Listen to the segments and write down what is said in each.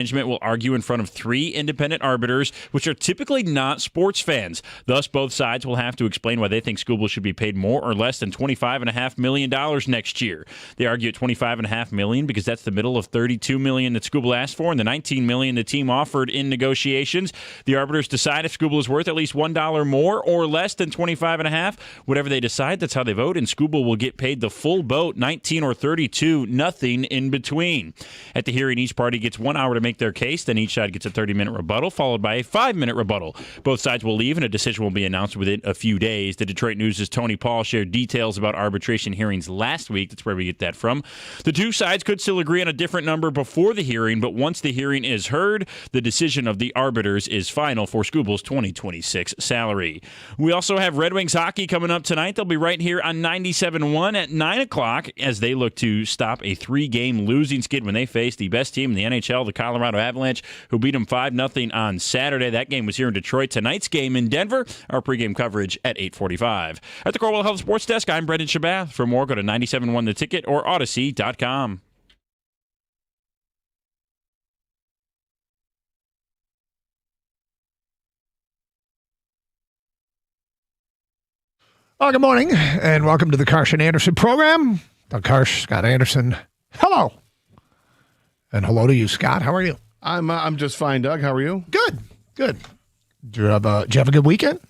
Management will argue in front of 3 independent arbiters, which are typically not sports fans. Thus, both sides will have to explain why they think Skubal should be paid more or less than $25.5 million next year. They argue at $25.5 million because that's the middle of $32 million that Skubal asked for and the $19 million the team offered in negotiations. The arbiters decide if Skubal is worth at least $1 more or less than $25.5. Whatever they decide, that's how they vote, and Skubal will get paid the full boat, 19 or 32, nothing in between. At the hearing, each party gets 1 hour to make their case, then each side gets a 30-minute rebuttal, followed by a 5-minute rebuttal. Both sides will leave, and a decision will be announced within a few days. The Detroit News' Tony Paul shared details about arbitration hearings last week. That's where we get that from. The 2 sides could still agree on a different number before the hearing, but once the hearing is heard, the decision of the arbiters is final for Skubal's 2026 salary. We also have Red Wings hockey coming up tonight. They'll be right here on 97.1 at 9 o'clock as they look to stop a 3-game losing skid when they face the best team in the NHL, the Colorado Avalanche, who beat them 5-0 on Saturday. That game was here in Detroit. Tonight's game in Denver. Our pregame coverage at 8:45. At the Corwell Health Sports Desk, I'm Brendan Shabath. For more, go to 97.1 The Ticket or Odyssey.com. Well, good morning, and welcome to the Karsch and Anderson program. Doug Karsch, Scott Anderson. Hello. And hello to you, Scott. How are you? I'm just fine, Doug. How are you? Good. Did you have a good weekend?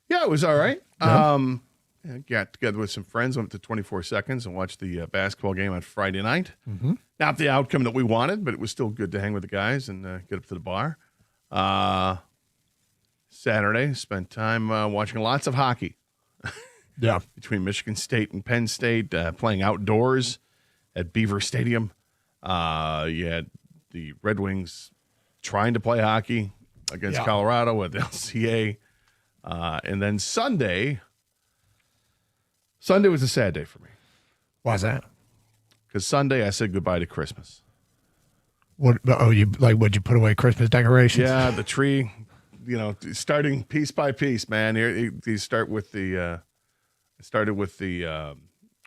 Yeah, it was all right. Got together with some friends, went to 24 Seconds and watched the basketball game on Friday night. Mm-hmm. Not the outcome that we wanted, but it was still good to hang with the guys and get up to the bar. Saturday, spent time watching lots of hockey. Yeah. Between Michigan State and Penn State, playing outdoors at Beaver Stadium. You had the Red Wings trying to play hockey against Colorado at the LCA. And then Sunday was a sad day for me. Why's that? Because Sunday I said goodbye to Christmas. What? Oh, would you put away Christmas decorations? Yeah, the tree, starting piece by piece, man. Here you start with the started with the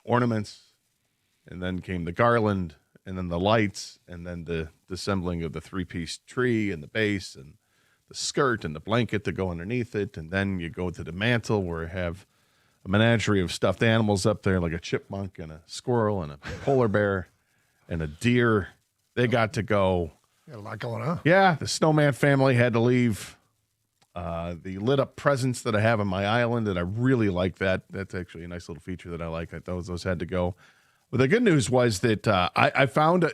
ornaments, and then came the garland, and then the lights, and then the assembling of the 3-piece tree and the base and the skirt and the blanket to go underneath it. And then you go to the mantle where you have a menagerie of stuffed animals up there, like a chipmunk and a squirrel and a polar bear and a deer. They got to go. Got a lot going on. Yeah, the snowman family had to leave. The lit up presents that I have on my island, and I really like that. That's actually a nice little feature that I like. Those had to go. But the good news was that I found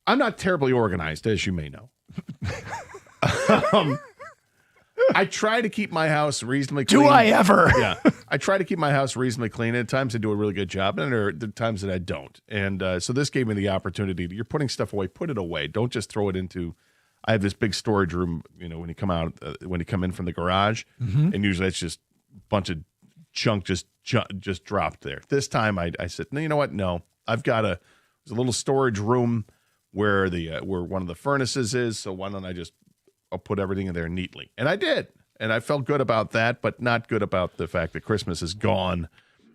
I'm not terribly organized, as you may know. I try to keep my house reasonably clean. Do I ever? Yeah. I try to keep my house reasonably clean. At times I do a really good job, and there are times that I don't. And so this gave me the opportunity. You're putting stuff away, put it away. Don't just throw it into. I have this big storage room, when you come out, when you come in from the garage, and usually it's just a bunch of junk just dropped there. This time I said, no, you know what? No, I've got there's a little storage room where where one of the furnaces is. So why don't I'll put everything in there neatly. And I did. And I felt good about that, but not good about the fact that Christmas is gone.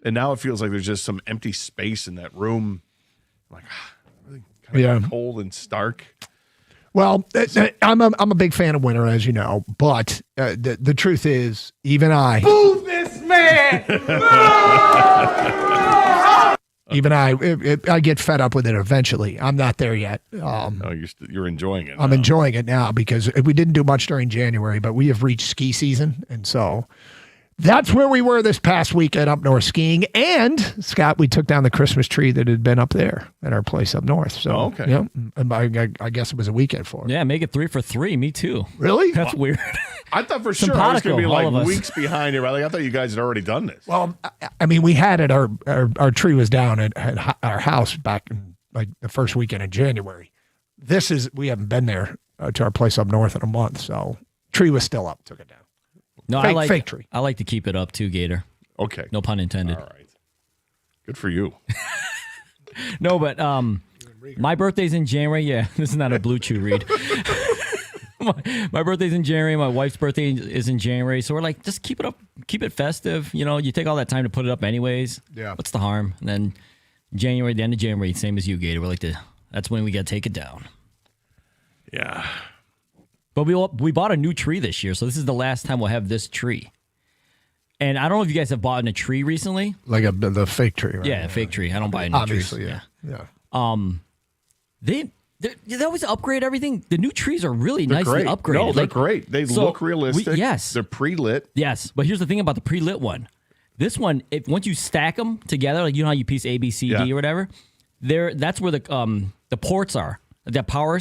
And now it feels like there's just some empty space in that room. I'm like, really kind of cold and stark. Well, I'm a big fan of winter, as you know, but the truth is, even I. Move this man! Even I get fed up with it eventually. I'm not there yet. You're enjoying it. I'm enjoying it now because we didn't do much during January, but we have reached ski season, and so that's where we were this past weekend up north skiing. And Scott, we took down the Christmas tree that had been up there at our place up north. So, okay. Yeah, and I guess it was a weekend for it. Yeah, make it 3 for 3. Me too. Really? That's weird. I thought for sure I was going to be all of like us. weeks behind you. I thought you guys had already done this. Well, I mean, we had it. Our tree was down at our house back in like the first weekend in January. We haven't been there to our place up north in a month. So tree was still up. Took it down. No, fake tree. I like to keep it up too, Gator. Okay. No pun intended. All right. Good for you. No, but my birthday's in January. Yeah, this is not a Blue Chew read. My birthday's in January. My wife's birthday is in January. So we're like, just keep it up, keep it festive. You take all that time to put it up anyways. Yeah. What's the harm? And then January, the end of January, same as you, Gator. We're like, that's when we got to take it down. Yeah. But we bought a new tree this year, so this is the last time we'll have this tree. And I don't know if you guys have bought a tree recently. Like the fake tree, right? Yeah, a fake tree. I don't buy new Obviously, trees. yeah. They always upgrade everything. The new trees are really They're nicely great. upgraded. No, they're Like, great. They so look realistic. yes. They're pre-lit. Yes, but here's the thing about the pre-lit one. This one, once you stack them together, like you know how you piece A, B, C, Yeah. D, or whatever, that's where the ports are. That power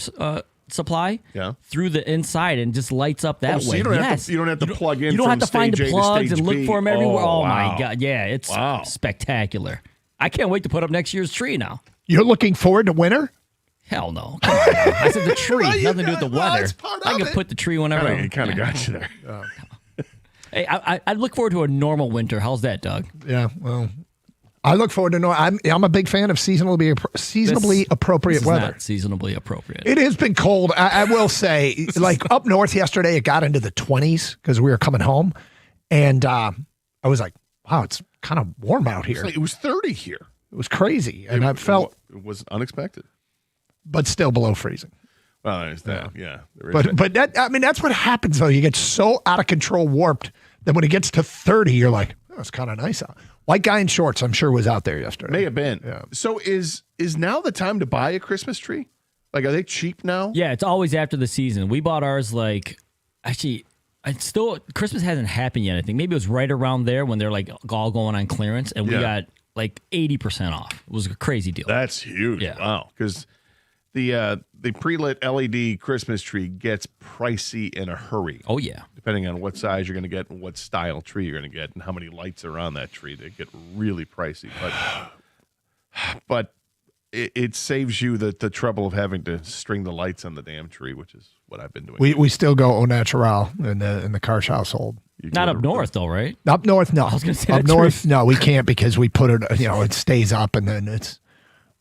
supply through the inside and just lights up that way. So you don't have to plug in. You don't have from to find stage the A to plugs stage and look B. for them everywhere. Oh, wow. my God. Yeah, it's spectacular. I can't wait to put up next year's tree now. You're looking forward to winter? Hell no. Come on now. I said the tree. Well, Nothing to do with the well, weather. it's part I of can it. put the tree whenever. It kind of got you there. Hey, I look forward to a normal winter. How's that, Doug? Yeah, well, I look forward to I'm a big fan of seasonably appropriate This is weather. not seasonably appropriate. It has been cold. I will say, like up north yesterday, it got into the 20s because we were coming home, and I was like, "Wow, it's kind of warm out here." It was 30 here. It was crazy, and I felt, it was unexpected. but still below freezing. Well, there's that. Yeah. There is But that. that's what happens though. You get so out of control, warped that when it gets to 30, you're like, "Oh, it's kind of nice out." White guy in shorts, I'm sure, was out there yesterday. May have been. Yeah. So is now the time to buy a Christmas tree? Like, are they cheap now? Yeah, it's always after the season. We bought ours Christmas hasn't happened yet. I think maybe it was right around there when they're like all going on clearance, and we got like 80% off. It was a crazy deal. That's huge. Yeah. Wow. Because the pre-lit LED Christmas tree gets pricey in a hurry. Oh yeah. Depending on what size you're going to get and what style tree you're going to get and how many lights are on that tree, they get really pricey. But it saves you the trouble of having to string the lights on the damn tree, which is what I've been doing. We still go au naturel in the Karsh household. You Not go up to- north though, right? Up north, no. I was gonna say up that north, no. We can't because we put it. It stays up, and then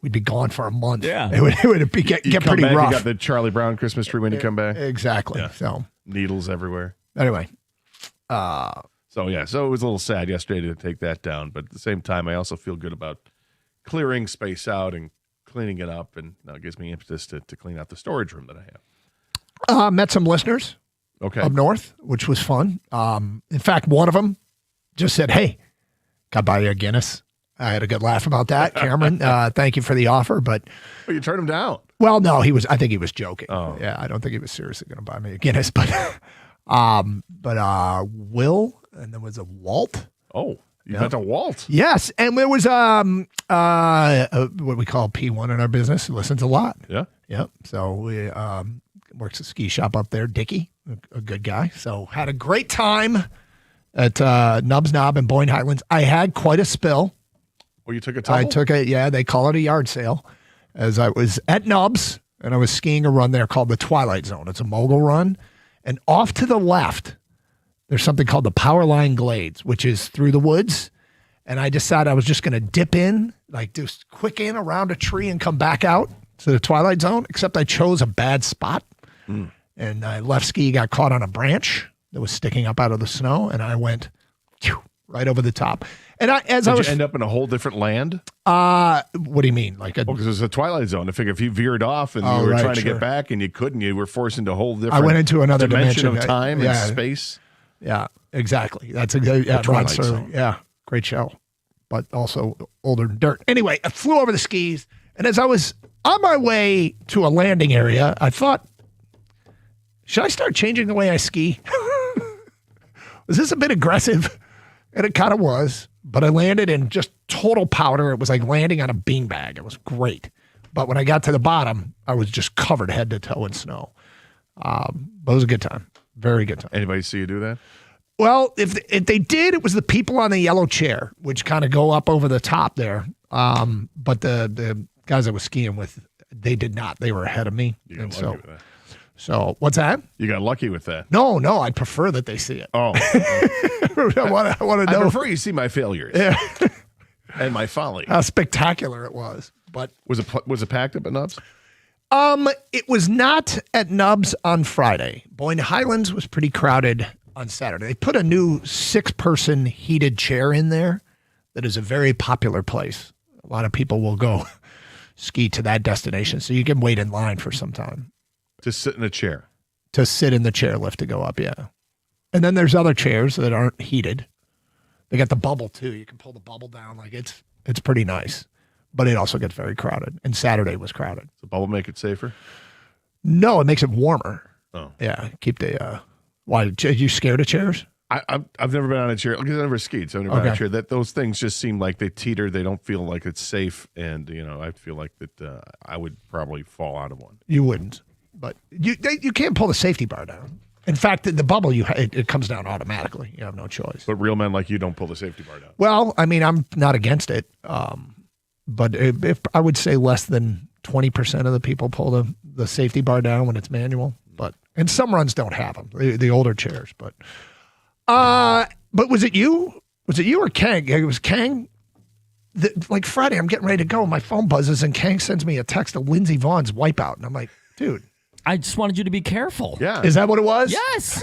we'd be gone for a month. Yeah. it would get You come pretty back, rough. You got the Charlie Brown Christmas tree when you come back. Exactly. Yeah. So Needles everywhere. anyway, So it was a little sad yesterday to take that down, but at the same time, I also feel good about clearing space out and cleaning it up, and now it gives me impetus to clean out the storage room that I have. met some listeners Okay. up north, which was fun. In fact, one of them just said, "Hey, got buy you a Guinness." I had a good laugh about that, Cameron. Thank you for the offer, but Oh, you turned him down. well, no, I think he was joking. Oh. Yeah, I don't think he was seriously going to buy me a Guinness, but Will, and there was a Walt. Oh, you got to Walt. Yes, and there was what we call P1 in our business. He listens a lot. Yeah. Yep. So we works a ski shop up there. Dickie, a good guy. So had a great time at Nubs Knob in Boyne Highlands. I had quite a spill. Oh, you took a tumble? I took it. Yeah, they call it a yard sale. As I was at Nubs and I was skiing a run there called the Twilight Zone. It's a mogul run, and off to the left, there's something called the Powerline Glades, which is through the woods. And I decided I was just going to dip in, like just quick in around a tree and come back out to the Twilight Zone, except I chose a bad spot. And my left ski got caught on a branch that was sticking up out of the snow, and I went right over the top. And Did you end up in a whole different land? what do you mean? Like Because it was a Twilight Zone. I figure if you veered off and Oh, you were right, trying to sure. get back and you couldn't, you were forced into a whole different I went into another dimension. of time Yeah. and space. Yeah, exactly. That's exactly. Yeah, Twilight Rod Serling. Zone. Yeah, great show, but also older than dirt. Anyway, I flew over the skis, and as I was on my way to a landing area, I thought, should I start changing the way I ski? Was this a bit aggressive? And it kind of was, but I landed in just total powder. It was like landing on a beanbag. It was great. But when I got to the bottom, I was just covered head to toe in snow. But it was a good time. Very good time. Anybody see you do that? Well, if they did, it was the people on the yellow chair, which kind of go up over the top there. But the guys I was skiing with, they did not. They were ahead of me. You got And lucky with that. so what's that? You got lucky with that. No, I'd prefer that they see it. Oh, I want to I know prefer you see my failures and my folly. how spectacular it was. But Was it packed up at Nubs? it was not at Nubs on Friday. Boyne Highlands was pretty crowded on Saturday. They put a new 6-person heated chair in there that is a very popular place. A lot of people will go ski to that destination, so you can wait in line for some time. To sit in a chair. to sit in the chairlift to go up. Yeah. And then there's other chairs that aren't heated. They got the bubble too. You can pull the bubble down. Like it's pretty nice, but it also gets very crowded. And Saturday was crowded. Does the bubble make it safer? No, it makes it warmer. Oh. Yeah. Keep the, why, are you scared of chairs? I've never been on a chair because I never skied, so I've never been on a Okay. chair. That those things just seem like they teeter. They don't feel like it's safe, and I feel like that I would probably fall out of one. You wouldn't, but you can't pull the safety bar down. In fact, the bubble, it comes down automatically. You have no choice. But real men like you don't pull the safety bar down. Well, I mean, I'm not against it, but if I would say less than 20% of the people pull the safety bar down when it's manual. And some runs don't have them, the older chairs. But was it you? Was it you or Kang? It was Kang. Like Friday, I'm getting ready to go. My phone buzzes, and Kang sends me a text of Lindsey Vaughn's Wipeout, and I'm like, dude, I just wanted you to be careful. Yeah. is that what it was? Yes.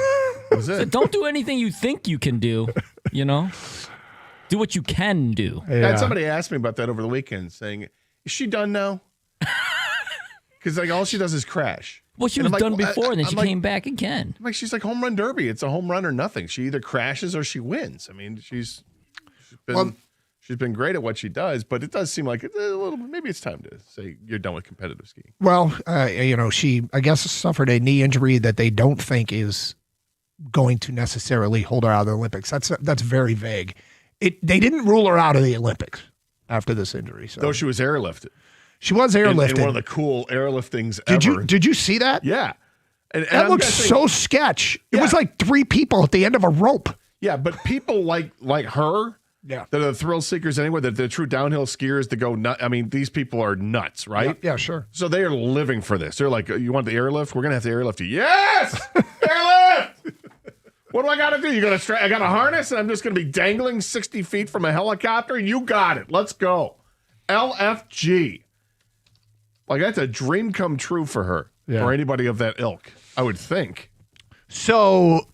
Was So it? don't do anything you think you can do, Do what you can do. I had somebody ask me about that over the weekend, saying, "Is she done now?" Because like all she does is crash. Well, she And was I'm like, done before, and then I'm she like- came back again. I'm like, she's like home run derby. It's a home run or nothing. She either crashes or she wins. I mean, she's been great at what she does, but it does seem like it's a little. Maybe it's time to say you're done with competitive skiing. Well, she, I guess, suffered a knee injury that they don't think is going to necessarily hold her out of the Olympics. That's very vague. They didn't rule her out of the Olympics after this injury. So Though she was airlifted. she was In airlifted. one of the cool airlift things did ever. you see that? Yeah. And That I'm looks guessing- so sketch. It was Yeah. like 3 people at the end of a rope. Yeah, but people like her Yeah. that are thrill seekers anyway, that the true downhill skiers that go nut. I mean, these people are nuts, right? Yeah, sure. So they are living for this. They're like, you want the airlift? We're going to have to airlift you. Yes! Airlift! What do I got to do? I got a harness and I'm just going to be dangling 60 feet from a helicopter? You got it. Let's go. LFG. Like, that's a dream come true for her or anybody of that ilk, I would think. So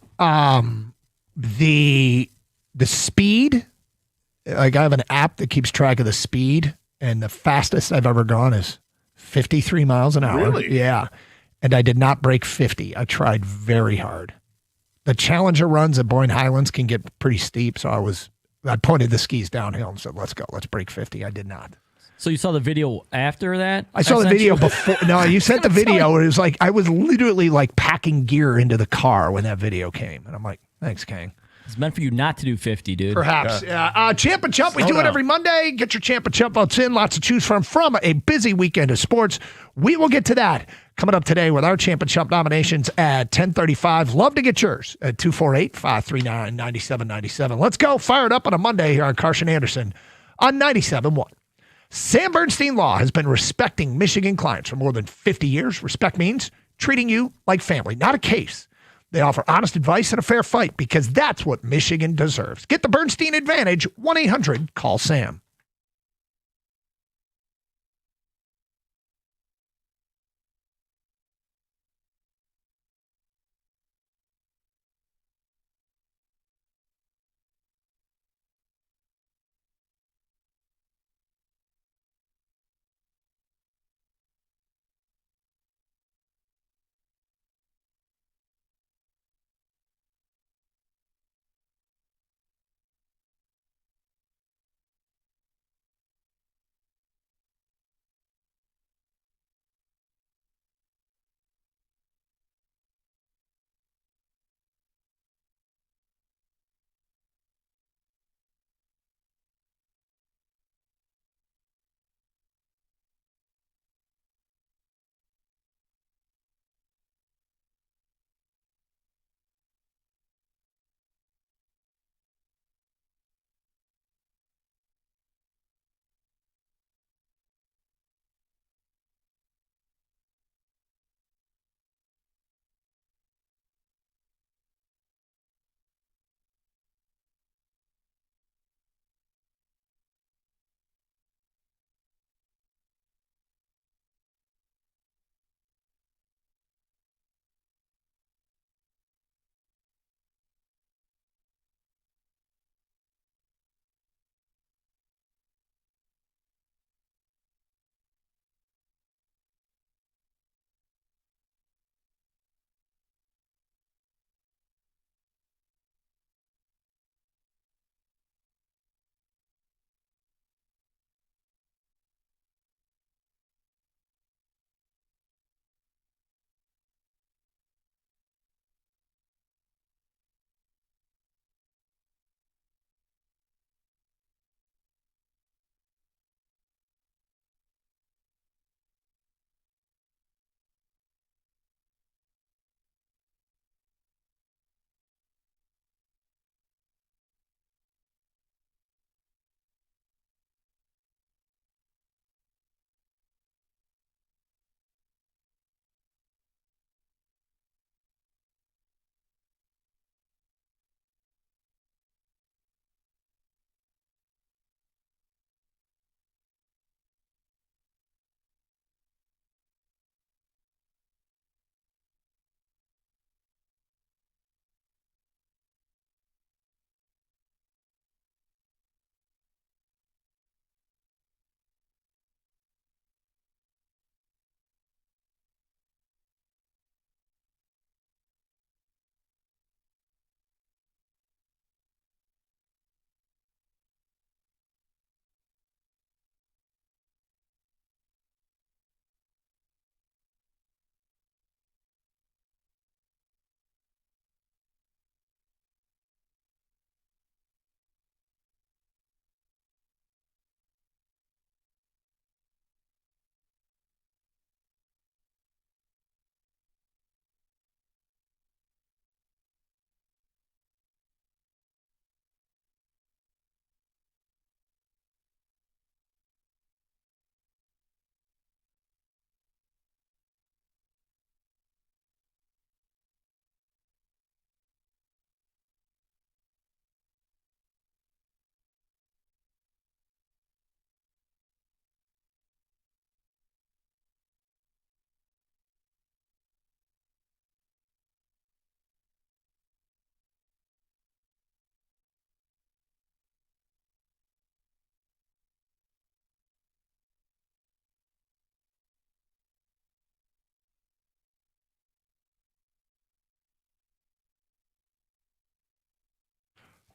the speed, like I have an app that keeps track of the speed, and the fastest I've ever gone is 53 miles an hour. Really? Yeah. And I did not break 50. I tried very hard. The Challenger runs at Boyne Highlands can get pretty steep, so I pointed the skis downhill and said, let's go. Let's break 50. I did not. So you saw the video after that? I saw the sent video you? before. No, you sent the video. It was like I was literally like packing gear into the car when that video came. And I'm like, thanks, Kang. It's meant for you not to do 50, dude. Perhaps. Yeah. Champ and Chump, we Slow do it down. every Monday. Get your Champ and Chump votes in. Lots to choose from a busy weekend of sports. We will get to that coming up today with our Champ and Chump nominations at 10:35. Love to get yours at 248-539-9797. Let's go. Fire it up on a Monday here on Carson Anderson on 97.1. Sam Bernstein Law has been respecting Michigan clients for more than 50 years. Respect means treating you like family, not a case. They offer honest advice and a fair fight because that's what Michigan deserves. Get the Bernstein advantage. 1-800-CALL-SAM.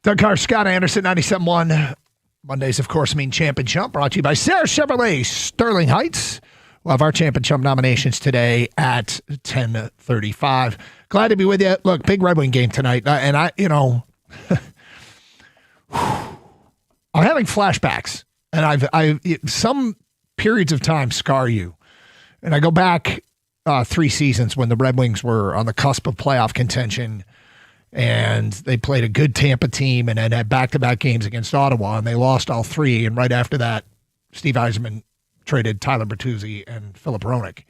Doug Carr, Scott Anderson, 97.1. Mondays, of course, mean Champ and Chump, brought to you by Sarah Chevrolet, Sterling Heights. We'll have our Champ and Chump nominations today at 10:35. Glad to be with you. Look, big Red Wing game tonight. And I'm having flashbacks. And some periods of time scar you. And I go back 3 seasons when the Red Wings were on the cusp of playoff contention, and they played a good Tampa team and then had back-to-back games against Ottawa, and they lost all 3. And right after that, Steve Yzerman traded Tyler Bertuzzi and Philip Roenick.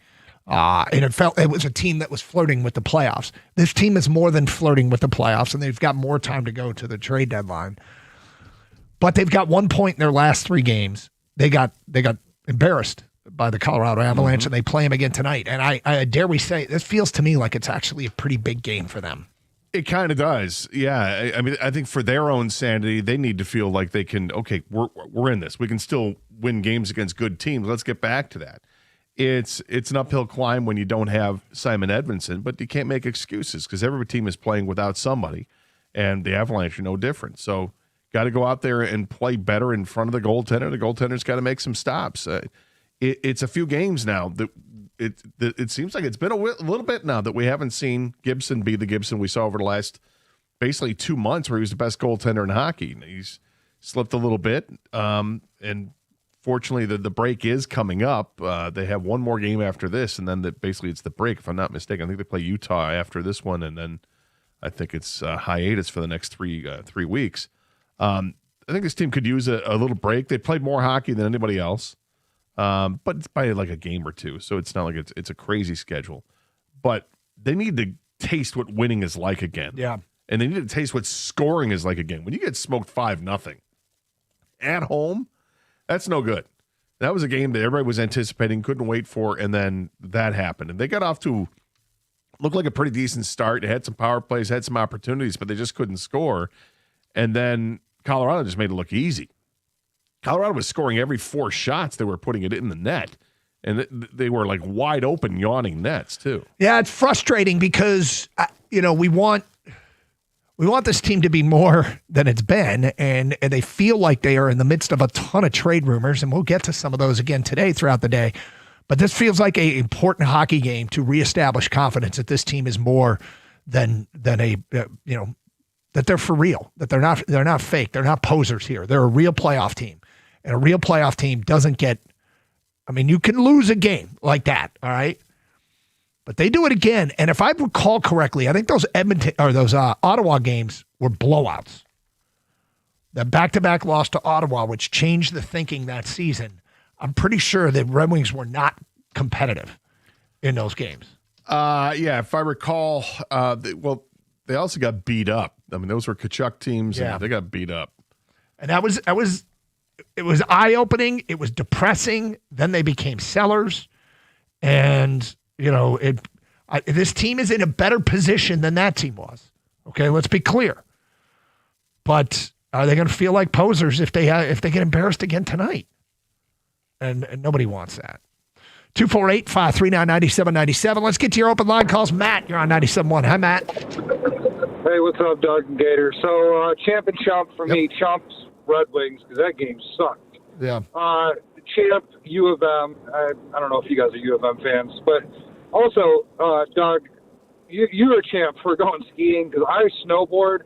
And it was a team that was flirting with the playoffs. This team is more than flirting with the playoffs, and they've got more time to go to the trade deadline. But they've got 1 point in their last 3 games. They got embarrassed by the Colorado Avalanche, and they play them again tonight. And I dare we say, this feels to me like it's actually a pretty big game for them. It kind of does. Yeah. I mean, I think for their own sanity, they need to feel like they can, okay, we're in this. We can still win games against good teams. Let's get back to that. It's an uphill climb when you don't have Simon Edvinsson, but you can't make excuses because every team is playing without somebody, and the Avalanche are no different. So got to go out there and play better in front of the goaltender. The goaltender's got to make some stops. It's a few games now that it seems like it's been a little bit now that we haven't seen Gibson be the Gibson we saw over the last basically 2 months, where he was the best goaltender in hockey. He's slipped a little bit, and fortunately the break is coming up. They have one more game after this, and then basically it's the break, if I'm not mistaken. I think they play Utah after this one, and then I think it's hiatus for the next 3 weeks. I think this team could use a little break. They played more hockey than anybody else. But it's by like a game or 2, so it's not like it's a crazy schedule. But they need to taste what winning is like again. Yeah. And they need to taste what scoring is like again. When you get smoked 5-0 at home, that's no good. That was a game that everybody was anticipating, couldn't wait for, and then that happened. And they got off to look like a pretty decent start. They had some power plays, had some opportunities, but they just couldn't score. And then Colorado just made it look easy. Colorado was scoring every 4 shots. They were putting it in the net. And they were like wide open, yawning nets, too. Yeah, it's frustrating because, we want this team to be more than it's been. And they feel like they are in the midst of a ton of trade rumors. And we'll get to some of those again today throughout the day. But this feels like an important hockey game to reestablish confidence that this team is more than a, that they're for real, that they're not fake. They're not posers here. They're a real playoff team. And a real playoff team doesn't get, you can lose a game like that, all right? But they do it again. And if I recall correctly, I think those Ottawa games were blowouts. The back-to-back loss to Ottawa, which changed the thinking that season, I'm pretty sure the Red Wings were not competitive in those games. Yeah, if I recall, they also got beat up. Those were Tkachuk teams, and they got beat up. And it was eye-opening. It was depressing. Then they became sellers. And, this team is in a better position than that team was. Okay, let's be clear. But are they going to feel like posers if they get embarrassed again tonight? And nobody wants that. 248-539-9797. Let's get to your open line calls. Matt, you're on 97.1. Hi, Matt. Hey, what's up, Doug and Gator? So, Champ and Chump for me. Chump's Red Wings, because that game sucked. Yeah. Champ, U of M. I don't know if you guys are U of M fans, but also, Doug, you're a champ for going skiing, because I snowboard,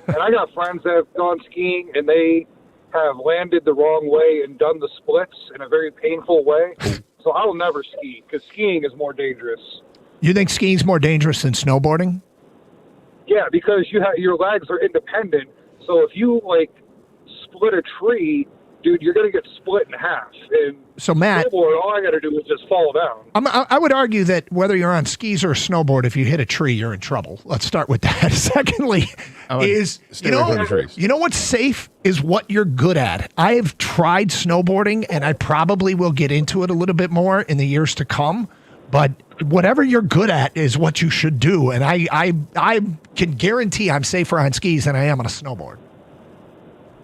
and I got friends that have gone skiing, and they have landed the wrong way and done the splits in a very painful way. So I will never ski, because skiing is more dangerous. You think skiing's more dangerous than snowboarding? Yeah, because your legs are independent. So if you split a tree, dude, you're going to get split in half. And so Matt, snowboard, all I got to do is just fall down. I would argue that whether you're on skis or a snowboard, if you hit a tree, you're in trouble. Let's start with that. Secondly, you know what's safe is what you're good at. I have tried snowboarding, and I probably will get into it a little bit more in the years to come. But whatever you're good at is what you should do. And I can guarantee I'm safer on skis than I am on a snowboard.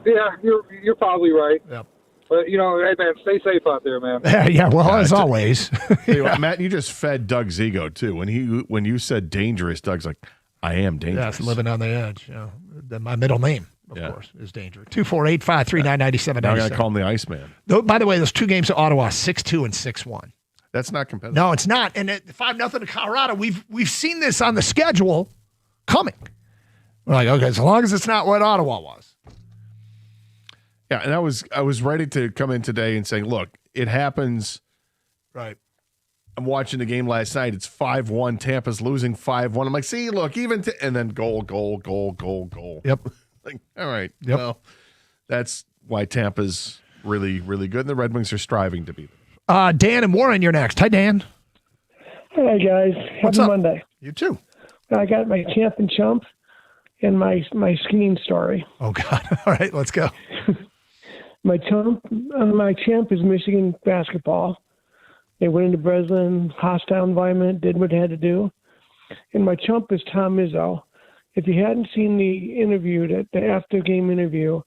Yeah, you're probably right. Yep. But, hey, man, stay safe out there, man. Yeah, well, as always. Matt, you just fed Doug's ego, too. When you said dangerous, Doug's like, I am dangerous. Yes, living on the edge. My middle name of Yeah. course, is dangerous. 248-539-9797. Now I got to call him the Iceman. By the way, those two games at Ottawa, 6-2 and 6-1. That's not competitive. No, it's not. And at 5-0 to Colorado, we've seen this on the schedule coming. We're like, okay, as long as it's not what Ottawa was. Yeah, and I was ready to come in today and say, look, it happens. Right. I'm watching the game last night. It's 5-1. Tampa's losing 5-1. I'm like, see, look, and then goal. Yep. Like, all right. Yep. Well, that's why Tampa's really, really good, and the Red Wings are striving to be. Dan and Warren, you're next. Hi, Dan. Hi, guys. What's Happy up? Monday. You too. I got my champ and chump and my skiing story. Oh, God. All right, let's go. My champ is Michigan basketball. They went into Breslin, hostile environment, did what they had to do. And my chump is Tom Izzo. If you hadn't seen the interview, the after-game interview,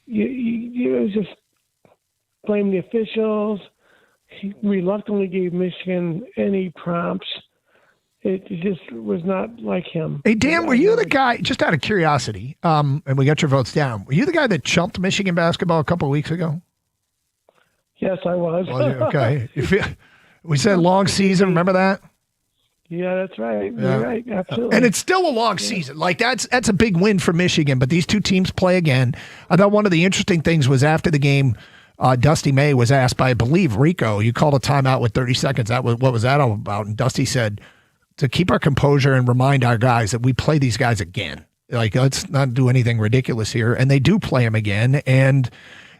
you just blame the officials. He reluctantly gave Michigan any prompts. It just was not like him. Hey, Dan, were you the guy, just out of curiosity, and we got your votes down, were you the guy that chumped Michigan basketball a couple of weeks ago? Yes, I was. Okay. We said long season. Remember that? Yeah, that's right. Yeah. You're right. Absolutely. And it's still a long season. Like that's a big win for Michigan. But these two teams play again. I thought one of the interesting things was after the game, Dusty May was asked by, I believe, Rico. You called a timeout with 30 seconds. What was that all about? And Dusty said to keep our composure and remind our guys that we play these guys again. Like let's not do anything ridiculous here. And they do play them again. And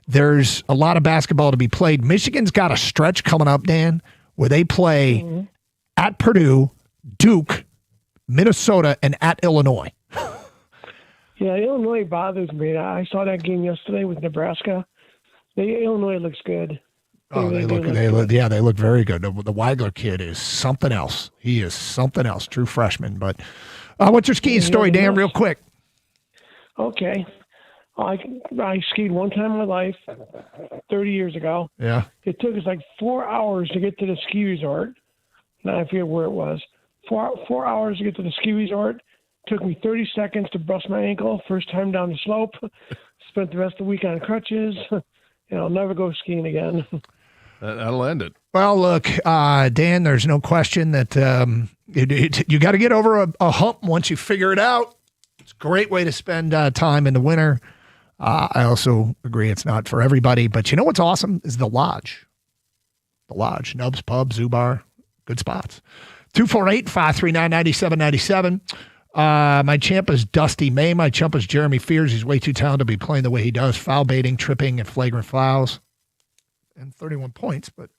there's a lot of basketball to be played. Michigan's got a stretch coming up, Dan, where they play at Purdue, Duke, Minnesota, and at Illinois. Yeah, Illinois bothers me. I saw that game yesterday with Nebraska. Illinois looks good. They look very good. The Wagler kid is something else. He is something else. True freshman. But what's your skiing story, Dan, real quick? Okay. I skied one time in my life, 30 years ago. Yeah. It took us like 4 hours to get to the ski resort. Now I forget where it was. 4 hours to get to the ski resort. Took me 30 seconds to bust my ankle. First time down the slope. Spent the rest of the week on crutches. And I'll never go skiing again. That'll end it. Well, look, Dan, there's no question that you got to get over a hump once you figure it out. It's a great way to spend time in the winter. I also agree it's not for everybody, but you know what's awesome is the Lodge. The Lodge, Nubs Pub, Zoo Bar, good spots. 248-539-9797. My champ is Dusty May. My chump is Jeremy Fears. He's way too talented to be playing the way he does. Foul baiting, tripping, and flagrant fouls. And 31 points. But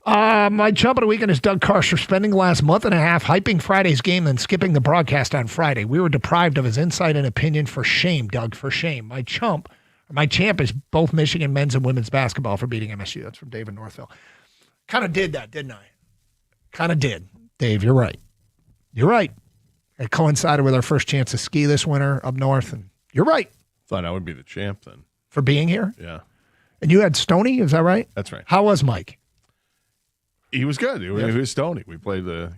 my chump of the weekend is Doug Karsch for spending the last month and a half hyping Friday's game and skipping the broadcast on Friday. We were deprived of his insight and opinion. For shame, Doug, for shame. My champ is both Michigan men's and women's basketball for beating MSU. That's from David Northville. Kind of did that, didn't I? Kind of did. Dave, you're right. You're right. It coincided with our first chance to ski this winter up north, and you're right. Thought I would be the champ then. For being here? Yeah. And you had Stoney, is that right? That's right. How was Mike? He was good. He was Stoney. We played the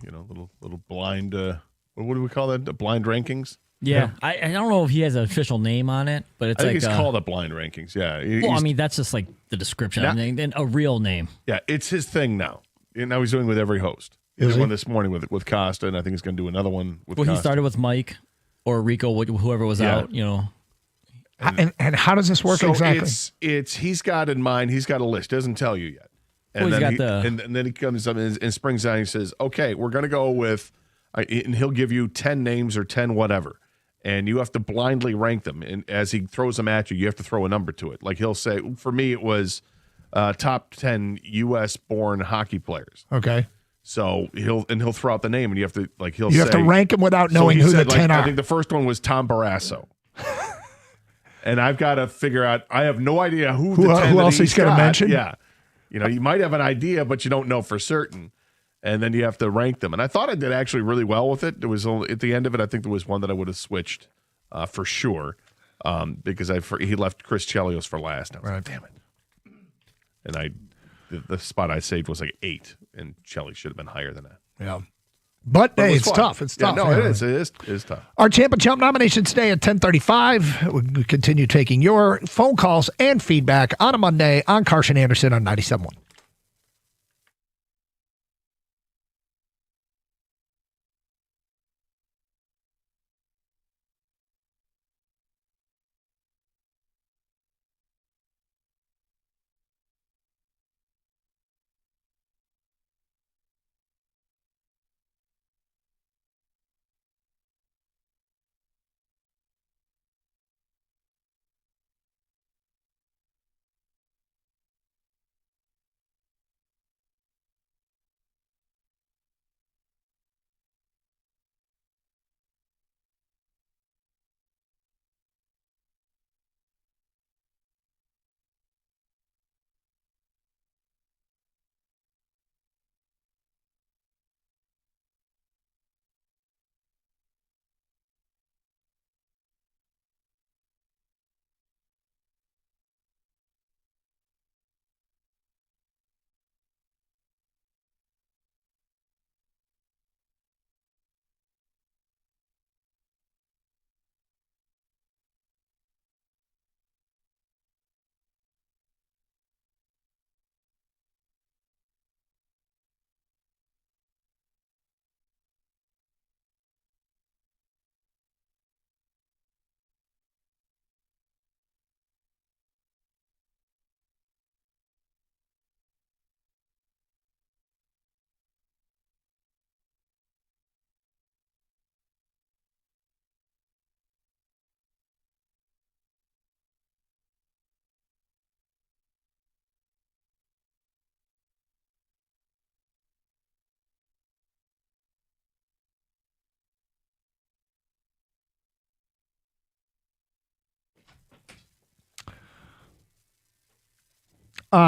little blind. What do we call that? The blind rankings. Yeah. I don't know if he has an official name on it, but it's I think like it's called a blind rankings. Yeah. Well, I mean that's just like the description. I mean, then a real name. Yeah, it's his thing now. And now he's doing with every host. He Is did he? one this morning with Costa, and I think he's going to do another one with. Well, Costa. he started with Mike or Rico, whoever was Yeah. out. You know. And how does this work So exactly? it's he's got in mind. He's got a list. Doesn't tell you yet. And Well, he's then got and then he comes up and springs out and he says, "Okay, we're going to go with," and he'll give you 10 names or 10 whatever, and you have to blindly rank them. And as he throws them at you, you have to throw a number to it. Like he'll say, for me, it was top 10 U.S. born hockey players. Okay. So he'll throw out the name, and you have to You have to rank them without knowing he who the said, 10 I are. think the first one was Tom Barrasso. And I've got to figure out. I have no idea who the 10 who that else he's gonna got. mention? Yeah, you might have an idea, but you don't know for certain, and then you have to rank them. And I thought I did actually really well with it. There was only, at the end of it, I think there was one that I would have switched for sure, because he left Chris Chelios for last. I was like, damn it. And the spot I saved was like 8, and Chelly should have been higher than that. Yeah. But hey, was it's fun. tough. It's tough. No, Yeah. it is tough. Our Champ and Chump nominations today at 10:35. We continue taking your phone calls and feedback on a Monday on Carson Anderson on 97.1.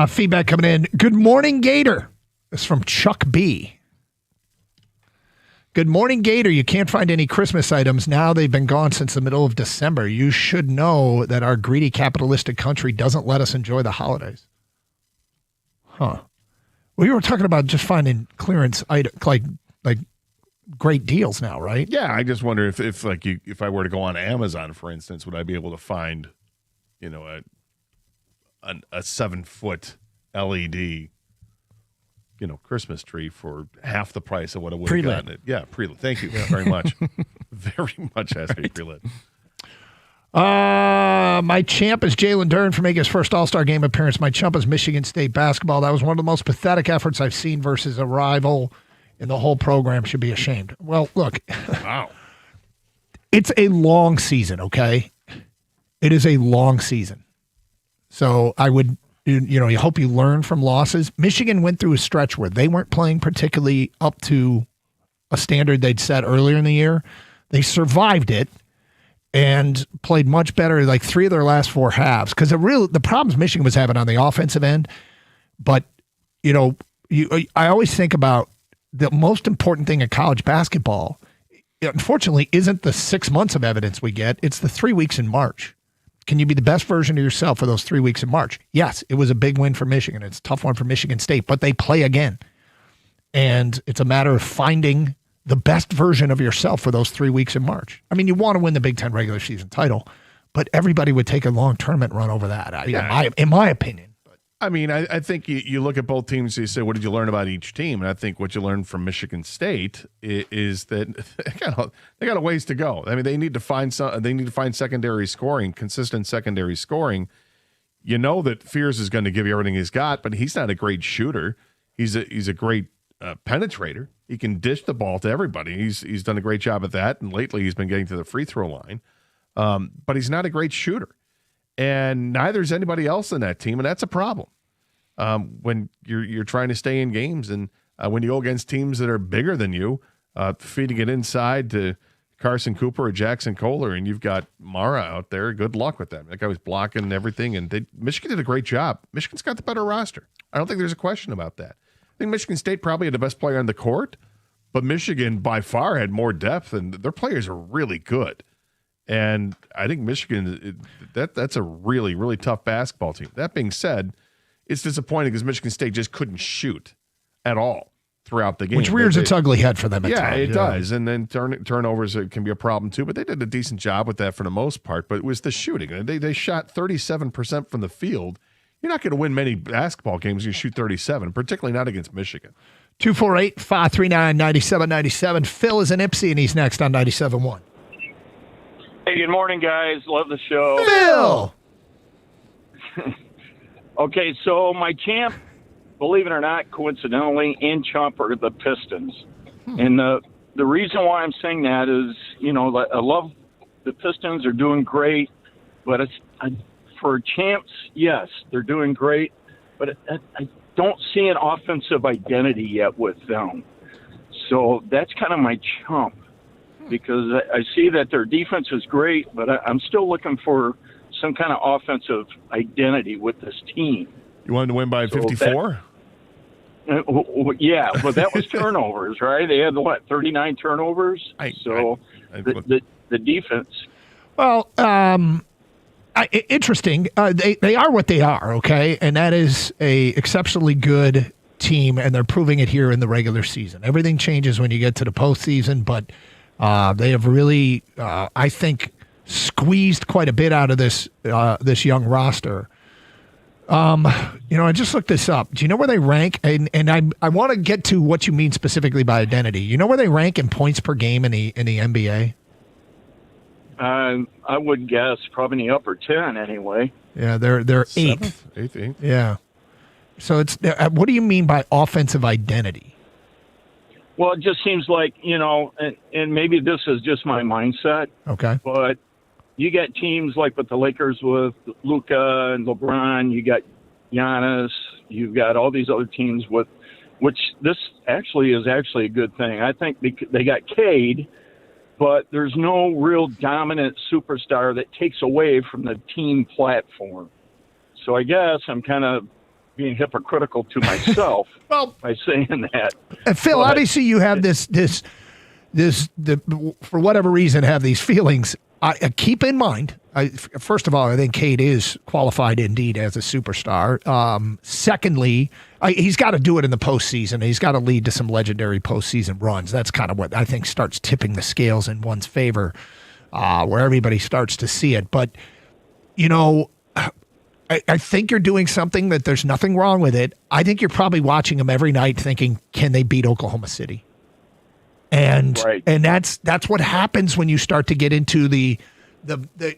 Feedback coming in. Good morning, Gator. This is from Chuck B. Good morning, Gator. You can't find any Christmas items now. They've been gone since the middle of December. You should know that our greedy capitalistic country doesn't let us enjoy the holidays. Huh. Well, you were talking about just finding clearance items, like great deals now, right? Yeah, I just wonder if I were to go on Amazon, for instance, would I be able to find, a 7-foot LED, Christmas tree for half the price of what it would have gotten it. Yeah, pre-lit. Thank you very much. Very much has to be pre-lit. My champ is Jalen Duren for making his first All-Star game appearance. My chump is Michigan State basketball. That was one of the most pathetic efforts I've seen versus a rival, and the whole program should be ashamed. Well, look. Wow. It's a long season, okay? It is a long season. So I would, you hope you learn from losses. Michigan went through a stretch where they weren't playing particularly up to a standard they'd set earlier in the year. They survived it and played much better, like 3 of their last 4 halves. Because the problems Michigan was having on the offensive end, but, I always think about the most important thing in college basketball, unfortunately, isn't the 6 months of evidence we get. It's the 3 weeks in March. Can you be the best version of yourself for those 3 weeks in March? Yes, it was a big win for Michigan. It's a tough one for Michigan State, but they play again. And it's a matter of finding the best version of yourself for those 3 weeks in March. I mean, you want to win the Big Ten regular season title, but everybody would take a long tournament run over that, in my opinion. I mean, I think you look at both teams, you say, what did you learn about each team? And I think what you learned from Michigan State is that they got a ways to go. I mean, they need to find secondary scoring, consistent secondary scoring. You know that Fears is going to give you everything he's got, but he's not a great shooter. He's a great penetrator. He can dish the ball to everybody. He's done a great job at that, and lately he's been getting to the free throw line. But he's not a great shooter. And neither is anybody else in that team, and that's a problem. When you're trying to stay in games, and when you go against teams that are bigger than you, feeding it inside to Carson Cooper or Jackson Kohler, and you've got Mara out there. Good luck with that. That guy was blocking everything, and Michigan did a great job. Michigan's got the better roster. I don't think there's a question about that. I think Michigan State probably had the best player on the court, but Michigan by far had more depth, and their players are really good. And I think Michigan, that's a really, really tough basketball team. That being said, it's disappointing because Michigan State just couldn't shoot at all throughout the game. Which rears its ugly head for them at Yeah, times. it does. And then turnovers can be a problem too, but they did a decent job with that for the most part. But it was the shooting. They shot 37% from the field. You're not going to win many basketball games when you shoot 37, particularly not against Michigan. 248-539-9797. Phil is in Ipsy, and he's next on 97.1. Hey, good morning, guys. Love the show. Phil! Okay, so my champ, believe it or not, coincidentally, and chump are the Pistons. And the reason why I'm saying that is, I love the Pistons are doing great, but for champs, yes, they're doing great, but I don't see an offensive identity yet with them. So that's kind of my chump, because I see that their defense is great, but I'm still looking for some kind of offensive identity with this team. You wanted to win by 54? Yeah, but that was turnovers, right? They had, 39 turnovers? The defense. Well, interesting. They are what they are, okay? And that is a exceptionally good team, and they're proving it here in the regular season. Everything changes when you get to the postseason, but they have really, I think, squeezed quite a bit out of this young roster. I just looked this up. Do you know where they rank? And I want to get to what you mean specifically by identity. You know where they rank in points per game in the NBA? I would guess probably in the upper 10 anyway. Yeah, they're eighth. Eighth. Yeah. So it's what do you mean by offensive identity? Well, it just seems like, and maybe this is just my mindset. Okay. But you got teams like with the Lakers with Luka and LeBron, you got Giannis, you've got all these other teams which this actually is a good thing. I think they got Cade, but there's no real dominant superstar that takes away from the team platform. So I guess I'm kind of being hypocritical to myself by saying that. Phil, obviously you have this for whatever reason have these feelings. Keep in mind, first of all, I think Cade is qualified indeed as a superstar. Secondly, he's got to do it in the postseason. He's got to lead to some legendary postseason runs. That's kind of what I think starts tipping the scales in one's favor, where everybody starts to see it. But, I think you're doing something that there's nothing wrong with it. I think you're probably watching them every night thinking, can they beat Oklahoma City? And that's what happens when you start to get into the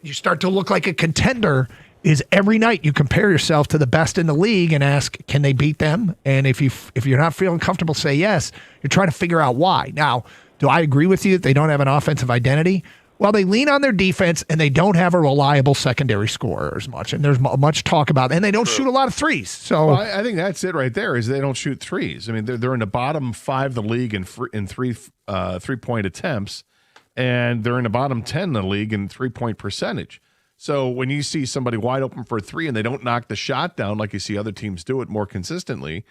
you start to look like a contender. Is every night you compare yourself to the best in the league and ask, can they beat them? And if you're not feeling comfortable, say yes. You're trying to figure out why. Now, do I agree with you that they don't have an offensive identity? Well, they lean on their defense, and they don't have a reliable secondary scorer as much. And there's much talk about, and they don't shoot a lot of threes. So I think that's it right there. Is they don't shoot threes. I mean, they're in the bottom 5 of the league in 3-point attempts, and they're in the bottom 10 in the league in 3-point percentage. So when you see somebody wide open for a 3 and they don't knock the shot down like you see other teams do it more consistently,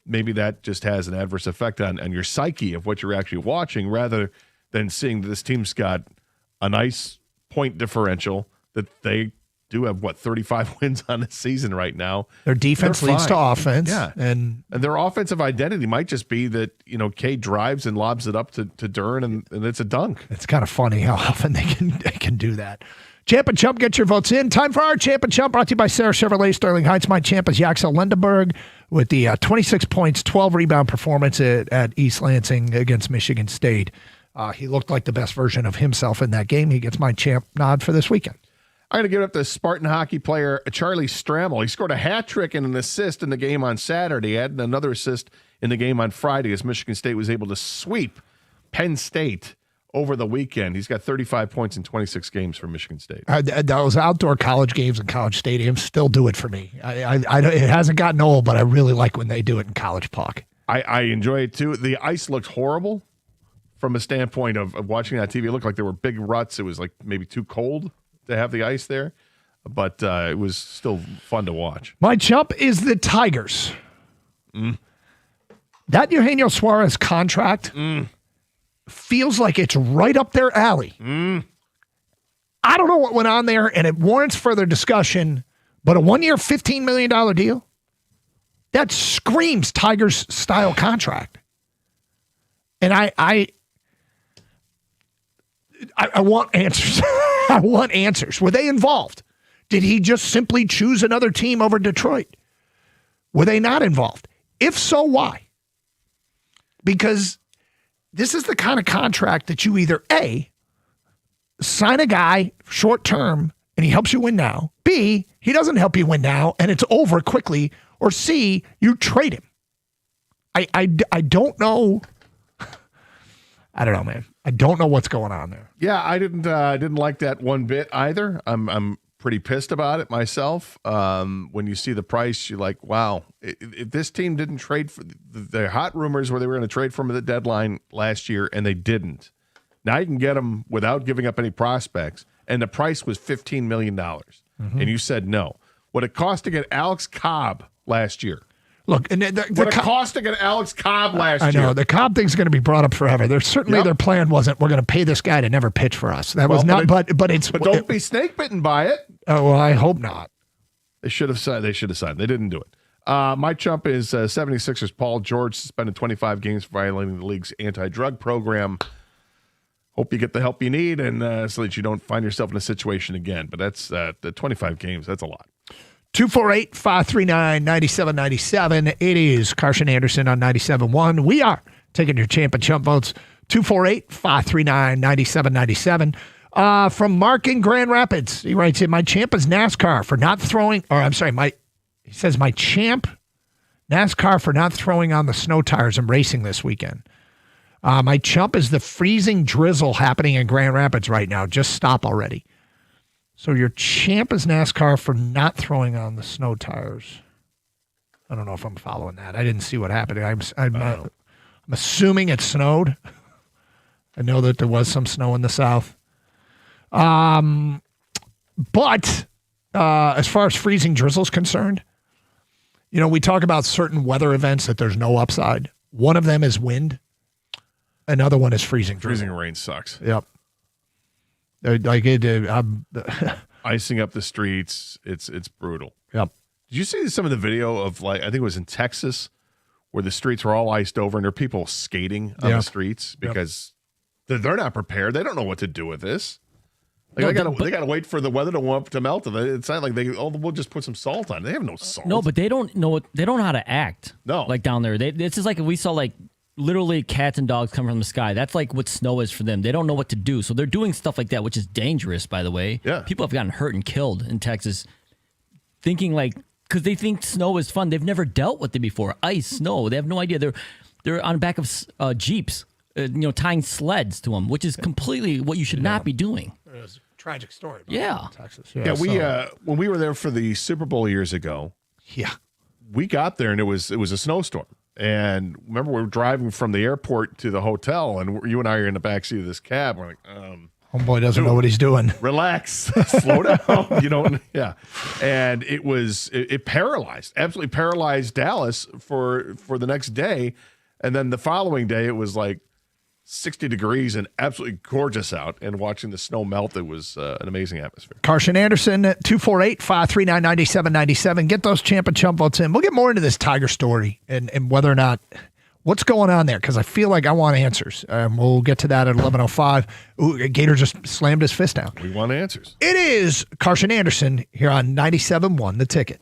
maybe that just has an adverse effect on your psyche of what you're actually watching, rather than seeing that this team's got a nice point differential, that they do have 35 wins on the season right now. Their defense leads to offense. Yeah. And their offensive identity might just be that, Cade drives and lobs it up to Duren and it's a dunk. It's kind of funny how often they can do that. Champ and Chump, get your votes in. Time for our Champ and Chump, brought to you by Sarah Chevrolet, Sterling Heights. My champ is Yaxel Lindenberg with the 26 points, 12 rebound performance at East Lansing against Michigan State. He looked like the best version of himself in that game. He gets my champ nod for this weekend. I'm going to give it up to Spartan hockey player Charlie Stramel. He scored a hat trick and an assist in the game on Saturday. He had another assist in the game on Friday as Michigan State was able to sweep Penn State over the weekend. He's got 35 points in 26 games for Michigan State. Those outdoor college games in college stadiums still do it for me. It hasn't gotten old, but I really like when they do it in college puck. I enjoy it too. The ice looked horrible from a standpoint of watching that TV. It looked like there were big ruts. It was like maybe too cold to have the ice there, but it was still fun to watch. My chump is the Tigers. That Eugenio Suarez contract feels like it's right up their alley. I don't know what went on there, and it warrants further discussion, but a 1-year, $15 million deal? That screams Tigers-style contract. And I want answers. I want answers. Were they involved? Did he just simply choose another team over Detroit? Were they not involved? If so, why? Because this is the kind of contract that you either A, sign a guy short term and he helps you win now. B, he doesn't help you win now and it's over quickly. Or C, you trade him. I don't know. I don't know, man. I don't know what's going on there. Yeah, I didn't like that one bit either. I'm pretty pissed about it myself. When you see the price, you're like, wow. If this team didn't trade for the hot rumors where they were going to trade for him at the deadline last year, and they didn't. Now you can get him without giving up any prospects, and the price was $15 million, and you said no. What it cost to get Alex Cobb last year. Look, and what it cost to get Alex Cobb last year. I know. The Cobb thing's going to be brought up forever. There's certainly their plan wasn't, we're going to pay this guy to never pitch for us. That was not, but don't be snake bitten by it. Oh, well, I hope not. They should have signed. They didn't do it. My chump is 76ers Paul George, suspended 25 games for violating the league's anti-drug program. Hope you get the help you need, and so that you don't find yourself in a situation again. But that's the 25 games. That's a lot. 248-539-9797. It is Carson Anderson on 97.1. We are taking your champ and chump votes. 248-539-9797. From Mark in Grand Rapids. He writes in, my champ is NASCAR for not throwing, he says my champ, NASCAR for not throwing on the snow tires and racing this weekend. My chump is the freezing drizzle happening in Grand Rapids right now. Just stop already. So your champ is NASCAR for not throwing on the snow tires. I don't know if I'm following that. I didn't see what happened. I'm assuming it snowed. I know that there was some snow in the south. But as far as freezing drizzle is concerned, we talk about certain weather events that there's no upside. One of them is wind. Another one is freezing drizzle. Freezing rain sucks. Yep. Icing up the streets. It's brutal. Yep. Did you see some of the video of I think it was in Texas where the streets were all iced over and there are people skating on the streets because they're not prepared. They don't know what to do with this. They got to wait for the weather to melt. It's not like we'll just put some salt on it. They have no salt. No, but they don't know how to act. No. Like down there. This is like if we saw literally cats and dogs come from the sky. That's like what snow is for them. They don't know what to do. So they're doing stuff like that, which is dangerous, by the way. Yeah. People have gotten hurt and killed in Texas thinking because they think snow is fun. They've never dealt with it before. Ice, snow. They have no idea. They're on the back of Jeeps, tying sleds to them, which is completely what you should not be doing. It was a tragic story. Texas. Yeah, when we were there for the Super Bowl years ago, we got there and it was a snowstorm. And remember, we were driving from the airport to the hotel, and you and I are in the backseat of this cab. We're like, homeboy doesn't know what he's doing. Relax, slow down. And it paralyzed, absolutely paralyzed Dallas for the next day. And then the following day, it was like 60 degrees and absolutely gorgeous out, and watching the snow melt, it was an amazing atmosphere. Carson Anderson, 248-539-9797. Get those champ and chump votes in. We'll get more into this Tiger story and whether or not, what's going on there, because I feel like I want answers. We'll get to that at 11:05. Ooh, Gator just slammed his fist down. We want answers. It is Carson Anderson here on 97.1 The Ticket.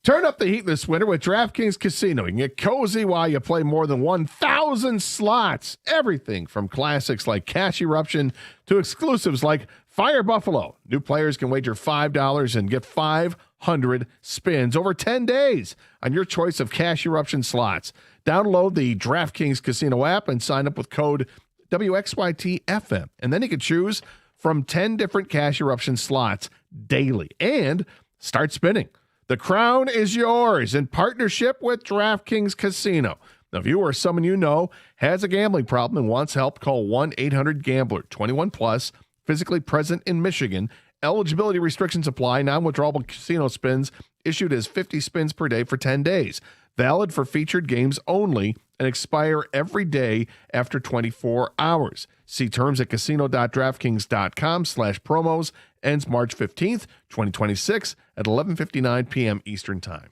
Turn up the heat this winter with DraftKings Casino. You can get cozy while you play more than 1,000 slots. Everything from classics like Cash Eruption to exclusives like Fire Buffalo. New players can wager $5 and get 500 spins over 10 days on your choice of Cash Eruption slots. Download the DraftKings Casino app and sign up with code WXYTFM. And then you can choose from 10 different Cash Eruption slots daily and start spinning. The crown is yours in partnership with DraftKings Casino. Now, if you or someone you know has a gambling problem and wants help, call 1-800-GAMBLER. 21 plus, physically present in Michigan. Eligibility restrictions apply. Non-withdrawable casino spins issued as 50 spins per day for 10 days. Valid for featured games only and expire every day after 24 hours. See terms at casino.draftkings.com/promos. Ends March 15th, 2026 at 11:59 p.m. Eastern Time.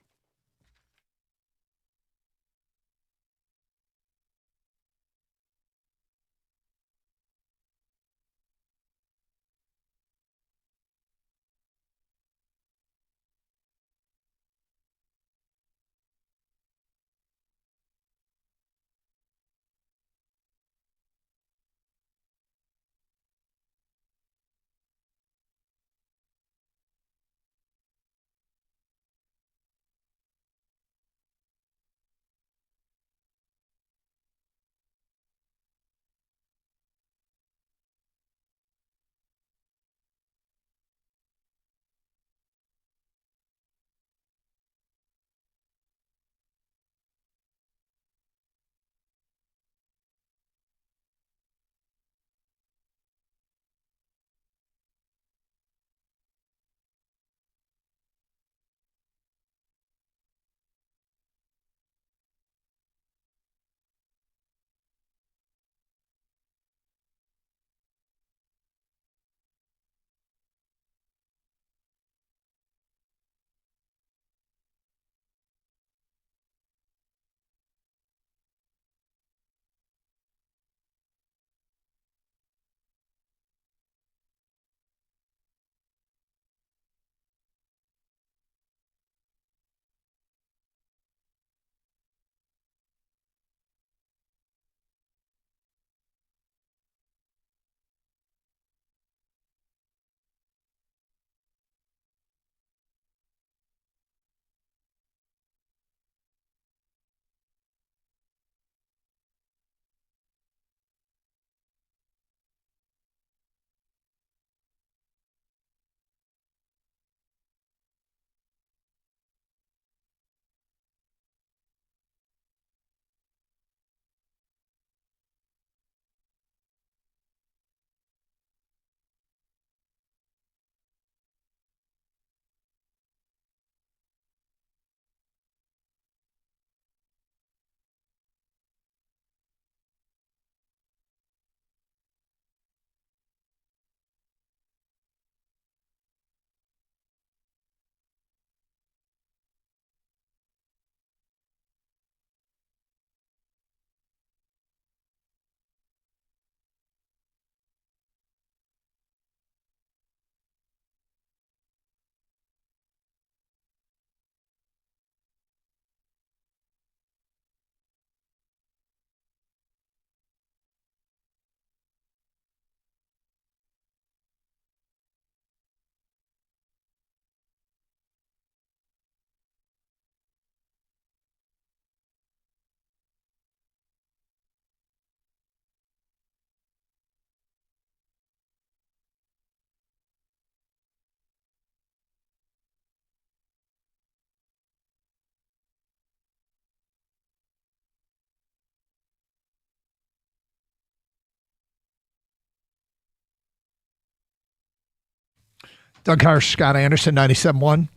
Doug Harsh, Scott Anderson, 97.1.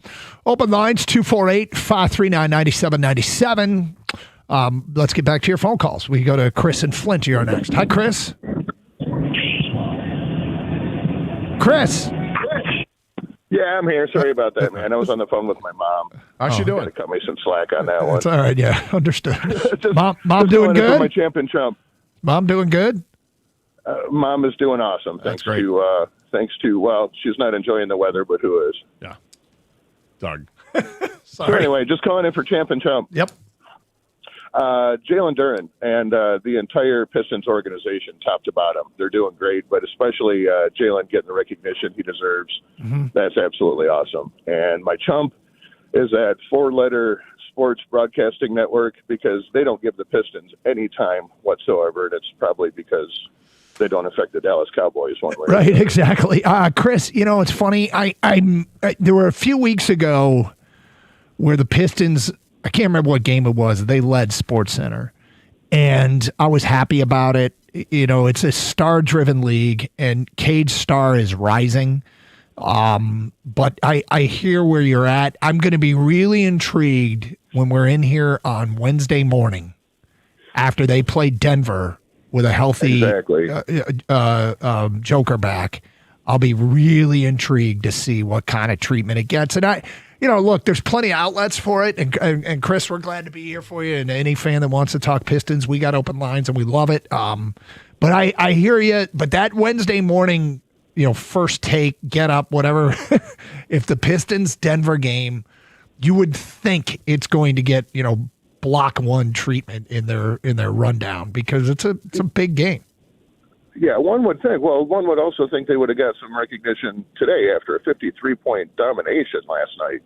Open lines, 248-539-9797. Let's get back to your phone calls. We go to Chris and Flint. You're next. Hi, Chris. Chris. Yeah, I'm here. Sorry about that, man. I was on the phone with my mom. How's she doing? Gotta cut me some slack on that one. That's all right. Yeah, understood. Just- Mom just doing going in for my good? champ and chump. Mom doing good? Mom is doing awesome. That's Thanks great. to well, she's not enjoying the weather, but who is? Yeah. Doug. So anyway, just calling in for champ and chump. Yep. Jalen Duren and the entire Pistons organization, top to bottom, they're doing great. But especially Jalen getting the recognition he deserves. That's absolutely awesome. And my chump is that 4-letter sports broadcasting network, because they don't give the Pistons any time whatsoever, and it's probably because they don't affect the Dallas Cowboys one way. Right, exactly. Chris, it's funny. I there were a few weeks ago where the Pistons, I can't remember what game it was, they led SportsCenter, and I was happy about it. It's a star-driven league, and Cage Star is rising. But I hear where you're at. I'm going to be really intrigued when we're in here on Wednesday morning after they play Denver with a healthy Joker back. I'll be really intrigued to see what kind of treatment it gets. And look, there's plenty of outlets for it. And Chris, we're glad to be here for you. And any fan that wants to talk Pistons, we got open lines and we love it. But I hear you. But that Wednesday morning, first take, get up, whatever. If the Pistons Denver game, you would think it's going to get, block one treatment in their rundown, because it's a big game. Yeah, one would think. Well, one would also think they would have got some recognition today after a 53-point domination last night,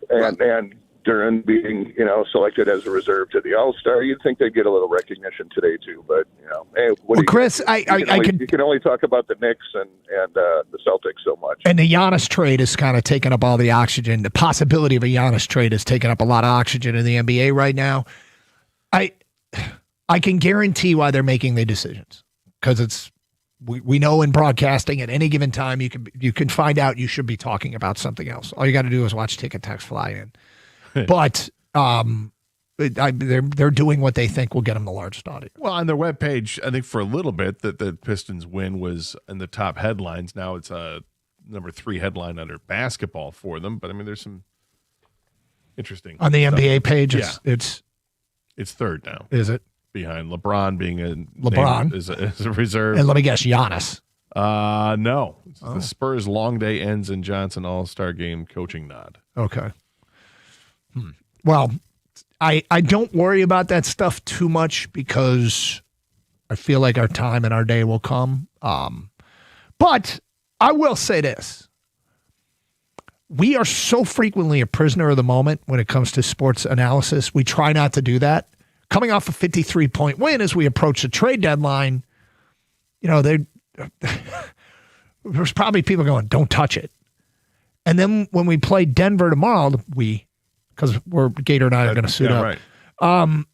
and Duren being, selected as a reserve to the All-Star. You'd think they'd get a little recognition today too, but hey, Chris, you can only talk about the Knicks and the Celtics so much. And the Giannis trade has kind of taken up all the oxygen. The possibility of a Giannis trade has taken up a lot of oxygen in the NBA right now. I can guarantee why they're making the decisions, because we know in broadcasting at any given time you can find out you should be talking about something else. All you got to do is watch Ticket Text fly in. But they're doing what they think will get them the largest audience. Well, on their webpage, I think for a little bit that the Pistons win was in the top headlines. Now it's a number 3 headline under basketball for them. But I mean, there's some interesting on the stuff. NBA page. Yeah. It's third now. Is it? Behind LeBron being LeBron is a reserve. And let me guess, Giannis. No. The Spurs' long day ends in Johnson All-Star game coaching nod. Okay. Well, I don't worry about that stuff too much, because I feel like our time and our day will come. But I will say this. We are so frequently a prisoner of the moment when it comes to sports analysis. We try not to do that. Coming off a 53-point win as we approach the trade deadline, there's probably people going, don't touch it. And then when we play Denver tomorrow, because Gator and I are going to suit up. Right.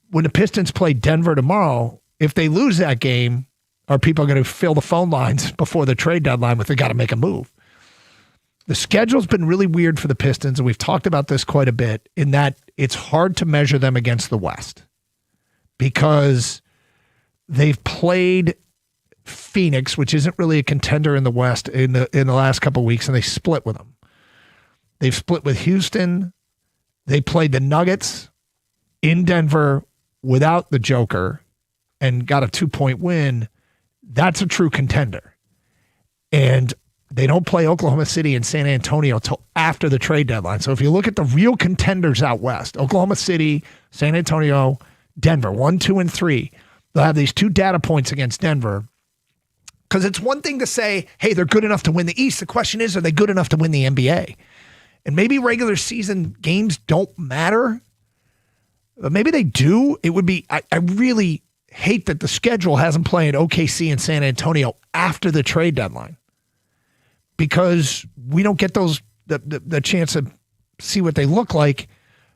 When the Pistons play Denver tomorrow, if they lose that game, are people going to fill the phone lines before the trade deadline with they got to make a move? The schedule's been really weird for the Pistons, and we've talked about this quite a bit, in that it's hard to measure them against the West, because they've played Phoenix, which isn't really a contender in the West, in the last couple of weeks, and they split with them. They've split with Houston. They played the Nuggets in Denver without the Joker and got a 2-point win. That's a true contender. And they don't play Oklahoma City and San Antonio till after the trade deadline. So if you look at the real contenders out west, Oklahoma City, San Antonio, Denver, 1, 2, and 3, they'll have these 2 data points against Denver. Because it's one thing to say, hey, they're good enough to win the East. The question is, are they good enough to win the NBA? And maybe regular season games don't matter, but maybe they do. It would be, I really hate that the schedule hasn't played OKC and San Antonio after the trade deadline, because we don't get the chance to see what they look like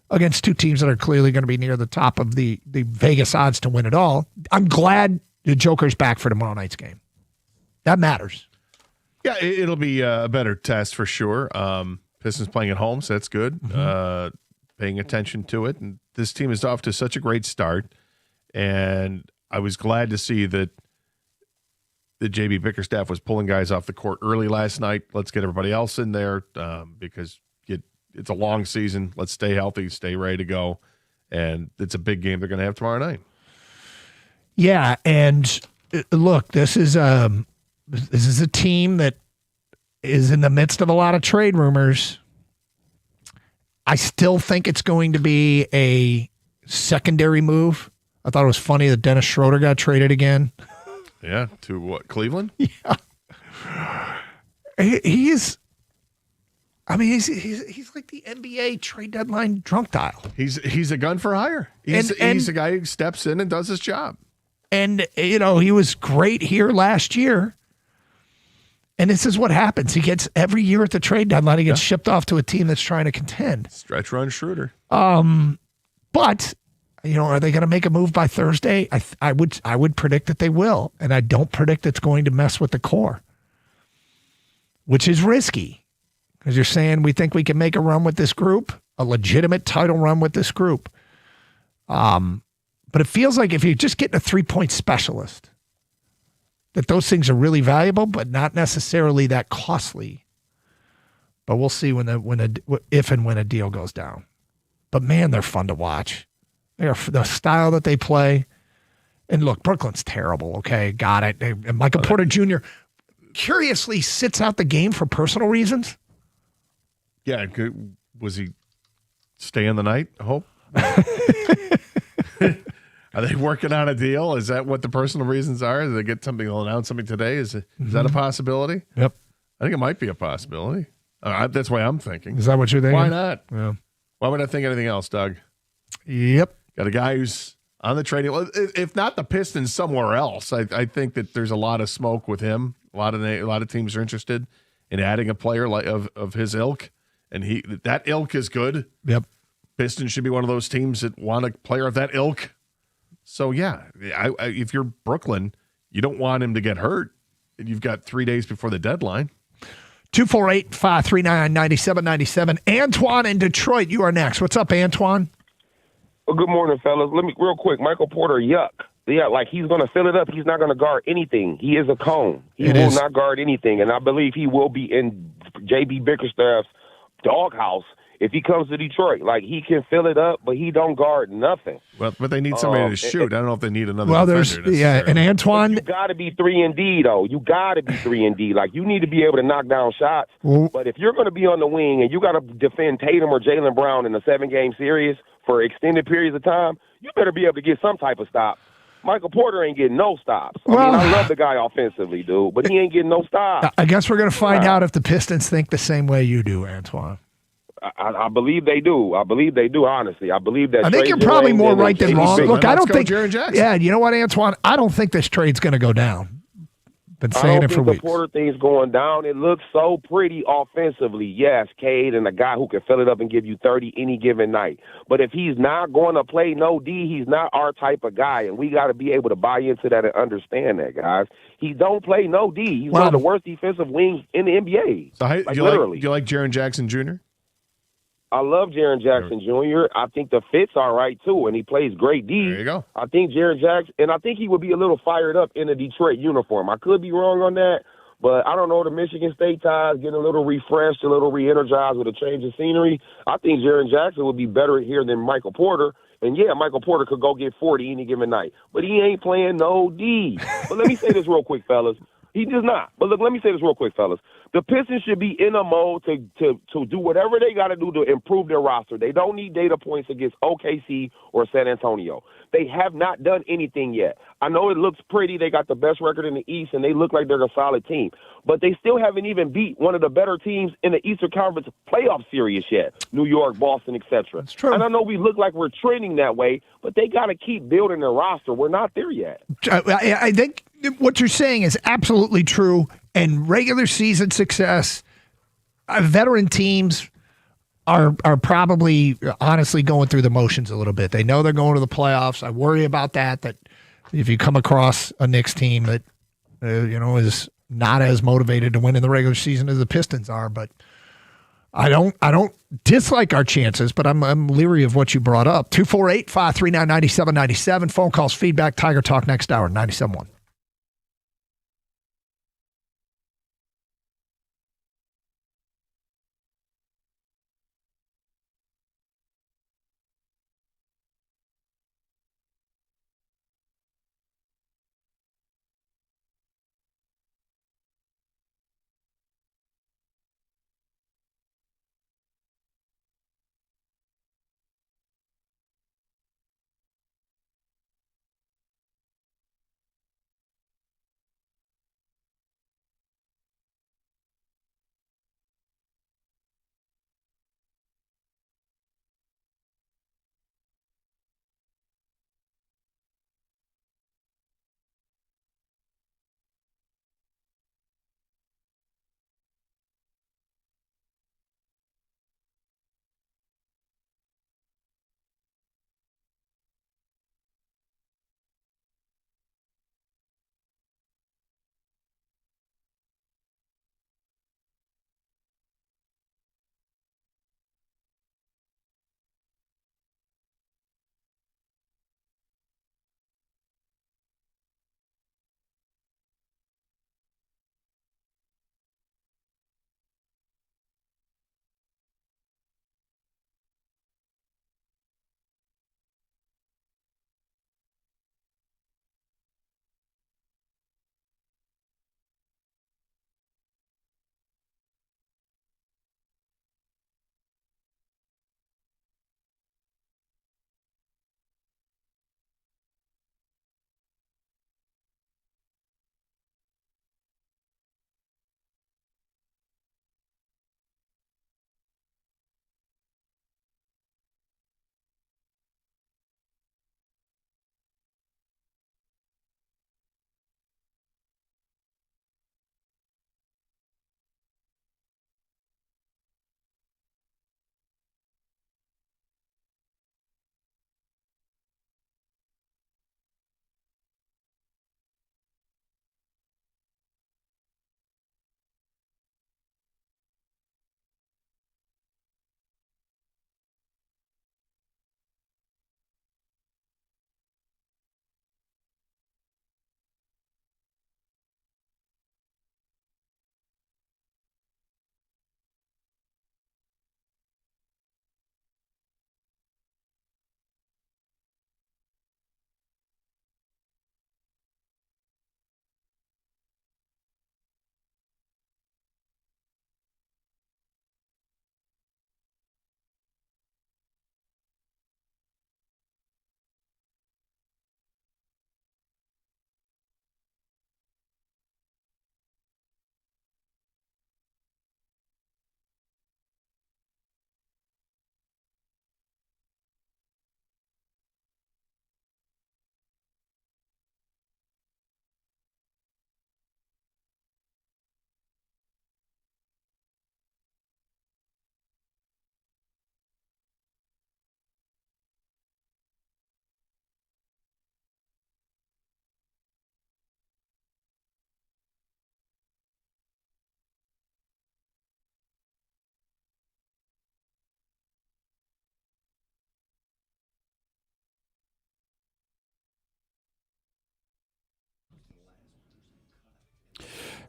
against 2 teams that are clearly going to be near the top of the Vegas odds to win it all. I'm glad the Joker's back for tomorrow night's game. That matters. Yeah, it'll be a better test for sure. Pistons playing at home, so that's good. Paying attention to it. And this team is off to such a great start. And I was glad to see that the JB Bickerstaff was pulling guys off the court early last night. Let's get everybody else in there because it's a long season. Let's stay healthy, stay ready to go. And it's a big game they're going to have tomorrow night. Yeah, and look, this is a team that is in the midst of a lot of trade rumors. I still think it's going to be a secondary move. I thought it was funny that Dennis Schroeder got traded again. Yeah, to what, Cleveland? Yeah. He's like the NBA trade deadline drunk dial. He's a gun for hire. He's a guy who steps in and does his job. And, he was great here last year. And this is what happens. He gets every year at the trade deadline, he gets shipped off to a team that's trying to contend. Stretch run Schroeder. But, are they going to make a move by Thursday? I would predict that they will. And I don't predict it's going to mess with the core, which is risky because you're saying we think we can make a run with this group, a legitimate title run with this group. But it feels like if you're just getting a 3-point specialist, that those things are really valuable, but not necessarily that costly. But we'll see if and when a deal goes down. But man, they're fun to watch. The style that they play. And look, Brooklyn's terrible. Okay, got it. And Michael Porter Jr. curiously sits out the game for personal reasons. Yeah, was he staying the night? I hope. Are they working on a deal? Is that what the personal reasons are? Did they get something? They'll announce something today. Is that a possibility? Yep. I think it might be a possibility. That's why I'm thinking. Is that what you're thinking? Why not? Yeah. Why would I think anything else, Doug? Yep. Got a guy who's on the trading. Well, if not the Pistons, somewhere else. I think that there's a lot of smoke with him. A lot of teams are interested in adding a player like of his ilk, and that ilk is good. Yep. Pistons should be one of those teams that want a player of that ilk. So, yeah, if you're Brooklyn, you don't want him to get hurt. And you've got 3 days before the deadline. 248-539-9797. Antoine in Detroit, you are next. What's up, Antoine? Well, good morning, fellas. Let me real quick. Michael Porter, yuck. Yeah, like he's going to fill it up. He's not going to guard anything. He is a cone. He will not guard anything. And I believe he will be in J.B. Bickerstaff's doghouse if he comes to Detroit. Like, he can fill it up, but he don't guard nothing. Well, but they need somebody to shoot. I don't know if they need another defender. And Antoine. You got to be 3-and-D, though. You got to be 3-and-D. Like, you need to be able to knock down shots. But if you're going to be on the wing and you got to defend Tatum or Jaylen Brown in a 7-game series for extended periods of time, you better be able to get some type of stop. Michael Porter ain't getting no stops. I love the guy offensively, dude, but he ain't getting no stops. I guess we're going to find out if the Pistons think the same way you do, Antoine. I believe they do. I believe they do, honestly. I believe that. I think you're probably more right than wrong. Look, I don't think. Jaren Jackson. Yeah, you know what, Antoine? I don't think this trade's going to go down. Been saying I don't it for think weeks. The Porter thing's going down. It looks so pretty offensively. Yes, Cade and a guy who can fill it up and give you 30 any given night. But if he's not going to play no D, he's not our type of guy, and we got to be able to buy into that and understand that, guys. He don't play no D. He's one of the worst defensive wings in the NBA. So literally. Do you like Jaren Jackson Jr.? I love Jaren Jackson Jr. I think the fit's all right, too, and he plays great D. There you go. I think Jaren Jackson, and I think he would be a little fired up in a Detroit uniform. I could be wrong on that, but I don't know, the Michigan State ties, getting a little refreshed, a little re-energized with a change of scenery. I think Jaren Jackson would be better here than Michael Porter. And, yeah, Michael Porter could go get 40 any given night, but he ain't playing no D. But let me say this real quick, fellas. He does not. But look, let me say this real quick, fellas. The Pistons should be in a mode to do whatever they got to do to improve their roster. They don't need data points against OKC or San Antonio. They have not done anything yet. I know it looks pretty. They got the best record in the East, and they look like they're a solid team. But they still haven't even beat one of the better teams in the Eastern Conference playoff series yet. New York, Boston, etc. That's true. And I know we look like we're trending that way, but they got to keep building their roster. We're not there yet. I think what you're saying is absolutely true. And regular season success, veteran teams are probably honestly going through the motions a little bit. They know they're going to the playoffs. I worry about that if you come across a Knicks team that is not as motivated to win in the regular season as the Pistons are. But I don't dislike our chances, but I'm leery of what you brought up. 248-539-9797. Phone calls, feedback, Tiger Talk next hour, 97.1.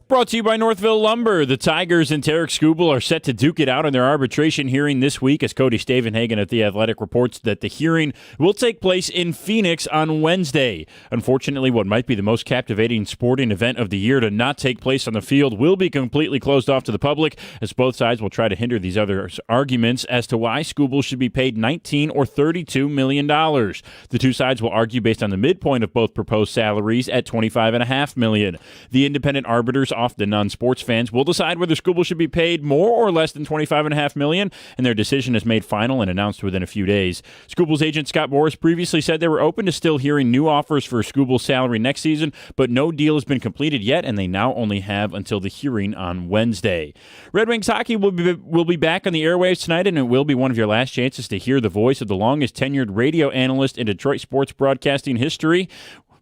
Brought to you by Northville Lumber. The Tigers and Tarek Skubal are set to duke it out in their arbitration hearing this week, as Cody Stavenhagen at The Athletic reports that the hearing will take place in Phoenix on Wednesday. Unfortunately, what might be the most captivating sporting event of the year to not take place on the field will be completely closed off to the public, as both sides will try to hinder these other arguments as to why Skubal should be paid $19 or $32 million. The two sides will argue based on the midpoint of both proposed salaries at $25.5 million. The independent arbiters, often non-sports fans, will decide whether Skubal should be paid more or less than $25.5 million, and their decision is made final and announced within a few days. Skubal's agent Scott Boras previously said they were open to still hearing new offers for Skubal's salary next season, but no deal has been completed yet, and they now only have until the hearing on Wednesday. Red Wings hockey will be back on the airwaves tonight, and it will be one of your last chances to hear the voice of the longest tenured radio analyst in Detroit sports broadcasting history.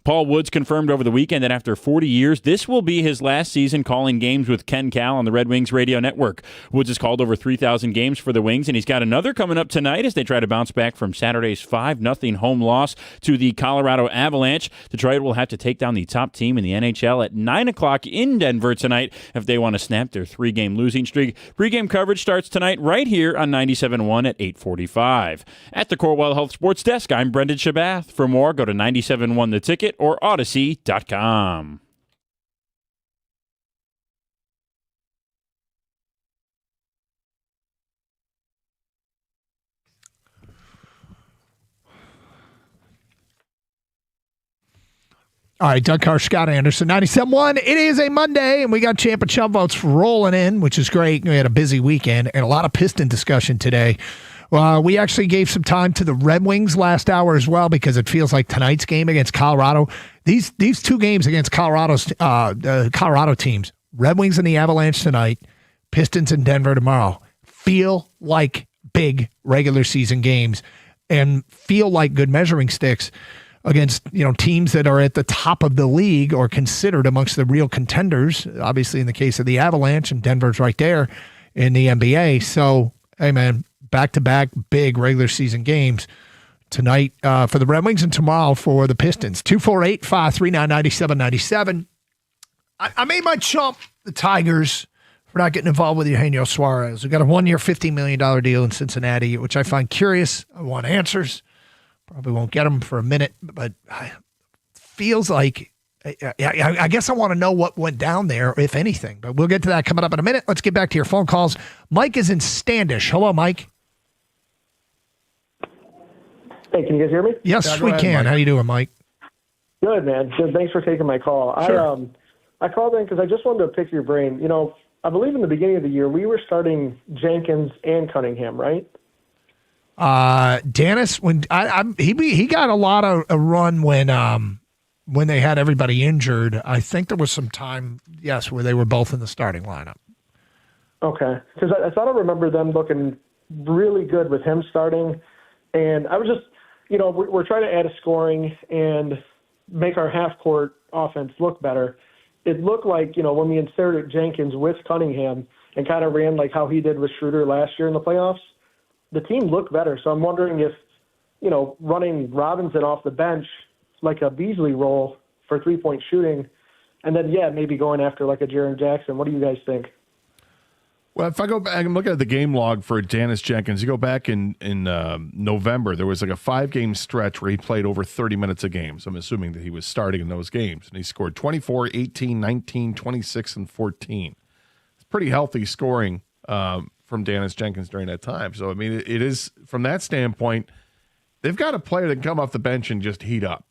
Paul Woods confirmed over the weekend that after 40 years, this will be his last season calling games with Ken Kal on the Red Wings radio network. Woods has called over 3,000 games for the Wings, and he's got another coming up tonight as they try to bounce back from Saturday's 5-0 home loss to the Colorado Avalanche. Detroit will have to take down the top team in the NHL at 9 o'clock in Denver tonight if they want to snap their 3-game losing streak. Pre-game coverage starts tonight right here on 97.1 at 8:45. At the Corewell Health Sports Desk, I'm Brendan Shabath. For more, go to 97.1 The Ticket or Odyssey.com. All right, Doug Carr, Scott Anderson, 97.1. It is a Monday, and we got Champ and Chump votes rolling in, which is great. We had a busy weekend and a lot of Piston discussion today. We actually gave some time to the Red Wings last hour as well because it feels like tonight's game against Colorado. These two games against Colorado's Colorado teams, Red Wings and the Avalanche tonight, Pistons in Denver tomorrow, feel like big regular season games and feel like good measuring sticks against, teams that are at the top of the league or considered amongst the real contenders, obviously in the case of the Avalanche, and Denver's right there in the NBA. So, hey, man, back-to-back big regular season games tonight for the Red Wings and tomorrow for the Pistons. 248-539-9797. I made my chump the Tigers for not getting involved with Eugenio Suarez. We got a 1-year, $50 million deal in Cincinnati, which I find curious. I want answers. Probably won't get them for a minute, but feels like I guess I want to know what went down there, if anything. But we'll get to that coming up in a minute. Let's get back to your phone calls. Mike is in Standish. Hello, Mike. Hey, can you guys hear me? Yes, we can. Mike. How you doing, Mike? Good, man. Good. Thanks for taking my call. Sure. I called in because I just wanted to pick your brain. I believe in the beginning of the year we were starting Jenkins and Cunningham, right? Dennis, when he got a lot of a run when they had everybody injured. I think there was some time, yes, where they were both in the starting lineup. Okay, because I thought I remember them looking really good with him starting, and I was just, we're trying to add a scoring and make our half-court offense look better. It looked like, when we inserted Jenkins with Cunningham and kind of ran like how he did with Schroeder last year in the playoffs, the team looked better. So I'm wondering if, running Robinson off the bench like a Beasley role for three-point shooting, and then, maybe going after like a Jaren Jackson. What do you guys think? Well, if I go back and look at the game log for Dennis Jenkins, you go back in November, there was like a 5-game stretch where he played over 30 minutes a game. So I'm assuming that he was starting in those games. And he scored 24, 18, 19, 26, and 14. It's pretty healthy scoring from Dennis Jenkins during that time. So, I mean, it is, from that standpoint, they've got a player that can come off the bench and just heat up.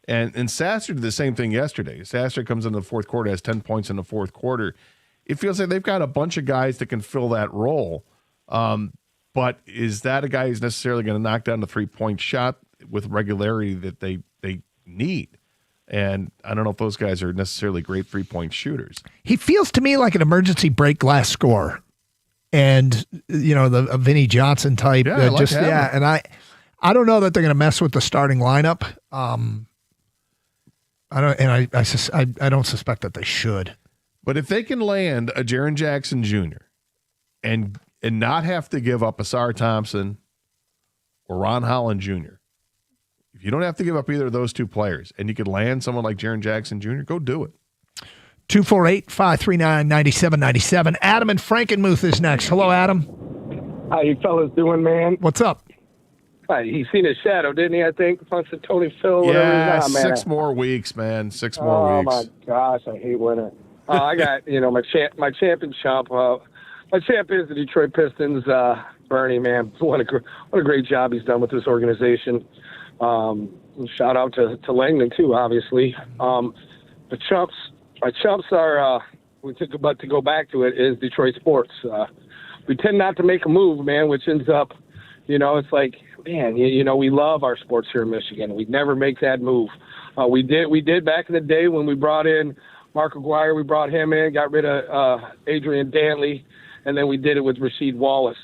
And Sasser did the same thing yesterday. Sasser comes into the fourth quarter, has 10 points in the fourth quarter. It feels like they've got a bunch of guys that can fill that role. But is that a guy who's necessarily going to knock down the three-point shot with regularity that they need? And I don't know if those guys are necessarily great three-point shooters. He feels to me like an emergency break glass scorer. And, the Vinnie Johnson type. Yeah, and I don't know that they're going to mess with the starting lineup. I don't suspect that they should. But if they can land a Jaren Jackson Jr. and not have to give up Asar Thompson or Ron Holland Jr., if you don't have to give up either of those two players and you can land someone like Jaren Jackson Jr., go do it. 248-539-9797. Adam in Frankenmuth is next. Hello, Adam. How you fellas doing, man? What's up? He seen his shadow, didn't he? I think punch the Tony Phil. Whatever. 6 more weeks, man. 6 more weeks. Oh my gosh, I hate winter. I got my champion chump. My champ is the Detroit Pistons. Bernie, man, what a great job he's done with this organization. Shout out to Langdon too, obviously. My chumps are to go back to it is Detroit sports. We tend not to make a move, man, which ends up, it's like, man, we love our sports here in Michigan. We never make that move. We did back in the day when we brought in Mark Aguirre. We brought him in, got rid of Adrian Dantley, and then we did it with Rasheed Wallace.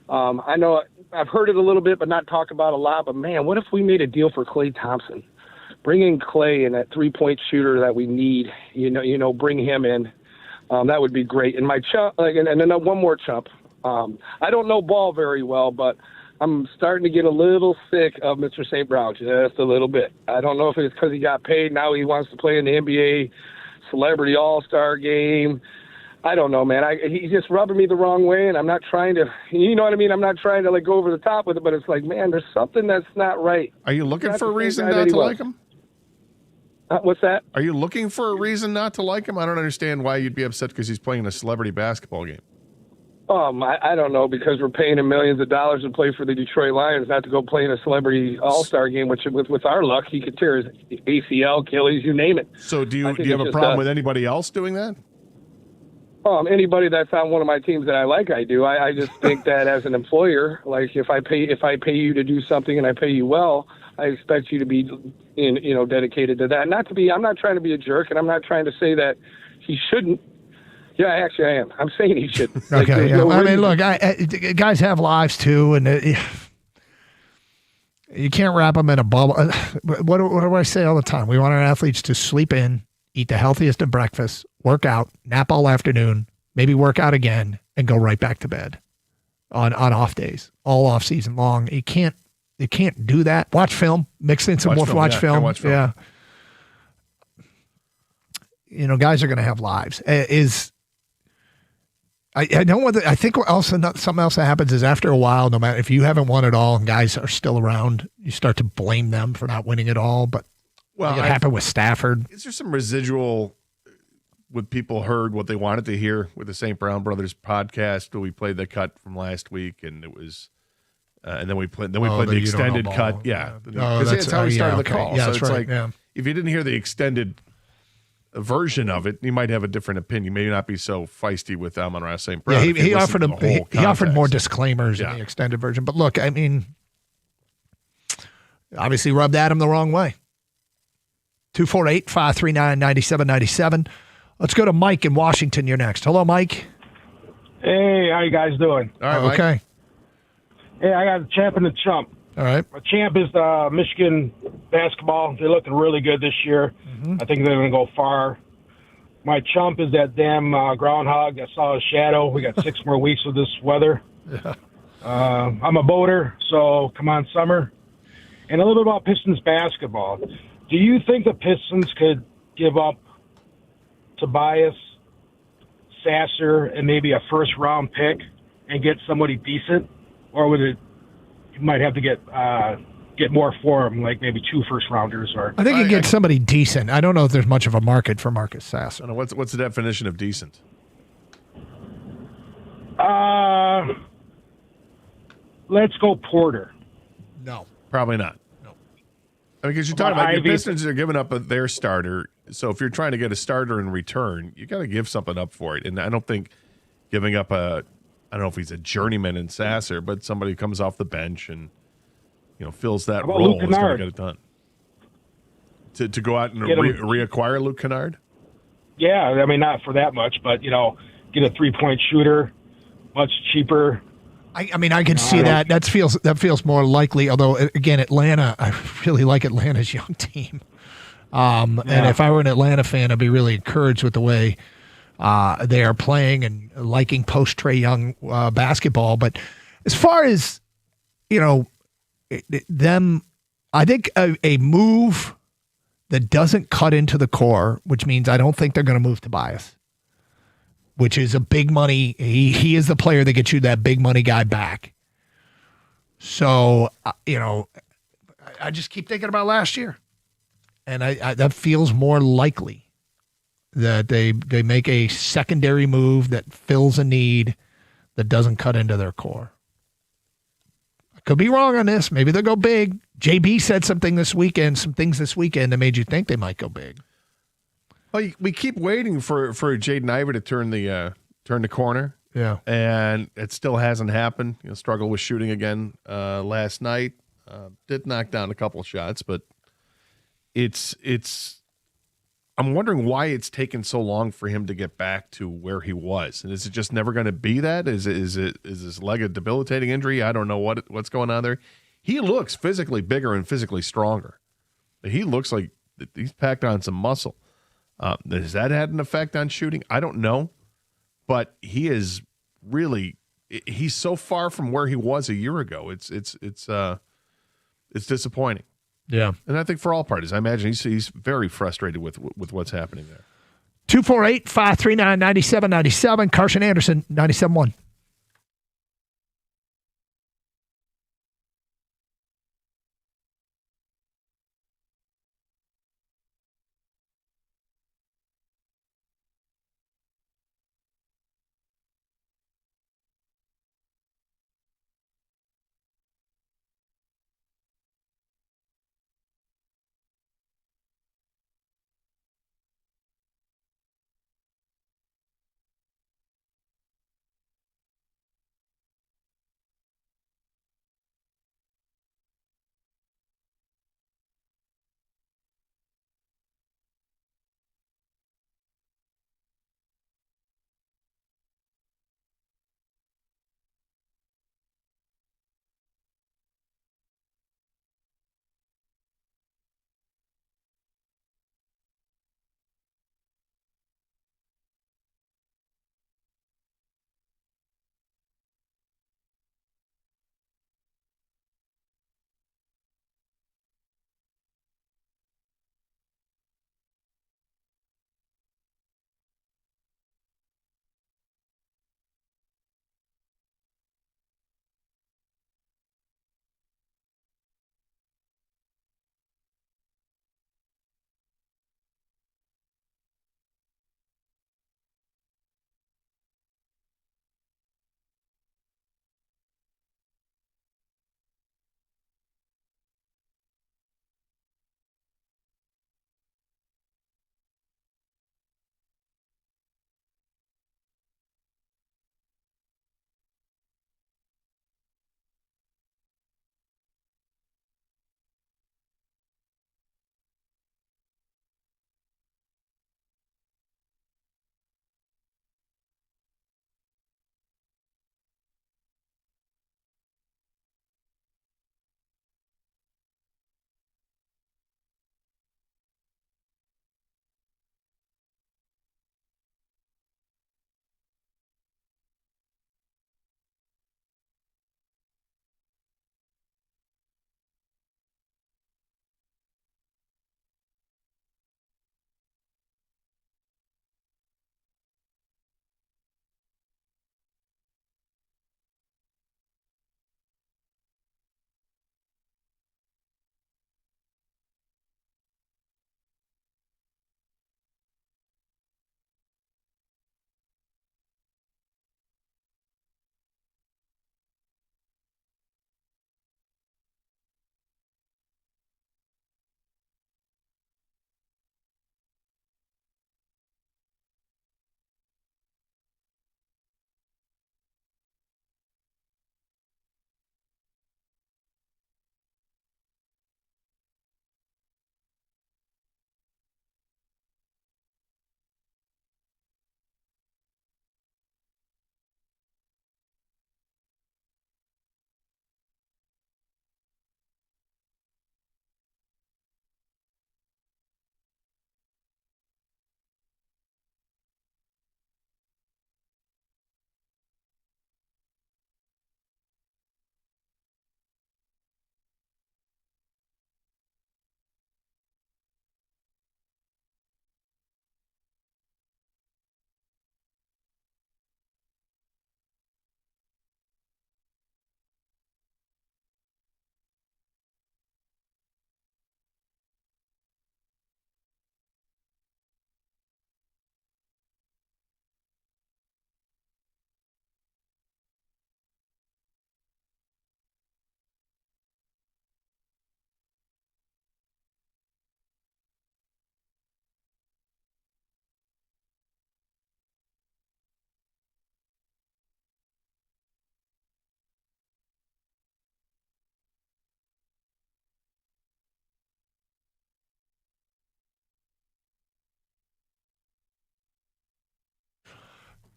I know I've heard it a little bit, but not talked about a lot. But man, what if we made a deal for Klay Thompson? bring in Clay and that 3-point shooter that we need. Bring him in. That would be great. And my chump, and then one more chump. I don't know ball very well, but I'm starting to get a little sick of Mr. St. Brown, just a little bit. I don't know if it's because he got paid. Now he wants to play in the NBA Celebrity All-Star game. I don't know, man. He's just rubbing me the wrong way, and I'm not trying to, you know what I mean? I'm not trying to go over the top with it, but it's like, man, there's something that's not right. Are you looking for a reason not to like him? What's that? Are you looking for a reason not to like him? I don't understand why you'd be upset because he's playing a celebrity basketball game. I don't know, because we're paying him millions of dollars to play for the Detroit Lions, not to go play in a celebrity all-star game, which with our luck, he could tear his ACL, Achilles, you name it. So do you have a problem with anybody else doing that? Anybody that's on one of my teams that I like, I do. I just think that as an employer, like if I pay you to do something and I pay you well, I expect you to be dedicated to that. I'm not trying to be a jerk, and I'm not trying to say that he shouldn't. Yeah, actually, I am. I'm saying he should. Okay. Yeah. I mean, look, guys have lives too, and you can't wrap them in a bubble. What do I say all the time? We want our athletes to sleep in, eat the healthiest of breakfast, work out, nap all afternoon, maybe work out again, and go right back to bed on off days, all off season long. You can't do that. Watch film, mix in some more watch film. Yeah. Guys are going to have lives. I know what I think something else that happens is after a while, no matter if you haven't won it all and guys are still around, you start to blame them for not winning it all. But it happened with Stafford. Is there some residual with people heard what they wanted to hear with the St. Brown Brothers podcast? We played the cut from last week, and it was, and then we played the extended cut. Yeah, because that's how we started the call. Yeah, so it's right. like if you didn't hear the extended version of it, you might have a different opinion. Maybe not be so feisty with Amon-Ra St. Brown. Yeah, he offered more disclaimers in the extended version. But look, I mean, obviously rubbed Adam the wrong way. 248-539-9797. Let's go to Mike in Washington. You're next. Hello, Mike. Hey, how you guys doing? All right, Mike. Okay. Hey, I got a champ and a chump. All right. My champ is Michigan basketball. They're looking really good this year. Mm-hmm. I think they're going to go far. My chump is that damn groundhog that saw his shadow. We got 6 more weeks of this weather. Yeah. I'm a boater, so come on, summer. And a little bit about Pistons basketball. Do you think the Pistons could give up Tobias, Sasser, and maybe a first-round pick and get somebody decent? Or would it? You might have to get more for him, like maybe 2 first-rounders. Or I think you get somebody decent. I don't know if there's much of a market for Marcus Sasser. I don't know, what's the definition of decent? Let's go Porter. No, probably not. No, because you're talking about the Pistons are giving up their starter. So if you're trying to get a starter in return, you got to give something up for it. And I don't think giving up I don't know if he's a journeyman in Sasser, but somebody who comes off the bench and fills that role is going to get it done. To go out and reacquire Luke Kennard? Yeah, I mean not for that much, but get a 3-point shooter, much cheaper. I mean I can see that. That feels more likely. Although again, Atlanta, I really like Atlanta's young team. And if I were an Atlanta fan, I'd be really encouraged with the way they are playing and liking post-Trae Young basketball. But as far as, them, I think a move that doesn't cut into the core, which means I don't think they're going to move Tobias, which is a big money. He is the player that gets you that big money guy back. So, I just keep thinking about last year. And I that feels more likely that they make a secondary move that fills a need that doesn't cut into their core. I could be wrong on this. Maybe they'll go big. JB said some things this weekend that made you think they might go big. Well, we keep waiting for Jaden Ivey to turn the corner. Yeah. And it still hasn't happened. Struggled with shooting again last night. Did knock down a couple shots, but I'm wondering why it's taken so long for him to get back to where he was. And is it just never going to be that? Is his leg a debilitating injury? I don't know what's going on there. He looks physically bigger and physically stronger. He looks like he's packed on some muscle. Has that had an effect on shooting? I don't know, but he is really he's so far from where he was a year ago. It's disappointing. Yeah. And I think for all parties, I imagine he's very frustrated with what's happening there. 248-539-9797. Carson Anderson, 97.1.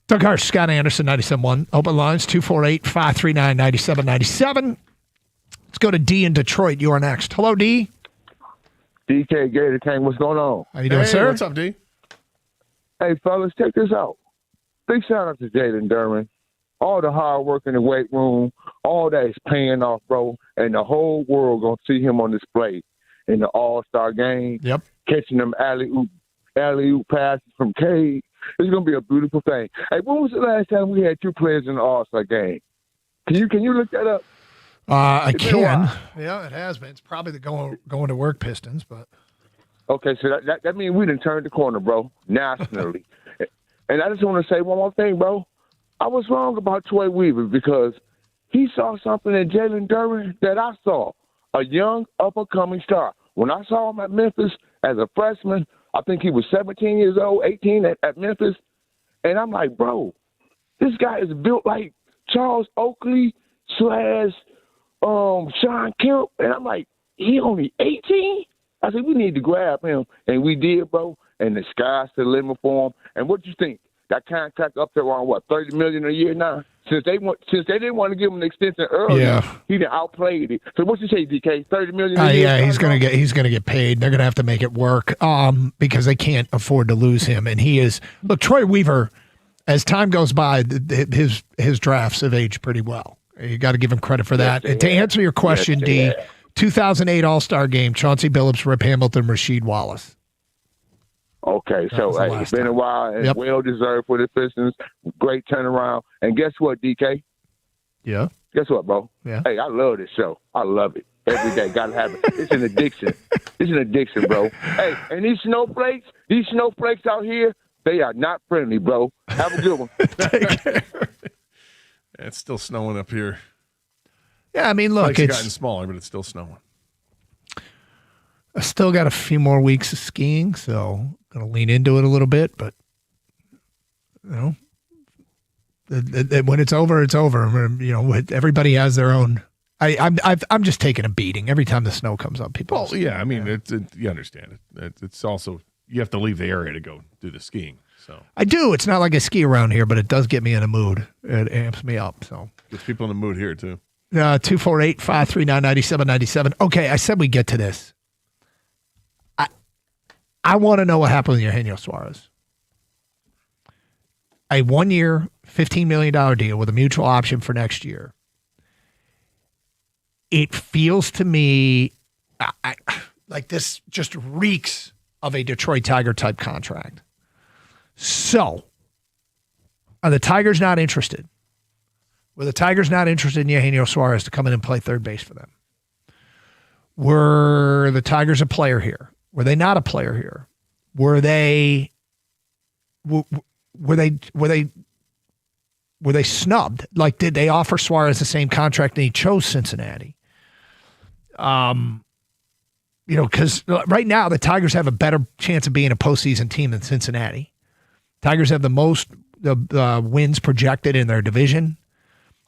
Doug Hart, Scott Anderson, 97.1. Open lines, 248-539-9797. Let's go to D in Detroit. You are next. Hello, D. DK Gator King, what's going on? How you doing, Hey, sir? what's up, D? Hey, fellas, check this out. Big shout out to Jalen Duren. All the hard work in the weight room, all that is paying off, bro. And the whole world going to see him on display in the All-Star game. Yep. Catching them alley-oop passes from Cade. It's going to be a beautiful thing. Hey, when was the last time we had two players in the All-Star game? Can you look that up? I It's been a can. while. Yeah, it has been. It's probably the going to work Pistons, but Okay, so that means we done turned the corner, bro, nationally. And I just want to say one more thing, bro. I was wrong about Troy Weaver because he saw something in Jalen Duren that I saw, a young, up-and-coming star. When I saw him at Memphis as a freshman, I think he was 17 years old, 18 at Memphis, and I'm like, bro, this guy is built like Charles Oakley / Sean Kemp, and I'm like, he only 18? I said, we need to grab him, and we did, bro, and the sky's the limit for him. And what you think? That contract up there around what, $30 million a year now? Since they didn't want to give him an extension earlier, he done outplayed it. So what you say, DK? $30 million a year? yeah, he's gonna get paid. They're gonna have to make it work because they can't afford to lose him. And he is Troy Weaver. As time goes by, his drafts have aged pretty well. You got to give him credit for that. And to answer your question, D, 2008 All-Star game: Chauncey Billups, Rip Hamilton, Rasheed Wallace. Okay, so hey, it's been a while and well deserved for the Pistons. Great turnaround. And guess what, DK? Yeah. Guess what, bro? Yeah. Hey, I love this show. I love it. Every day, gotta have it. It's an addiction. It's an addiction, bro. Hey, and these snowflakes out here, they are not friendly, bro. Have a good one. Take care. It's still snowing up here. Yeah, I mean, look, It's gotten smaller, but it's still snowing. I still got a few more weeks of skiing, so going to lean into it a little bit. But you know, when it's over, it's over. You know, everybody has their own. I'm just taking a beating every time the snow comes up. People. Well, yeah, I mean, you understand it. It's also you have to leave the area to go do the skiing. So I do. It's not like I ski around here, but it does get me in a mood. It amps me up. So gets people in the mood here too. 248-539-9797. Okay, I said we get to this. I want to know what happened with Eugenio Suarez. A 1-year, $15 million deal with a mutual option for next year. It feels to me like this just reeks of a Detroit Tiger type contract. So, are the Tigers not interested? Were the Tigers not interested in Eugenio Suarez to come in and play third base for them? Were the Tigers a player here? Were they not a player here? Were they snubbed? Like, did they offer Suarez the same contract and he chose Cincinnati? You know, because right now the Tigers have a better chance of being a postseason team than Cincinnati. Tigers have the most wins projected in their division.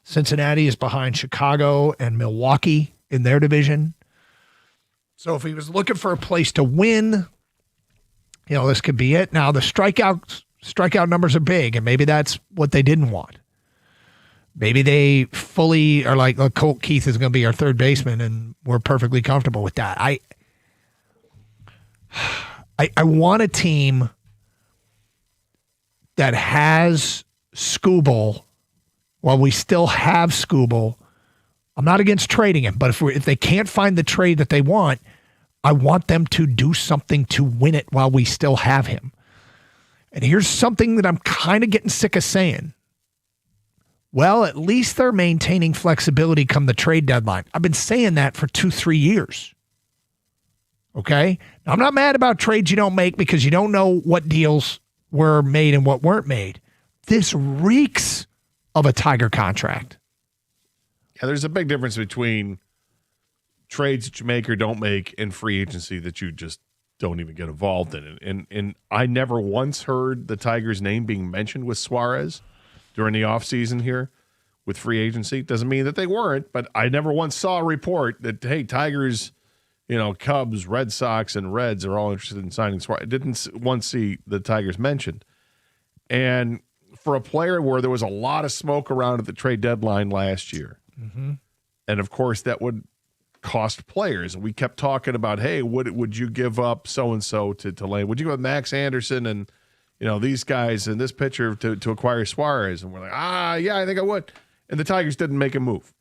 Cincinnati is behind Chicago and Milwaukee in their division. So if he was looking for a place to win, you know, this could be it. Now the strikeout numbers are big, and maybe that's what they didn't want. Maybe they fully are like, look, Colt Keith is going to be our third baseman, and we're perfectly comfortable with that. I want a team that has Skubal while we still have Skubal. I'm not against trading him, but if they can't find the trade that they want, I want them to do something to win it while we still have him. And here's something that I'm kind of getting sick of saying. Well, at least they're maintaining flexibility come the trade deadline. I've been saying that for 2-3 years. Okay? Now, I'm not mad about trades you don't make because you don't know what deals were made and what weren't made. This reeks of a Tiger contract. Yeah, there's a big difference between trades that you make or don't make and free agency that you just don't even get involved in. And I never once heard the Tigers' name being mentioned with Suarez during the offseason here with free agency. Doesn't mean that they weren't, but I never once saw a report that, hey, Tigers, you know, Cubs, Red Sox, and Reds are all interested in signing Suarez. I didn't once see the Tigers mentioned. And for a player where there was a lot of smoke around at the trade deadline last year, and of course that would cost players. And we kept talking about, hey, would you give up so-and-so to land? Would you give up Max Anderson and, these guys and this pitcher to acquire Suarez? And we're like, yeah, I think I would. And the Tigers didn't make a move.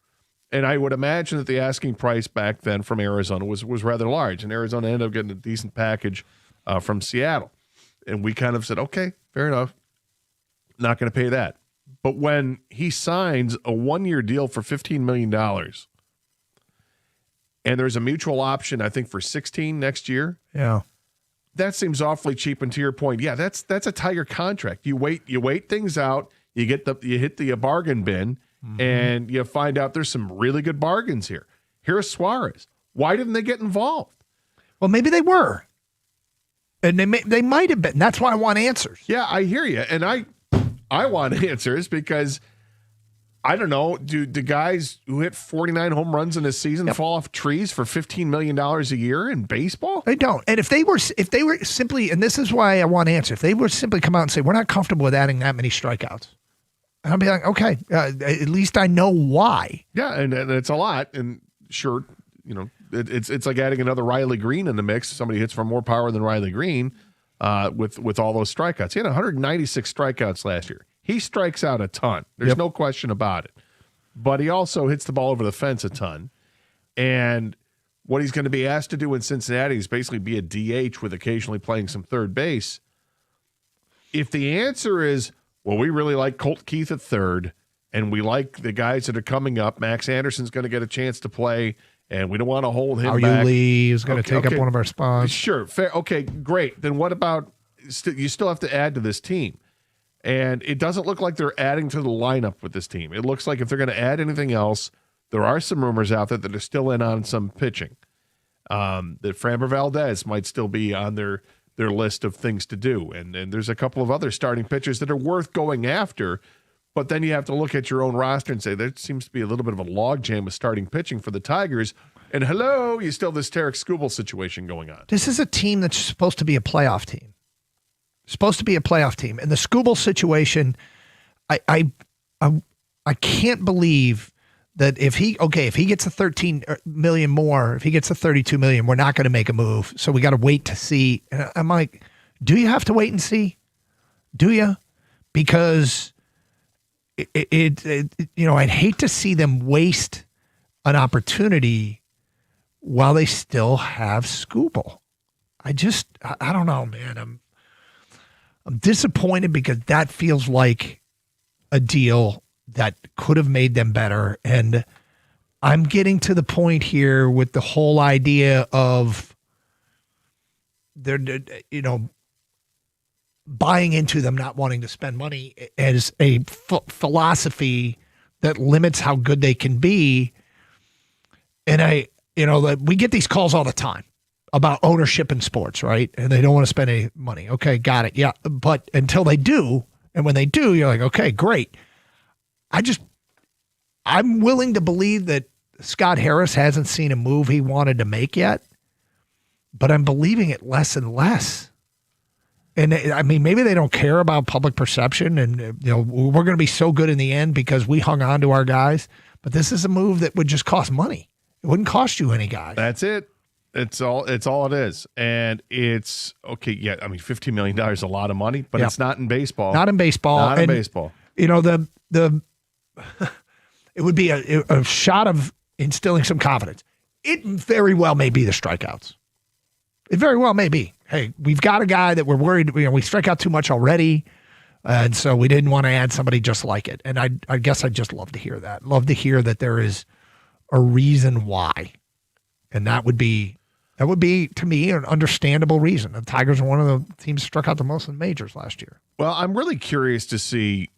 And I would imagine that the asking price back then from Arizona was rather large. And Arizona ended up getting a decent package from Seattle. And we kind of said, okay, fair enough. Not going to pay that. But when he signs a 1-year deal for $15 million, and there's a mutual option, I think, for 16 next year. Yeah. That seems awfully cheap. And to your point, yeah, that's a Tiger contract. You wait things out, you hit the bargain bin, and you find out there's some really good bargains here. Here's Suarez. Why didn't they get involved? Well, maybe they were. And they might have been. That's why I want answers. Yeah, I hear you. And I want answers because I don't know, do guys who hit 49 home runs in a season fall off trees for $15 million a year in baseball? They don't. And if they were simply, and this is why I want answers, if they were simply come out and say, we're not comfortable with adding that many strikeouts, and I'll be like, okay, at least I know why. Yeah, and it's a lot. And sure, it's like adding another Riley Green in the mix. Somebody hits for more power than Riley Green with all those strikeouts. He had 196 strikeouts last year. He strikes out a ton. There's no question about it. But he also hits the ball over the fence a ton. And what he's going to be asked to do in Cincinnati is basically be a DH with occasionally playing some third base. If the answer is, well, we really like Colt Keith at third, and we like the guys that are coming up, Max Anderson's going to get a chance to play, and we don't want to hold him back. Lee is going to take up one of our spots. Sure. Fair. Okay, great. Then what about you still have to add to this team? And it doesn't look like they're adding to the lineup with this team. It looks like if they're going to add anything else, there are some rumors out there that are still in on some pitching. That Framber Valdez might still be on their list of things to do. And there's a couple of other starting pitchers that are worth going after. But then you have to look at your own roster and say, there seems to be a little bit of a logjam of starting pitching for the Tigers. And hello, you still have this Tarek Skubal situation going on. This is a team that's supposed to be a playoff team. Supposed to be a playoff team. And the Skubal situation, I can't believe that if he gets a 13 million more, if he gets a 32 million, we're not going to make a move. So we got to wait to see. And I'm like, do you have to wait and see? Do you? Because I'd hate to see them waste an opportunity while they still have Skubal. I don't know, man. I'm disappointed because that feels like a deal that could have made them better. And I'm getting to the point here with the whole idea of they're buying into them not wanting to spend money as a philosophy that limits how good they can be. And we get these calls all the time about ownership in sports, right? And they don't want to spend any money. Okay, got it. Yeah. But until they do, and when they do, you're like, okay, great. I'm willing to believe that Scott Harris hasn't seen a move he wanted to make yet, but I'm believing it less and less. And I mean, maybe they don't care about public perception and, we're going to be so good in the end because we hung on to our guys, but this is a move that would just cost money. It wouldn't cost you any guys. That's it. It's all it is. And it's okay. Yeah. I mean, $15 million is a lot of money, but it's not in baseball. Not in baseball. Not in baseball. It would be a shot of instilling some confidence. It very well may be the strikeouts. It very well may be. Hey, we've got a guy that we're worried, we strike out too much already. And so we didn't want to add somebody just like it. And I guess I'd just love to hear that. Love to hear that there is a reason why. And that would be, to me, an understandable reason. The Tigers are one of the teams that struck out the most in the majors last year. Well, I'm really curious to see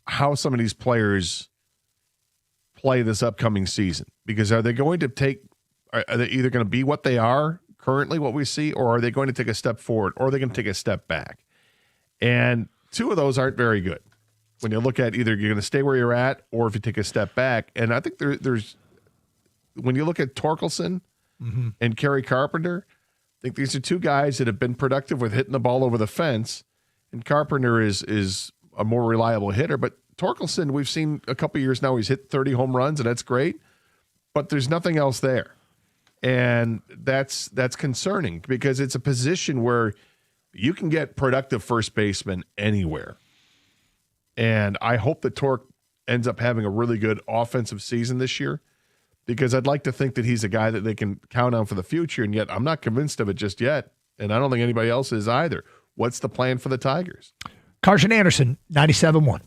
how some of these players play this upcoming season. Because are they going to are they either going to be what they are currently, what we see, or are they going to take a step forward, or are they going to take a step back? And two of those aren't very good. When you look at either you're going to stay where you're at, or if you take a step back. And I think there's when you look at Torkelson and Kerry Carpenter, I think these are two guys that have been productive with hitting the ball over the fence. And Carpenter is a more reliable hitter. But Torkelson, we've seen a couple of years now, he's hit 30 home runs, and that's great. But there's nothing else there. And that's concerning because it's a position where you can get productive first baseman anywhere. And I hope that Torque ends up having a really good offensive season this year because I'd like to think that he's a guy that they can count on for the future, and yet I'm not convinced of it just yet, and I don't think anybody else is either. What's the plan for the Tigers? Carson Anderson, 97.1.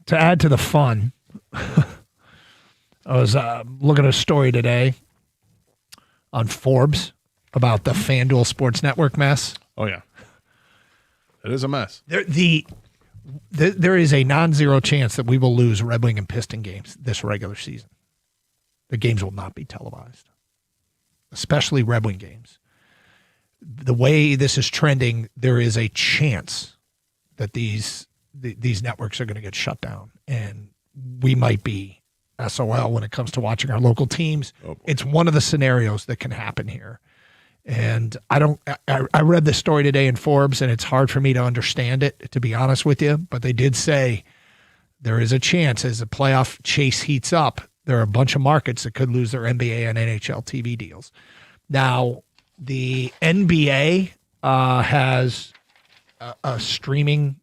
To add to the fun, I was looking at a story today on Forbes about the FanDuel Sports Network mess. Oh, yeah. It is a mess. There is a non-zero chance that we will lose Red Wing and Piston games this regular season. The games will not be televised, especially Red Wing games. The way this is trending, there is a chance that these networks are going to get shut down, and we might be SOL when it comes to watching our local teams. It's one of the scenarios that can happen here. And I read this story today in Forbes, and it's hard for me to understand it, to be honest with you, but they did say there is a chance as the playoff chase heats up, there are a bunch of markets that could lose their NBA and NHL TV deals. Now, the NBA has a streaming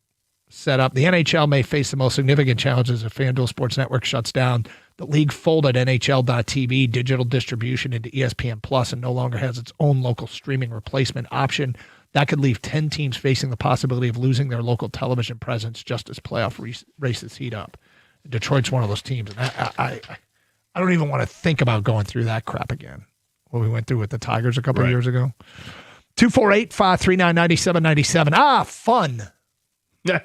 set up. The NHL may face the most significant challenges if FanDuel Sports Network shuts down. The league folded NHL.TV digital distribution into ESPN Plus and no longer has its own local streaming replacement option. That could leave 10 teams facing the possibility of losing their local television presence just as playoff races heat up. Detroit's one of those teams. And I don't even want to think about going through that crap again, what we went through with the Tigers a couple of years ago. 248-539-9797. Fun. Yeah.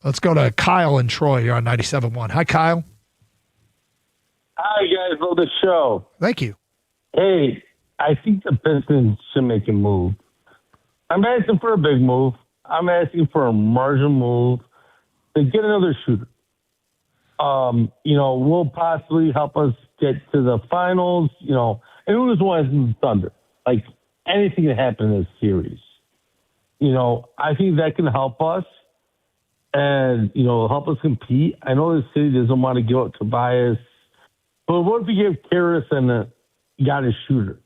Let's go to Kyle and Troy. You're on 97.1. Hi, Kyle. Hi, guys. Love the show. Thank you. Hey, I think the Pistons should make a move. I'm asking for a big move. I'm asking for a marginal move to get another shooter. Will possibly help us get to the finals, and who just wants the Thunder? Like, anything can happen in this series. I think that can help us and, help us compete. I know the city doesn't want to give up Tobias, but what if we give Karras and got a shooter?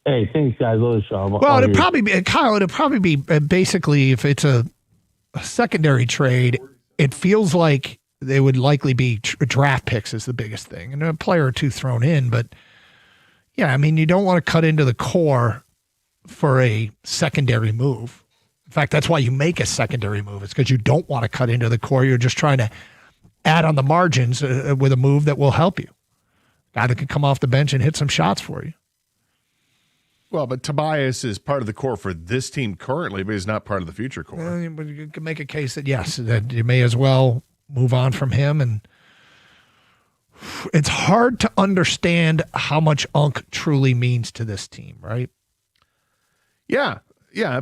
Hey, thanks, guys. Love the show. Well, it'd probably be, Kyle, it'd probably be basically, if it's a secondary trade, it feels like they would likely be draft picks is the biggest thing, and a player or two thrown in. But, yeah, I mean, you don't want to cut into the core for a secondary move. In fact, that's why you make a secondary move. It's because you don't want to cut into the core. You're just trying to add on the margins with a move that will help you. Guy that can come off the bench and hit some shots for you. Well, but Tobias is part of the core for this team currently, but he's not part of the future core. Well, you can make a case that yes, that you may as well move on from him. And it's hard to understand how much Unk truly means to this team, right? Yeah,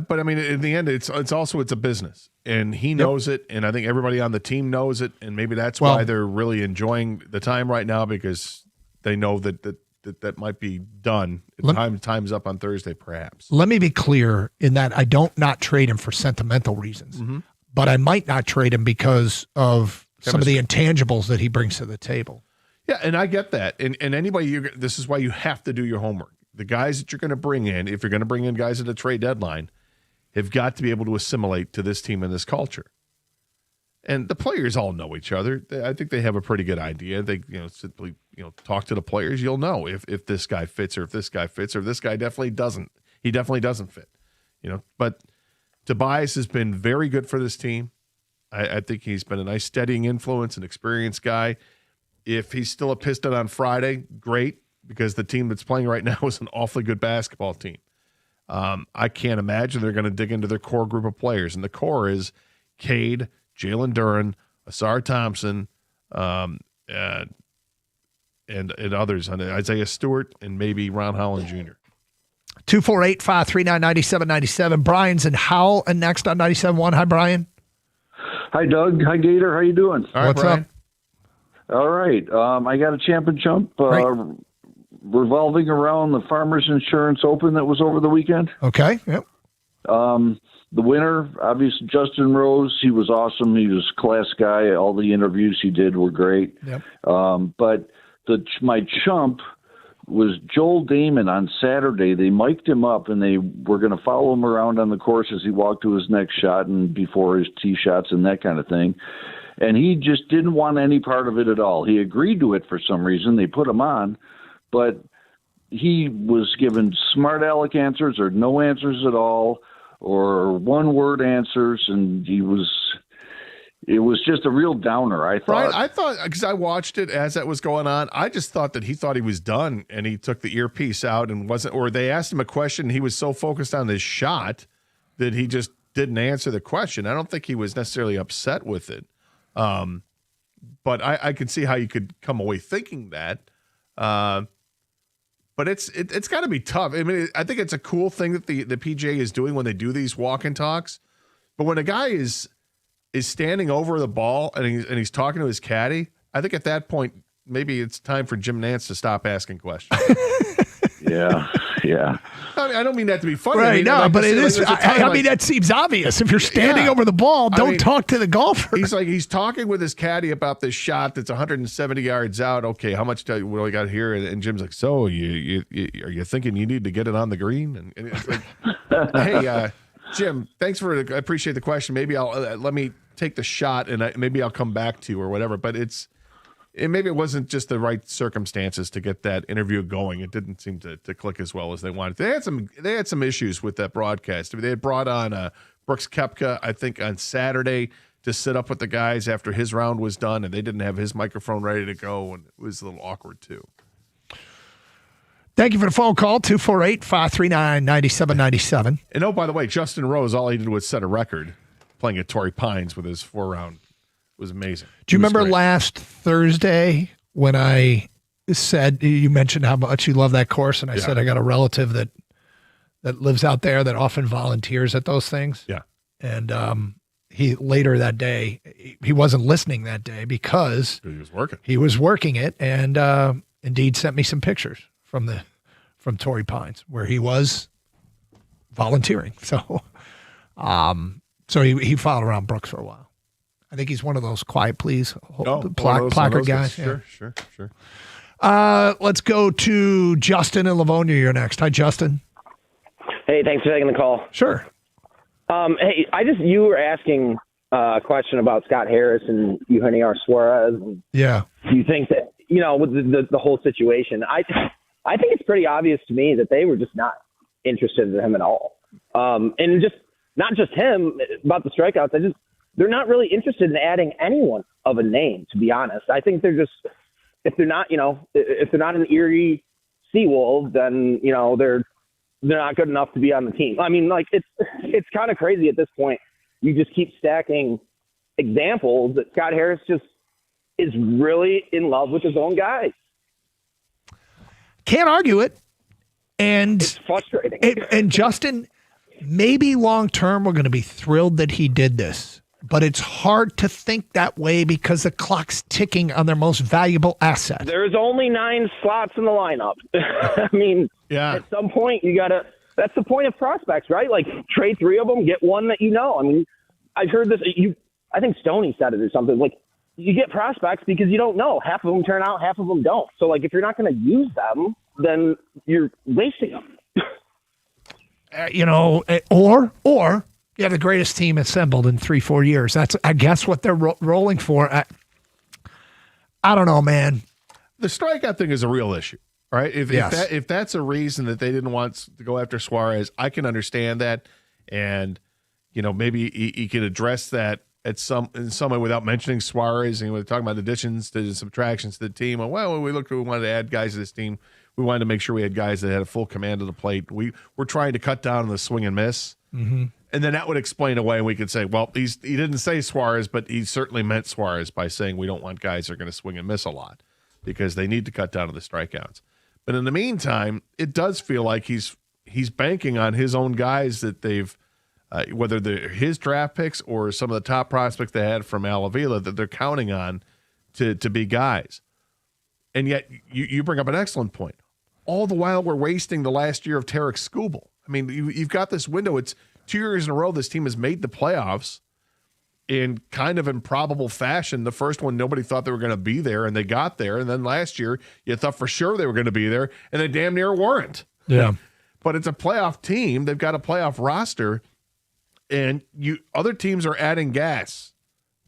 but I mean, in the end, it's a business, and he knows it, and I think everybody on the team knows it, and maybe that's why they're really enjoying the time right now, because they know that might be done. Time's up on Thursday, perhaps. Let me be clear in that I don't not trade him for sentimental reasons, but I might not trade him because of some of the intangibles that he brings to the table. Yeah, and I get that. And anybody, this is why you have to do your homework. The guys that you're going to bring in, if you're going to bring in guys at the trade deadline, have got to be able to assimilate to this team and this culture. And the players all know each other. I think they have a pretty good idea. They, simply, talk to the players. You'll know if this guy fits, or if this guy fits, or if this guy definitely doesn't. He definitely doesn't fit. But Tobias has been very good for this team. I think he's been a nice steadying influence, an experienced guy. If he's still a Piston on Friday, great, because the team that's playing right now is an awfully good basketball team. I can't imagine they're going to dig into their core group of players. And the core is Cade, Jalen Duren, Asar Thompson, and others, Isaiah Stewart, and maybe Ron Holland Jr. 248-539-9797. Brian's in Howell and next on 97.1. Hi, Brian. Hi, Doug. Hi, Gator. How you doing? All right, what's Brian. up? All right. I got a champ and chump revolving around the Farmers Insurance Open that was over the weekend. Okay. Yep. The winner, obviously, Justin Rose. He was awesome. He was a class guy. All the interviews he did were great. Yep. But my chump was Joel Damon on Saturday. They mic'd him up, and they were going to follow him around on the course as he walked to his next shot and before his tee shots and that kind of thing. And he just didn't want any part of it at all. He agreed to it for some reason. They put him on, but he was given smart aleck answers or no answers at all, or one-word answers, and it was just a real downer, I thought. Brian, I thought, because I watched it as that was going on, I just thought that he thought he was done, and he took the earpiece out and wasn't, or they asked him a question, and he was so focused on his shot that he just didn't answer the question. I don't think he was necessarily upset with it. But I could see how you could come away thinking that. But it's got to be tough. I mean, I think it's a cool thing that the PGA is doing when they do these walk and talks. But when a guy is standing over the ball and he's talking to his caddy, I think at that point maybe it's time for Jim Nantz to stop asking questions. Yeah. I mean, I don't mean that to be funny. Right, but it is. I mean, that that seems obvious. If you're standing over the ball, don't talk to the golfer. He's talking with his caddy about this shot that's 170 yards out. Okay, how much what do we got here? And Jim's like, so you are you thinking you need to get it on the green? And it's like, hey, Jim, thanks I appreciate the question. Maybe let me take the shot and maybe I'll come back to you or whatever. But maybe it wasn't just the right circumstances to get that interview going. It didn't seem to click as well as they wanted. They had some issues with that broadcast. I mean, they had brought on Brooks Koepka, I think, on Saturday to sit up with the guys after his round was done, and they didn't have his microphone ready to go, and it was a little awkward too. Thank you for the phone call, 248-539-9797. And oh, by the way, Justin Rose, all he did was set a record playing at Torrey Pines with his 4-round. It was amazing. Do you remember last Thursday when I said, you mentioned how much you love that course, and I said I got a relative that lives out there that often volunteers at those things? Yeah. And he later that day, he wasn't listening that day because he was working. He was working it, and indeed sent me some pictures from Torrey Pines where he was volunteering. So, he followed around Brooks for a while. I think he's one of those quiet please placard guys. Sure. Let's go to Justin in Livonia. You're next. Hi, Justin. Hey, thanks for taking the call. Sure. Hey, you were asking a question about Scott Harris and Eugenio Suarez. Yeah. Do you think that, with the whole situation, I think it's pretty obvious to me that they were just not interested in him at all. And just not just him about the strikeouts. They're not really interested in adding anyone of a name, to be honest. I think they're just, if they're not an Erie Seawolves, then, they're they're not good enough to be on the team. I mean, like it's kind of crazy at this point. You just keep stacking examples that Scott Harris just is really in love with his own guys. Can't argue it. And it's frustrating. And Justin, maybe long term we're going to be thrilled that he did this, but it's hard to think that way because the clock's ticking on their most valuable asset. There's only 9 slots in the lineup. I mean, at some point you got to. That's the point of prospects, right? Like trade 3 of them, get one that you know. I mean, I've heard this. I think Stoney said it or something. Like you get prospects because you don't know. Half of them turn out, half of them don't. So like if you're not going to use them, then you're wasting them. Or you have the greatest team assembled in 3-4 years. That's, I guess, what they're rolling for. I don't know, man. The strikeout thing is a real issue, right? If that's a reason that they didn't want to go after Suarez, I can understand that, and maybe he could address that in some way without mentioning Suarez. And we're talking about additions to subtractions to the team. Well, we wanted to add guys to this team. We wanted to make sure we had guys that had a full command of the plate. We're trying to cut down on the swing and miss. Mm-hmm. And then that would explain away, and we could say, well, he didn't say Suarez, but he certainly meant Suarez by saying we don't want guys that are going to swing and miss a lot because they need to cut down on the strikeouts. But in the meantime, it does feel like he's banking on his own guys that they've whether they're his draft picks or some of the top prospects they had from Al Avila that they're counting on to be guys. And yet you bring up an excellent point. All the while we're wasting the last year of Tarek Skubal. I mean, you've got this window. It's 2 years in a row this team has made the playoffs in kind of improbable fashion. The first one, nobody thought they were going to be there, and they got there. And then last year, you thought for sure they were going to be there, and they damn near weren't. Yeah. But it's a playoff team. They've got a playoff roster, and other teams are adding gas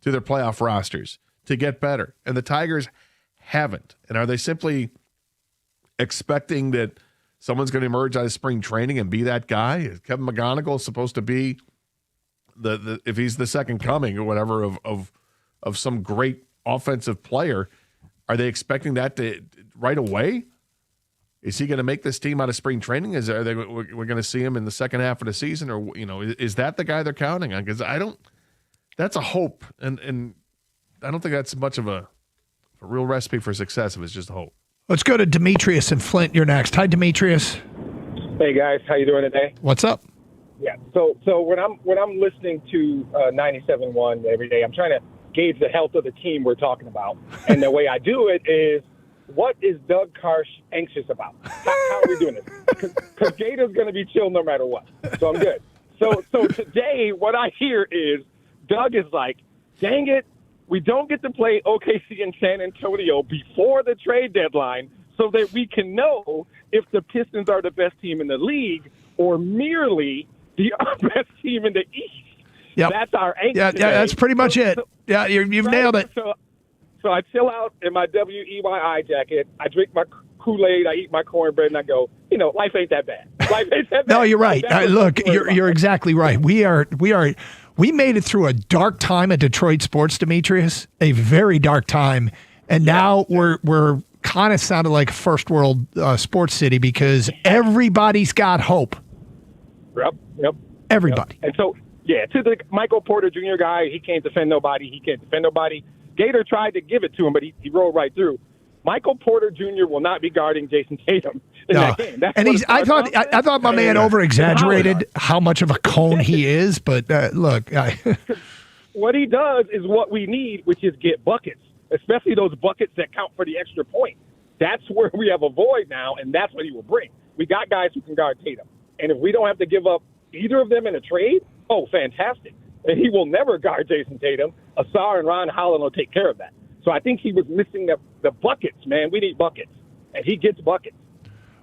to their playoff rosters to get better. And the Tigers haven't. And are they simply expecting that someone's going to emerge out of spring training and be that guy? Is Kevin McGonigal supposed to be the if he's the second coming or whatever of some great offensive player? Are they expecting that to right away? Is he going to make this team out of spring training? We're going to see him in the second half of the season, or is that the guy they're counting on? Because that's a hope, and I don't think that's much of a real recipe for success if it's just a hope. Let's go to Demetrius in Flint. You're next. Hi, Demetrius. Hey guys, how you doing today? What's up? Yeah. So when I'm listening to 97.1 every day, I'm trying to gauge the health of the team we're talking about, and the way I do it is, what is Doug Karsh anxious about? How are we doing this? Because Gator's going to be chill no matter what, so I'm good. So today, what I hear is Doug is like, dang it, we don't get to play OKC and San Antonio before the trade deadline so that we can know if the Pistons are the best team in the league or merely the best team in the East. Yep. That's our angst. Yeah, that's pretty much it. Yeah, you've nailed it. So I chill out in my WEYI jacket. I drink my Kool-Aid. I eat my cornbread, and I go, life ain't that bad. Life ain't that bad. No, you're right. Look, you're exactly right. We made it through a dark time at Detroit sports, Demetrius, a very dark time, and now we're kind of sounded like a first world sports city because everybody's got hope. Yep. Everybody. Yep. And so, to the Michael Porter Jr. guy, he can't defend nobody. Gator tried to give it to him, but he rolled right through. Michael Porter Jr. will not be guarding Jason Tatum in that game. I thought my man over-exaggerated how much of a cone he is, but look. What he does is what we need, which is get buckets, especially those buckets that count for the extra point. That's where we have a void now, and that's what he will bring. We got guys who can guard Tatum. And if we don't have to give up either of them in a trade, fantastic. And he will never guard Jason Tatum. Asar and Ron Holland will take care of that. So I think he was missing the buckets, man. We need buckets. And he gets buckets.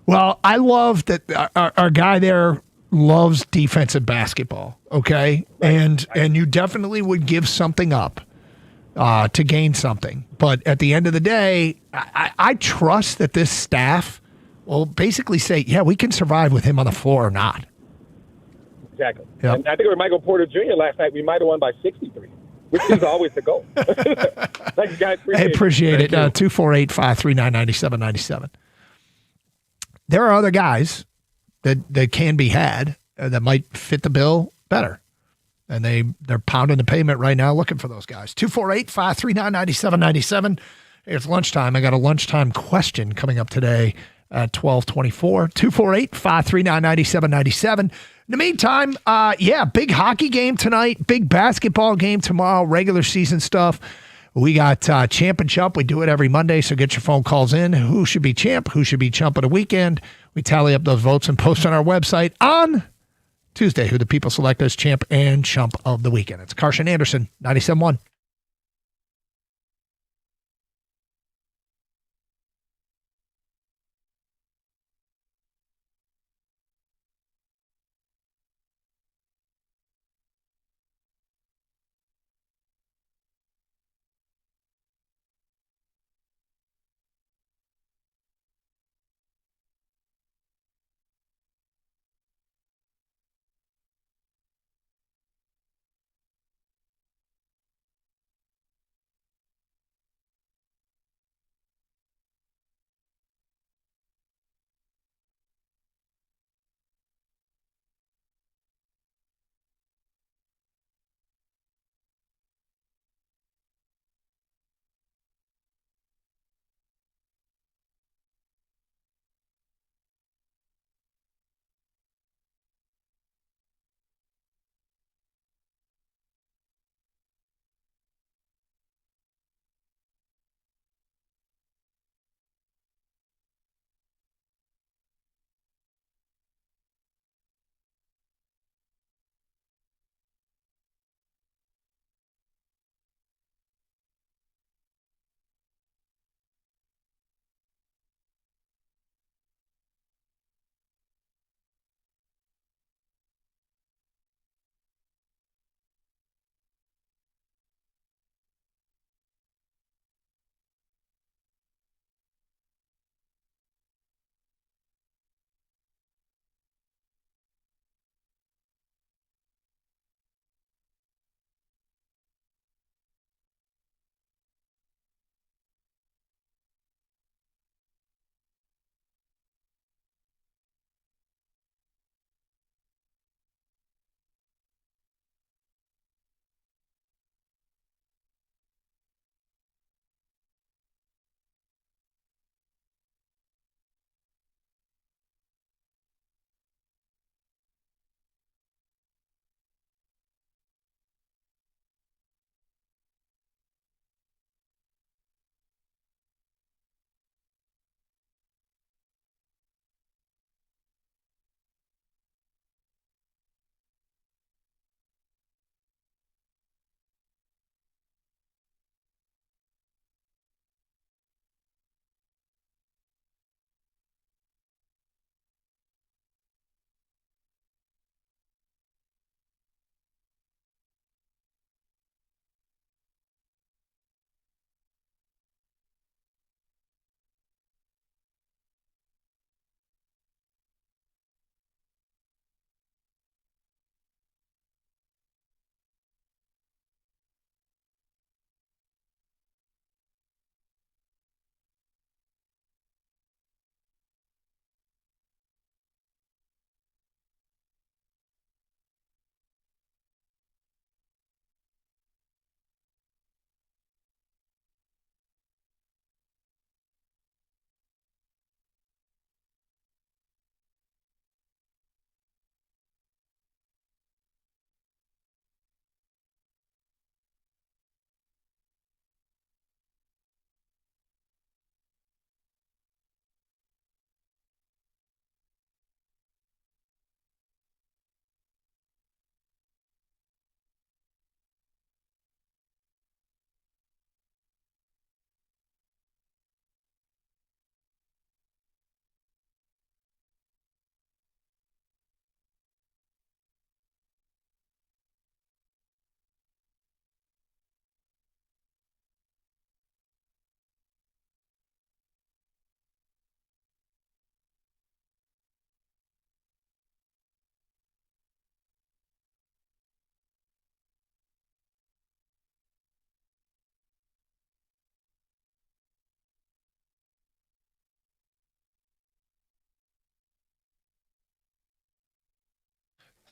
Well, I love that our guy there loves defensive basketball, okay? And you definitely would give something up to gain something. But at the end of the day, I trust that this staff will basically say, yeah, we can survive with him on the floor or not. Exactly. Yep. And I think with Michael Porter Jr. last night, we might have won by 63, which is always the goal. Thanks, guys. Appreciate it. 248-539-9797. There are other guys that can be had that might fit the bill better. And they're pounding the pavement right now looking for those guys. 248-539-9797. It's lunchtime. I got a lunchtime question coming up today at 12:24. 248-539-9797. In the meantime, big hockey game tonight, big basketball game tomorrow, regular season stuff. We got Champ and Chump. We do it every Monday, so get your phone calls in. Who should be champ? Who should be chump of the weekend? We tally up those votes and post on our website on Tuesday who the people select as champ and chump of the weekend. It's Karsch and Anderson, 97.1.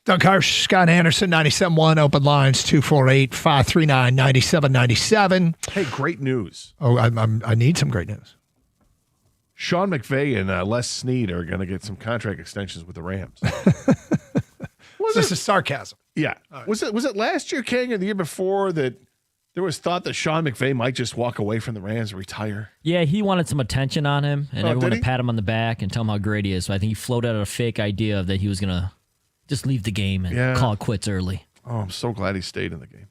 Doug Harsh, Scott Anderson, 97.1, open lines, 248-539-9797. Hey, great news. Oh, I need some great news. Sean McVay and Les Snead are going to get some contract extensions with the Rams. This is sarcasm. Yeah. Right. Was it last year, King, or the year before that there was thought that Sean McVay might just walk away from the Rams and retire? Yeah, he wanted some attention on him, and everyone did to pat him on the back and tell him how great he is. So I think he floated out a fake idea that he was going to just leave the game and call it quits early. Oh, I'm so glad he stayed in the game.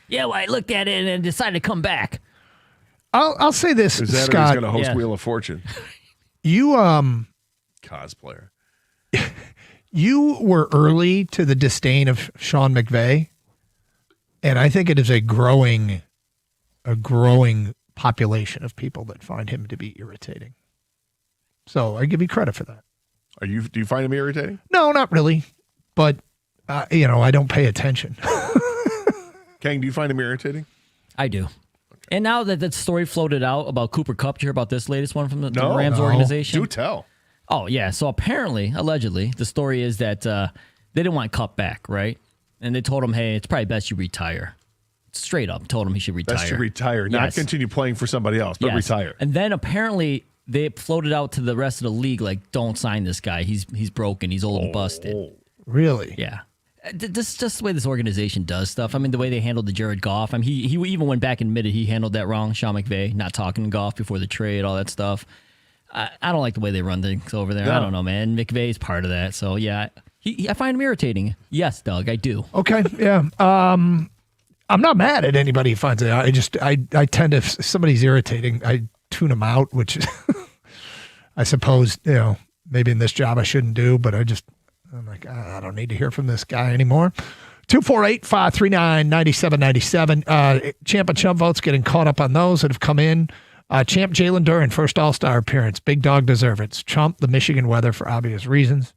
Yeah, well, I looked at it and decided to come back. I'll say this, Is that Scott. He's going to host Wheel of Fortune. You cosplayer. You were early to the disdain of Sean McVay, and I think it is a growing population of people that find him to be irritating. So I give you credit for that. Do you find him irritating? No, not really, but I don't pay attention. Kang, do you find him irritating? I do. And now that that story floated out about Cooper Kupp, did you hear about this latest one from the Rams organization? Do tell. Oh, yeah. So apparently, allegedly, the story is that they didn't want Kupp back, right? And they told him, hey, it's probably best you retire. Straight up told him he should retire. Best to retire, not continue playing for somebody else, but retire. And then apparently they floated out to the rest of the league, like, don't sign this guy. He's broken. He's old and busted. Really? Yeah. This is just the way this organization does stuff. I mean, the way they handled the Jared Goff. I mean, he even went back and admitted he handled that wrong. Sean McVay, not talking to Goff before the trade, all that stuff. I don't like the way they run things over there. No. I don't know, man. McVay's part of that. So, yeah, I find him irritating. Yes, Doug, I do. Okay, yeah. I'm not mad at anybody who finds it. I tend to, if somebody's irritating, I tune them out, which I suppose, maybe in this job I shouldn't do, but I'm like, I don't need to hear from this guy anymore. 248-539-9797. Champ and Chump votes, getting caught up on those that have come in. Champ Jalen Duren, first All-Star appearance. Big dog deserve it. Chump, the Michigan weather for obvious reasons.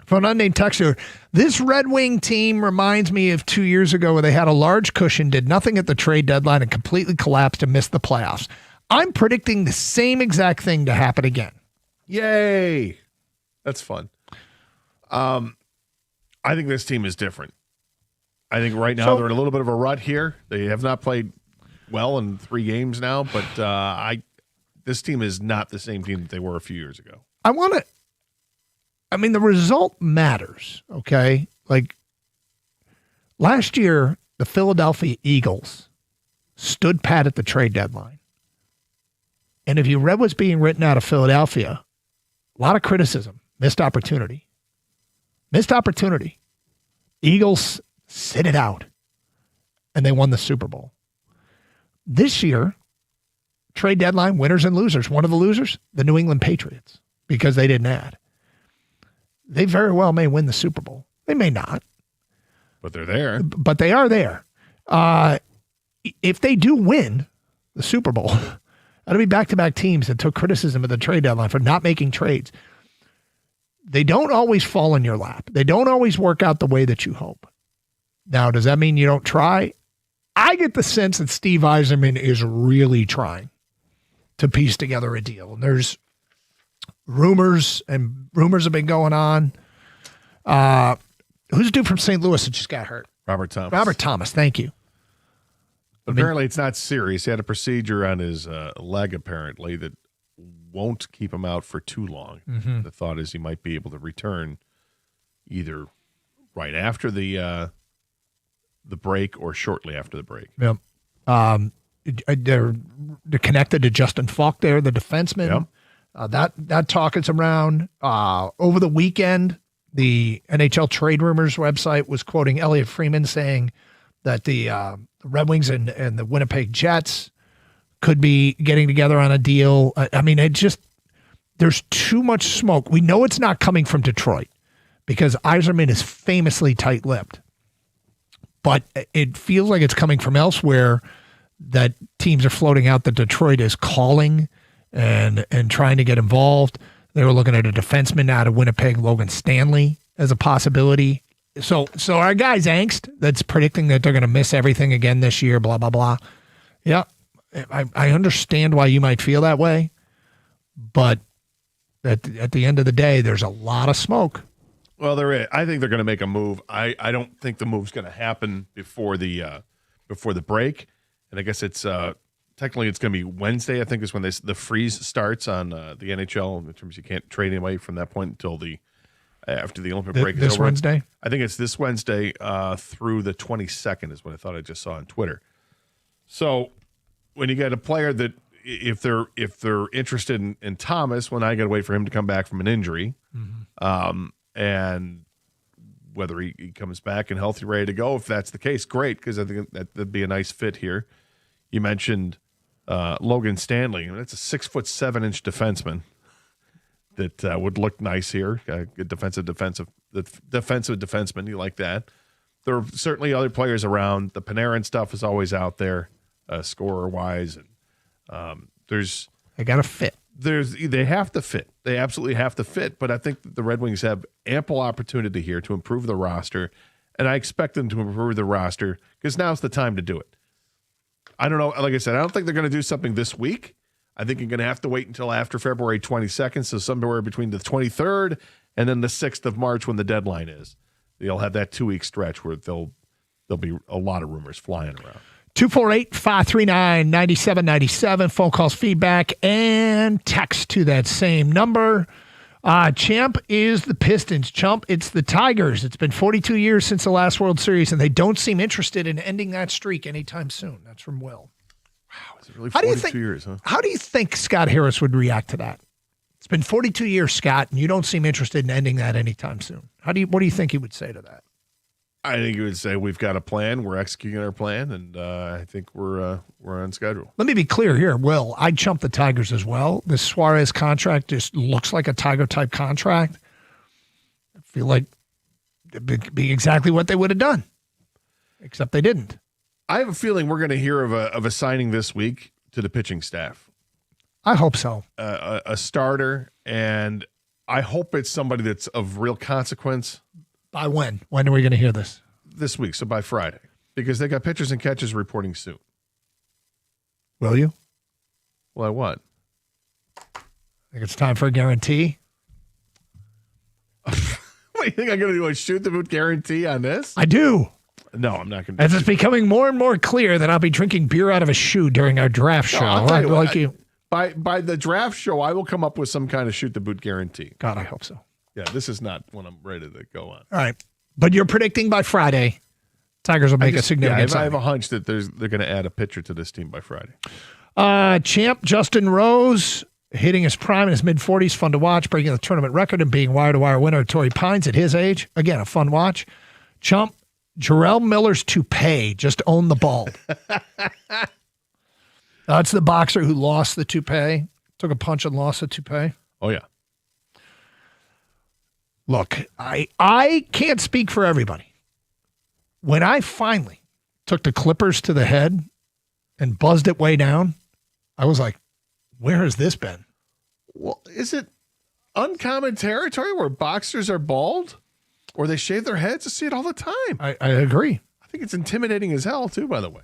From an unnamed texter, this Red Wing team reminds me of 2 years ago where they had a large cushion, did nothing at the trade deadline, and completely collapsed and missed the playoffs. I'm predicting the same exact thing to happen again. Yay. That's fun. I think this team is different. I think right now they're in a little bit of a rut here. They have not played well in 3 games now, but this team is not the same team that they were a few years ago. the result matters, okay? Like last year, the Philadelphia Eagles stood pat at the trade deadline. And if you read what's being written out of Philadelphia, a lot of criticism, missed opportunity. Eagles sit it out, and they won the Super Bowl. This year, trade deadline, winners and losers. One of the losers, the New England Patriots, because they didn't add. They very well may win the Super Bowl. They may not. But they're there. But they are there. If they do win the Super Bowl, that'll be back-to-back teams that took criticism of the trade deadline for not making trades. They don't always fall in your lap. They don't always work out the way that you hope. Now, does that mean you don't try? I get the sense that Steve Yzerman is really trying to piece together a deal. And there's rumors have been going on. Who's the dude from St. Louis that just got hurt? Robert Thomas. Robert Thomas, thank you. But apparently it's not serious. He had a procedure on his leg, apparently, that won't keep him out for too long. Mm-hmm. The thought is he might be able to return either right after the break or shortly after the break. Yep. They're connected to Justin Falk there, the defenseman. Yep. That talk is around. Over the weekend, the NHL Trade Rumors website was quoting Elliot Freeman saying that the Red Wings and the Winnipeg Jets could be getting together on a deal. There's too much smoke. We know it's not coming from Detroit because Yzerman is famously tight-lipped. But it feels like it's coming from elsewhere, that teams are floating out that Detroit is calling and trying to get involved. They were looking at a defenseman out of Winnipeg, Logan Stanley, as a possibility. So our guy's angst that's predicting that they're going to miss everything again this year, blah, blah, blah. Yeah, I understand why you might feel that way, but At the end of the day, there's a lot of smoke. Well, there is. I think they're going to make a move. I don't think the move's going to happen before the break. And I guess it's technically it's going to be Wednesday. I think is when the freeze starts on the NHL. In terms, you can't trade anybody from that point until after the Olympic break is over. This Wednesday? I think it's this Wednesday through the 22nd is what I thought I just saw on Twitter. So when you get a player that if they're interested in Thomas, when I got to wait for him to come back from an injury, and whether he comes back and healthy, ready to go, if that's the case, great, because I think that'd be a nice fit here. You mentioned Logan Stanley. That's a 6'7" defenseman that would look nice here. Good defensive defenseman. You like that. There are certainly other players around. The Panarin stuff is always out there, scorer wise, and they got to fit. They have to fit. They absolutely have to fit. But I think that the Red Wings have ample opportunity here to improve the roster, and I expect them to improve the roster because now's the time to do it. I don't know. Like I said, I don't think they're going to do something this week. I think you're going to have to wait until after February 22nd, so somewhere between the 23rd and then the 6th of March when the deadline is. You'll have that 2-week stretch where there'll be a lot of rumors flying around. 248-539-9797. Phone calls, feedback, and text to that same number. Champ is the Pistons. Chump, it's the Tigers. It's been 42 years since the last World Series, and they don't seem interested in ending that streak anytime soon. That's from Will. Wow, is it really 42 years, huh? How do you think Scott Harris would react to that? It's been 42 years, Scott, and you don't seem interested in ending that anytime soon. What do you think he would say to that? I think he would say we've got a plan. We're executing our plan, and I think we're on schedule. Let me be clear here, Will. I'd chump the Tigers as well. This Suarez contract just looks like a Tiger-type contract. I feel like it'd be exactly what they would have done, except they didn't. I have a feeling we're going to hear of a signing this week to the pitching staff. I hope so. A starter, and I hope it's somebody that's of real consequence. By when? When are we going to hear this? This week, so by Friday. Because they got pitchers and catches reporting soon. Will you? Well, what? I think it's time for a guarantee. What, you think I'm going to do a shoot the boot guarantee on this? I do. No, I'm not going to. As it's becoming more and more clear that I'll be drinking beer out of a shoe during our draft show. I'll tell you what, by the draft show, I will come up with some kind of shoot the boot guarantee. God, I hope so. Yeah, this is not when I'm ready to go on. All right. But you're predicting by Friday, Tigers will make a significant signing. I have a hunch that they're going to add a pitcher to this team by Friday. Champ Justin Rose hitting his prime in his mid-40s, fun to watch, breaking the tournament record and being wire-to-wire winner of Torrey Pines at his age. Again, a fun watch. Chump, Jarrell Miller's toupee just owned the bald. That's the boxer who lost the toupee, took a punch and lost the toupee. Oh, yeah. Look, I can't speak for everybody. When I finally took the clippers to the head and buzzed it way down, I was like, where has this been? Well, is it uncommon territory where boxers are bald or they shave their heads? I see it all the time. I agree. I think it's intimidating as hell, too, by the way.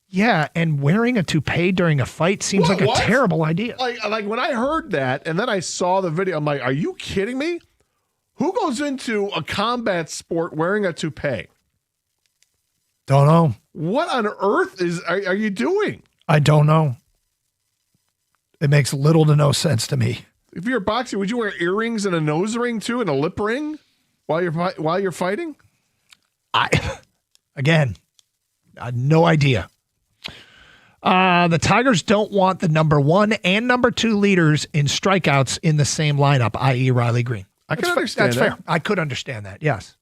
Yeah, and wearing a toupee during a fight seems like a terrible idea. Like when I heard that and then I saw the video, I'm like, are you kidding me? Who goes into a combat sport wearing a toupee? Don't know. What on earth are you doing? I don't know. It makes little to no sense to me. If you're a boxer, would you wear earrings and a nose ring too, and a lip ring while you're fighting? Again, I had no idea. The Tigers don't want the number 1 and number 2 leaders in strikeouts in the same lineup, i.e. Riley Green. I can understand that. That's fair. I could understand that. Yes.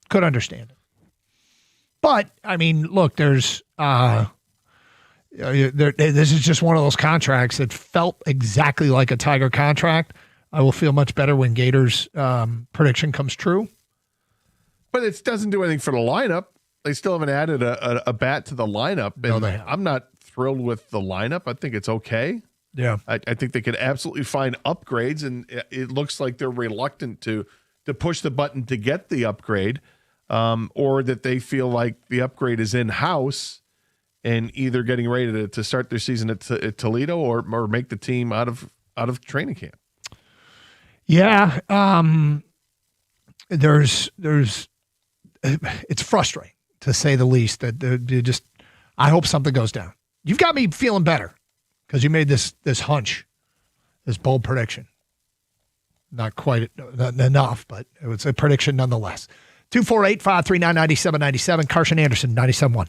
Could understand it. But, I mean, look, this is just one of those contracts that felt exactly like a Tiger contract. I will feel much better when Gators' prediction comes true. But it doesn't do anything for the lineup. They still haven't added a bat to the lineup. No, they haven't. I'm not thrilled with the lineup. I think it's okay. Yeah. I think they could absolutely find upgrades, and it looks like they're reluctant to push the button to get the upgrade, or that they feel like the upgrade is in-house and either getting ready to start their season at Toledo or make the team out of training camp. Yeah, there's it's frustrating to say the least that you just. I hope something goes down. You've got me feeling better because you made this hunch, this bold prediction. Not quite enough, but it was a prediction nonetheless. 248-539-9797. Carson Anderson, 97.1.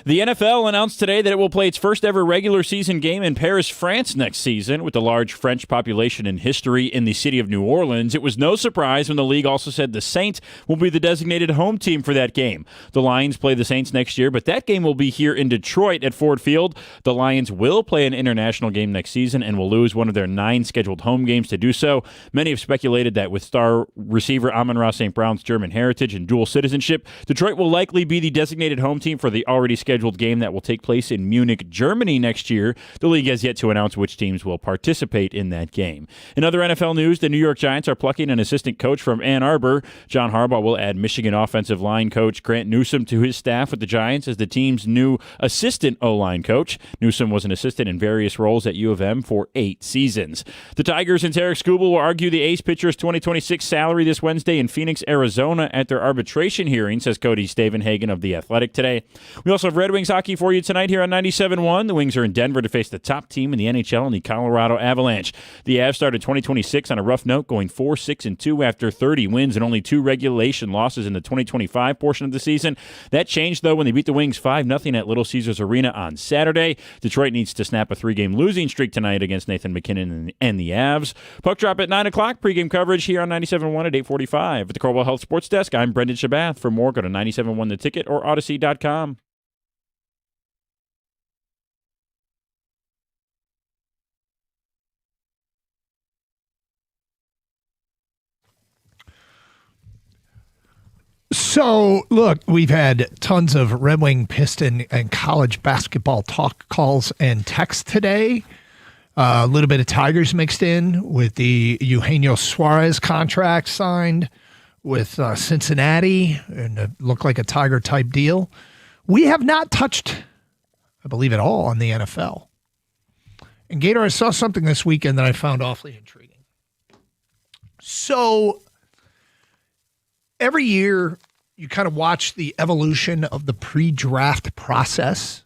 The NFL announced today that it will play its first ever regular season game in Paris, France next season. With the large French population and history in the city of New Orleans, it was no surprise when the league also said the Saints will be the designated home team for that game. The Lions play the Saints next year, but that game will be here in Detroit at Ford Field. The Lions will play an international game next season and will lose one of their 9 scheduled home games to do so. Many have speculated that with star receiver Amon-Ra St. Brown's German heritage and dual citizenship, Detroit will likely be the designated home team for the already scheduled scheduled game that will take place in Munich, Germany next year. The league has yet to announce which teams will participate in that game. In other NFL news, the New York Giants are plucking an assistant coach from Ann Arbor. John Harbaugh will add Michigan offensive line coach Grant Newsome to his staff with the Giants as the team's new assistant O-line coach. Newsome was an assistant in various roles at U of M for 8 seasons. The Tigers and Tarek Skubal will argue the ace pitcher's 2026 salary this Wednesday in Phoenix, Arizona at their arbitration hearing, says Cody Stavenhagen of The Athletic today. We also have Red Wings hockey for you tonight here on 97.1. The Wings are in Denver to face the top team in the NHL in the Colorado Avalanche. The Avs started 2026 on a rough note, going 4-6-2 after 30 wins and only 2 regulation losses in the 2025 portion of the season. That changed, though, when they beat the Wings 5-0 at Little Caesars Arena on Saturday. Detroit needs to snap a 3-game losing streak tonight against Nathan McKinnon and the Avs. Puck drop at 9 o'clock. Pre-game coverage here on 97.1 at 8:45. At the Corwell Health Sports Desk, I'm Brendan Shabath. For more, go to 97.1 The Ticket or Odyssey.com. So, look, we've had tons of Red Wing, Piston, and college basketball talk calls and texts today. A little bit of Tigers mixed in with the Eugenio Suarez contract signed with Cincinnati, and it looked like a Tiger-type deal. We have not touched, I believe, at all on the NFL. And, Gator, I saw something this weekend that I found awfully intriguing. So, every year, you kind of watch the evolution of the pre-draft process,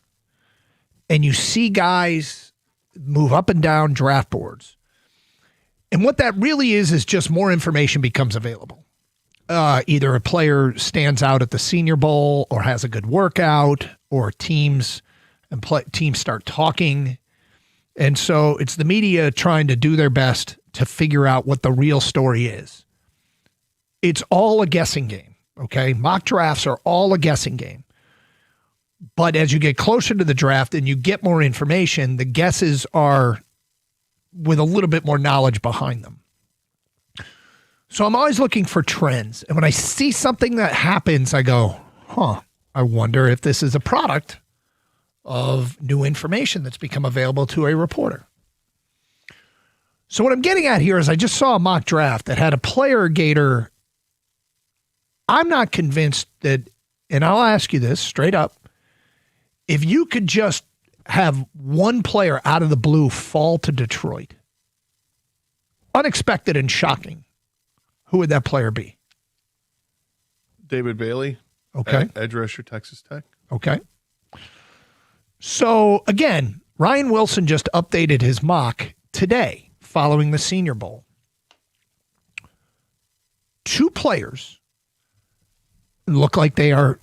and you see guys move up and down draft boards. And what that really is just more information becomes available. Either a player stands out at the Senior Bowl or has a good workout, or teams start talking. And so it's the media trying to do their best to figure out what the real story is. It's all a guessing game, okay? Mock drafts are all a guessing game. But as you get closer to the draft and you get more information, the guesses are with a little bit more knowledge behind them. So I'm always looking for trends. And when I see something that happens, I go, I wonder if this is a product of new information that's become available to a reporter. So what I'm getting at here is I just saw a mock draft that had a player, Gator. I'm not convinced that, and I'll ask you this straight up, if you could just have one player out of the blue fall to Detroit, unexpected and shocking, who would that player be? David Bailey. Okay. Edge rusher, Texas Tech. Okay. So, again, Ryan Wilson just updated his mock today following the Senior Bowl. 2 players look like they're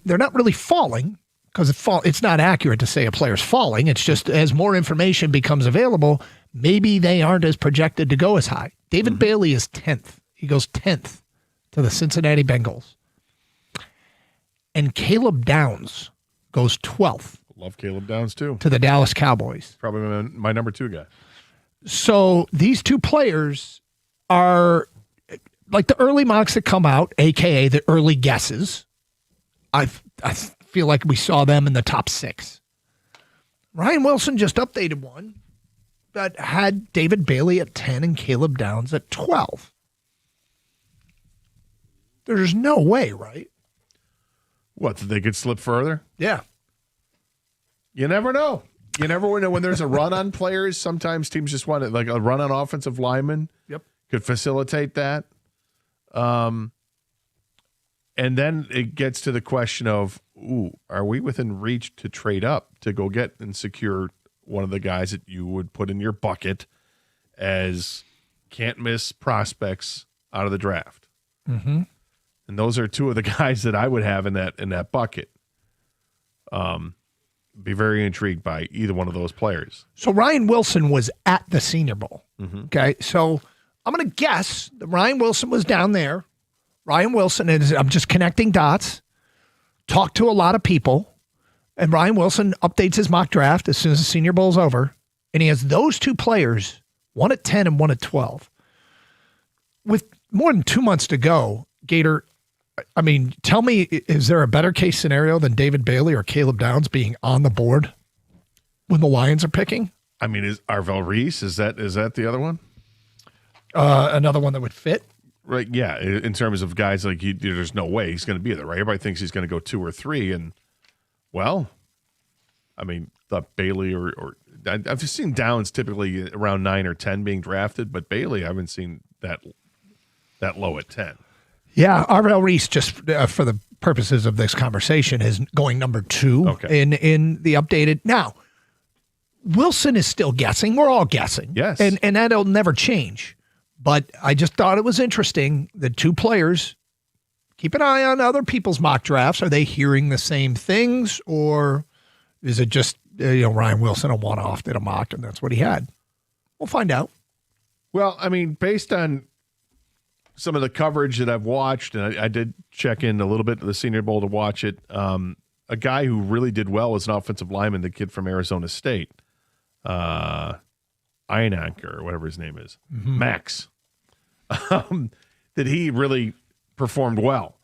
not really falling, because it's not accurate to say a player's falling. It's just as more information becomes available, maybe they aren't as projected to go as high. David Bailey is 10th. He goes 10th to the Cincinnati Bengals. And Caleb Downs goes 12th. Love Caleb Downs, too. To the Dallas Cowboys. Probably my number 2 guy. So these 2 players are like the early mocks that come out, a.k.a. the early guesses. I feel like we saw them in the top 6. Ryan Wilson just updated one that had David Bailey at 10 and Caleb Downs at 12. There's no way, right? What, that they could slip further? Yeah. You never know. You never know when there's a run on players. Sometimes teams just want it, like a run on offensive linemen. Yep. Could facilitate that. And then it gets to the question of, are we within reach to trade up to go get and secure one of the guys that you would put in your bucket as can't miss prospects out of the draft? Mm-hmm. And those are 2 of the guys that I would have in that bucket. Be very intrigued by either one of those players. So Ryan Wilson was at the Senior Bowl. Mm-hmm. Okay, so I'm going to guess that Ryan Wilson was down there. Ryan Wilson, I'm just connecting dots, talked to a lot of people, and Ryan Wilson updates his mock draft as soon as the Senior Bowl's over, and he has those 2 players, one at 10 and one at 12. With more than 2 months to go, Gator, I mean, tell me, is there a better case scenario than David Bailey or Caleb Downs being on the board when the Lions are picking? I mean, is Arvell Reese, is that the other one? Another one that would fit? Right, yeah. In terms of guys like there's no way he's going to be there, right? Everybody thinks he's going to go 2 or 3, and well, I mean, the Bailey or I've just seen Downs typically around 9 or 10 being drafted, but Bailey I haven't seen that low at 10. Yeah, Arvell Reese, just for the purposes of this conversation, is going number 2 in the updated. Now, Wilson is still guessing. We're all guessing. Yes. And that'll never change. But I just thought it was interesting that 2 players, keep an eye on other people's mock drafts. Are they hearing the same things, or is it just, Ryan Wilson, a one-off, did a mock, and that's what he had? We'll find out. Well, I mean, based on some of the coverage that I've watched, and I did check in a little bit to the Senior Bowl to watch it, a guy who really did well was an offensive lineman, the kid from Arizona State, Einaker, or whatever his name is, Max, that he really performed well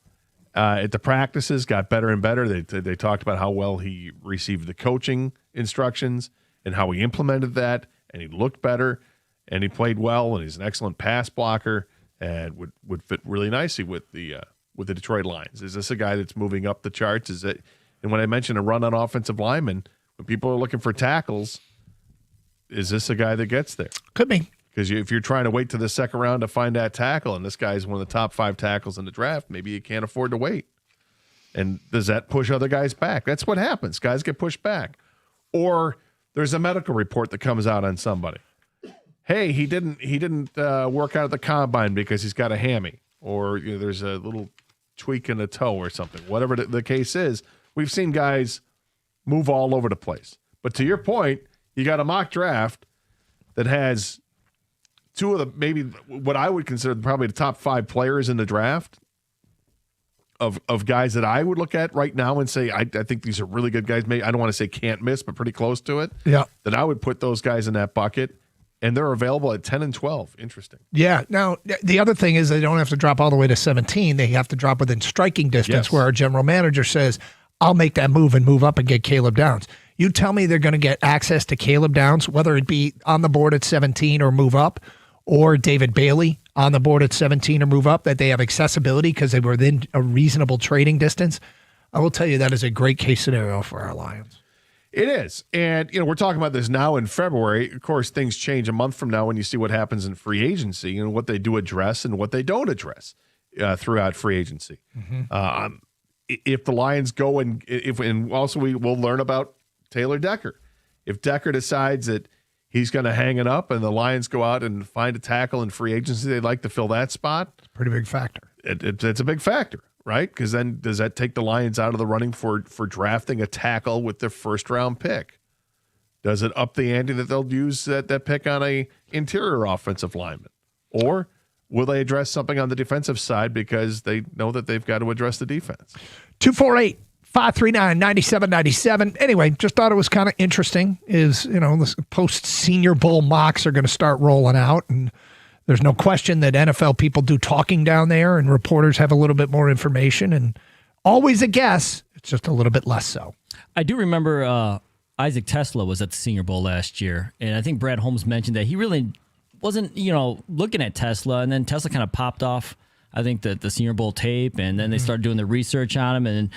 at the practices, got better and better. They talked about how well he received the coaching instructions and how he implemented that, and he looked better, and he played well, and he's an excellent pass blocker, and would fit really nicely with the Detroit Lions. Is this a guy that's moving up the charts? And when I mentioned a run on offensive linemen, when people are looking for tackles, is this a guy that gets there? Could be. Because if you're trying to wait to the second round to find that tackle, and this guy's one of the top 5 tackles in the draft, maybe you can't afford to wait. And does that push other guys back? That's what happens. Guys get pushed back. Or there's a medical report that comes out on somebody. Hey, he didn't work out at the combine because he's got a hammy, or there's a little tweak in the toe or something. Whatever the case is, we've seen guys move all over the place. But to your point, you got a mock draft that has 2 of the, maybe what I would consider probably the top 5 players in the draft of guys that I would look at right now and say, I think these are really good guys. Maybe I don't want to say can't miss, but pretty close to it. Yeah. Then I would put those guys in that bucket. And they're available at 10 and 12. Interesting. Yeah. Now, the other thing is they don't have to drop all the way to 17. They have to drop within striking distance, where our general manager says, I'll make that move and move up and get Caleb Downs. You tell me they're going to get access to Caleb Downs, whether it be on the board at 17 or move up, or David Bailey on the board at 17 or move up, that they have accessibility because they were within a reasonable trading distance. I will tell you that is a great case scenario for our Lions. It is. And, we're talking about this now in February. Of course, things change a month from now when you see what happens in free agency and what they do address and what they don't address throughout free agency. If the Lions go and also we'll learn about Taylor Decker. If Decker decides that he's going to hang it up and the Lions go out and find a tackle in free agency, they'd like to fill that spot. It's a pretty big factor. It's a big factor. Right? Because then does that take the Lions out of the running for drafting a tackle with their first-round pick? Does it up the ante that they'll use that pick on a interior offensive lineman? Or will they address something on the defensive side because they know that they've got to address the defense? 248-539-9797. Anyway, just thought it was kind of interesting is, this post-Senior Bowl mocks are going to start rolling out, and there's no question that NFL people do talking down there, and reporters have a little bit more information, and always a guess. It's just a little bit less so. I do remember Isaac Tesla was at the Senior Bowl last year, and I think Brad Holmes mentioned that he really wasn't, looking at Tesla, and then Tesla kind of popped off, I think, the Senior Bowl tape, and then they started doing the research on him and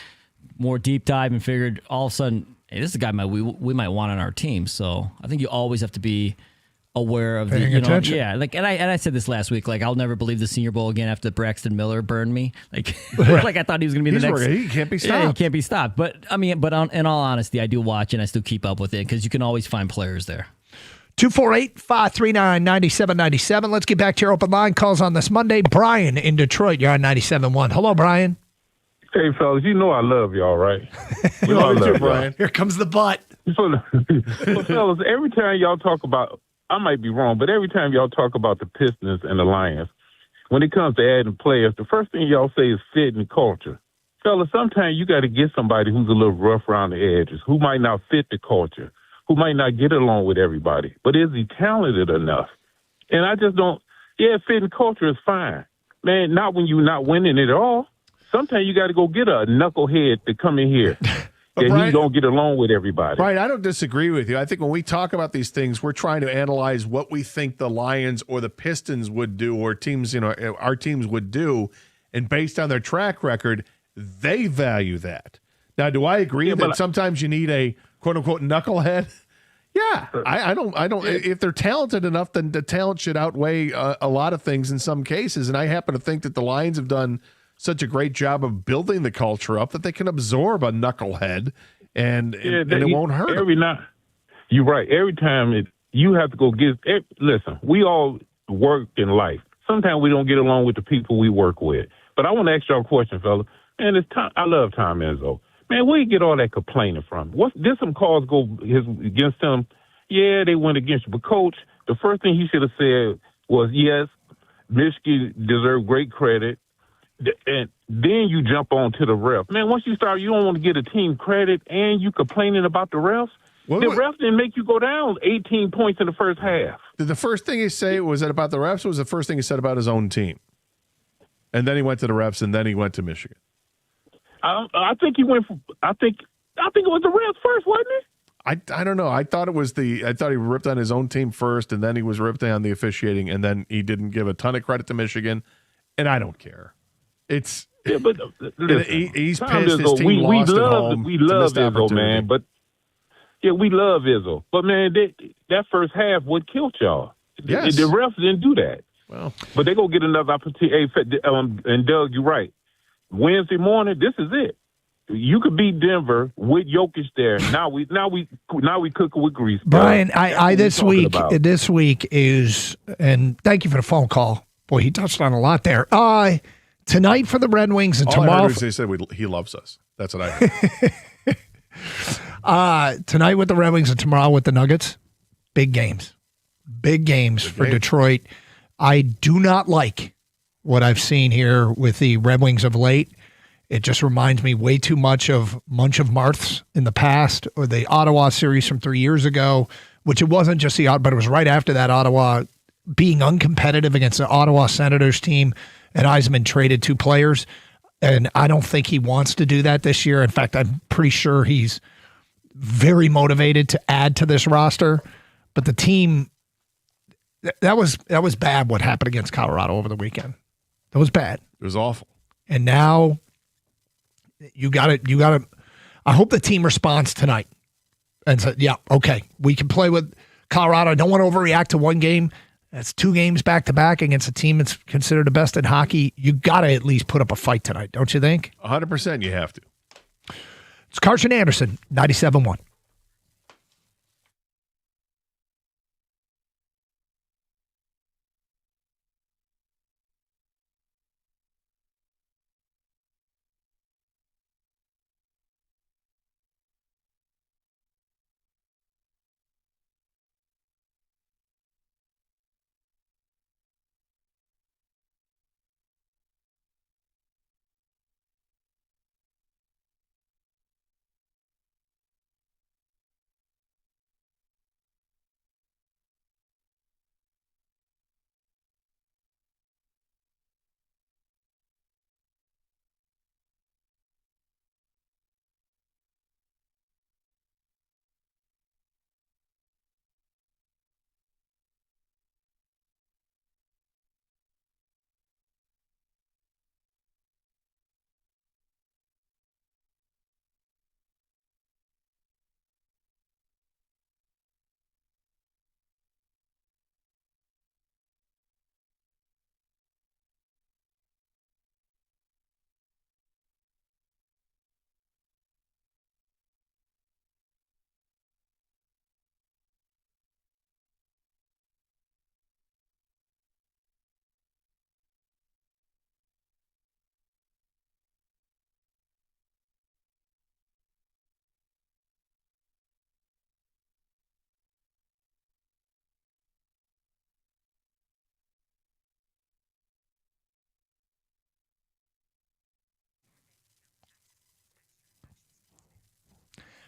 more deep dive and figured all of a sudden, hey, this is a guy we might want on our team. So I think you always have to be aware of paying attention. And I said this last week, like I'll never believe the Senior Bowl again after Braxton Miller burned me. Like I thought he was going to be the next. He can't be stopped. Yeah, he can't be stopped. But in all honesty, I do watch and I still keep up with it because you can always find players there. 248-539-9797. Let's get back to your open line calls on this Monday. Brian in Detroit, you're on 97.1. Hello, Brian. Hey, fellas, you know I love y'all, right? We love you too, Brian. Here comes the butt. So, fellas, every time y'all talk about, I might be wrong, but every time y'all talk about the Pistons and the Lions, when it comes to adding players, the first thing y'all say is fit and culture. Fellas, sometimes you got to get somebody who's a little rough around the edges, who might not fit the culture, who might not get along with everybody, but is he talented enough? And I just don't, fit and culture is fine. Man, not when you're not winning it all. sometimes you got to go get a knucklehead to come in here. And Brian, he's going to get along with everybody. Right, I don't disagree with you. I think when we talk about these things, we're trying to analyze what we think the Lions or the Pistons would do, or teams, our teams would do, and based on their track record, they value that. Now, do I agree that sometimes you need a quote unquote knucklehead? Yeah, I don't. If they're talented enough, then the talent should outweigh a lot of things in some cases. And I happen to think that the Lions have done such a great job of building the culture up that they can absorb a knucklehead and it won't hurt them. You're right. Every time you have to go listen, we all work in life. Sometimes we don't get along with the people we work with. But I want to ask y'all a question, fella. Man, I love Tom Izzo. Man, where you get all that complaining from? Did some calls go against him? Yeah, they went against you. But, Coach, the first thing he should have said was, yes, Michigan deserved great credit. And then you jump on to the ref. Man, once you start, you don't want to get a team credit and you complaining about the refs. The refs didn't make you go down 18 points in the first half. Did the first thing he say was that about the refs, or was the first thing he said about his own team? And then he went to the refs, and then he went to Michigan. I think he went. I think it was the refs first, wasn't it? I don't know. I thought he ripped on his own team first, and then he was ripped on the officiating, and then he didn't give a ton of credit to Michigan, and I don't care. He's pissed. His team lost at home. We love Izzo, man. But yeah, we love Izzo. But man, that first half what killed y'all. Yes. The refs didn't do that. Well, but they gonna get another opportunity. And Doug, you're right. Wednesday morning, this is it. You could beat Denver with Jokic there. Now we cooking with grease. Brian, I this week is, and thank you for the phone call. Boy, he touched on a lot there. Tonight for the Red Wings and tomorrow. I heard they said he loves us. That's what I heard. Tonight with the Red Wings and tomorrow with the Nuggets. Big games for Detroit. I do not like what I've seen here with the Red Wings of late. It just reminds me way too much of Munch of Marths in the past, or the Ottawa series from 3 years ago, which it wasn't just but it was right after that, Ottawa being uncompetitive against the Ottawa Senators team, and Yzerman traded 2 players. And I don't think he wants to do that this year. In fact, I'm pretty sure he's very motivated to add to this roster. But the team, that was bad what happened against Colorado over the weekend. That was bad. It was awful. And now you got to I hope the team responds tonight and said, yeah, okay, we can play with Colorado. I don't want to overreact to one game. That's 2 games back-to-back against a team that's considered the best in hockey. You got to at least put up a fight tonight, don't you think? 100% you have to. It's Carson Anderson, 97.1.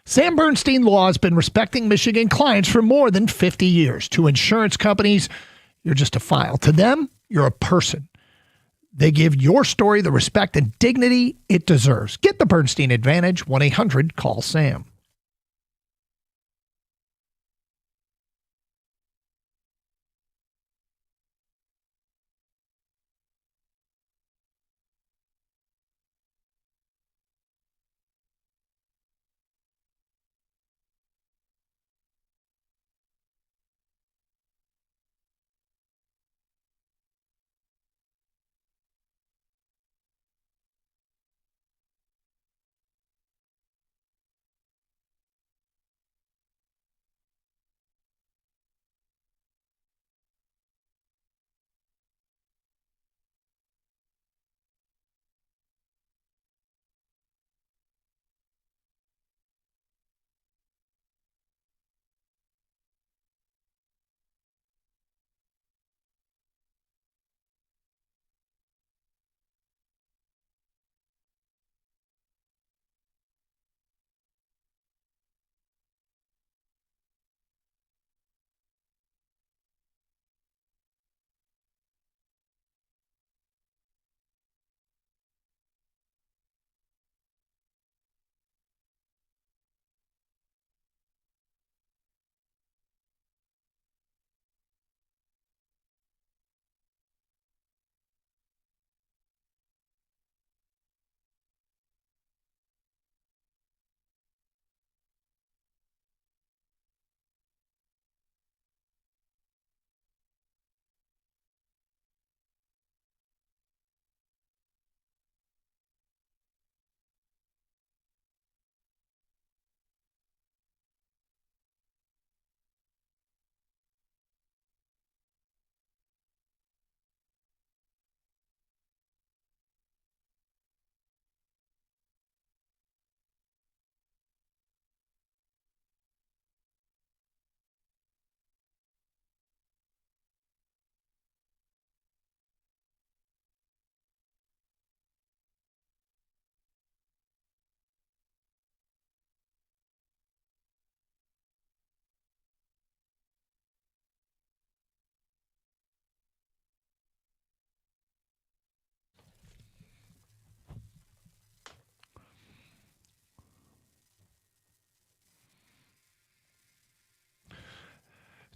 Sam Bernstein Law has been respecting Michigan clients for more than 50 years. To insurance companies, you're just a file. To them, you're a person. They give your story the respect and dignity it deserves. Get the Bernstein Advantage, 1-800-CALL-SAM.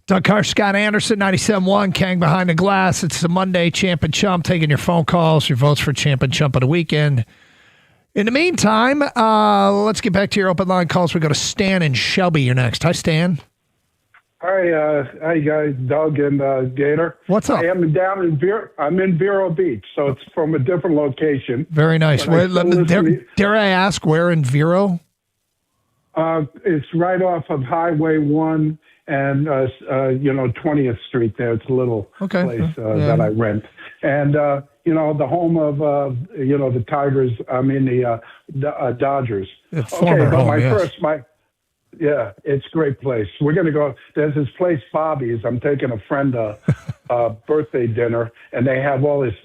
Doug Carr, Scott Anderson, 97.1, Kang Behind the Glass. It's the Monday Champ and Chump, taking your phone calls, your votes for Champ and Chump of the weekend. In the meantime, let's get back to your open line calls. We go to Stan and Shelby. You're next. Hi, Stan. Hi, guys, Doug and Gator. What's up? I am down in I'm in Vero Beach, so it's from a different location. Very nice. Dare I ask where in Vero? It's right off of Highway 1 and 20th Street. There, it's a little place that I rent, and the home of the Tigers. I mean the Dodgers. Former home, it's a great place. We're going to go. There's this place, Bobby's. I'm taking a friend birthday dinner, and they have all this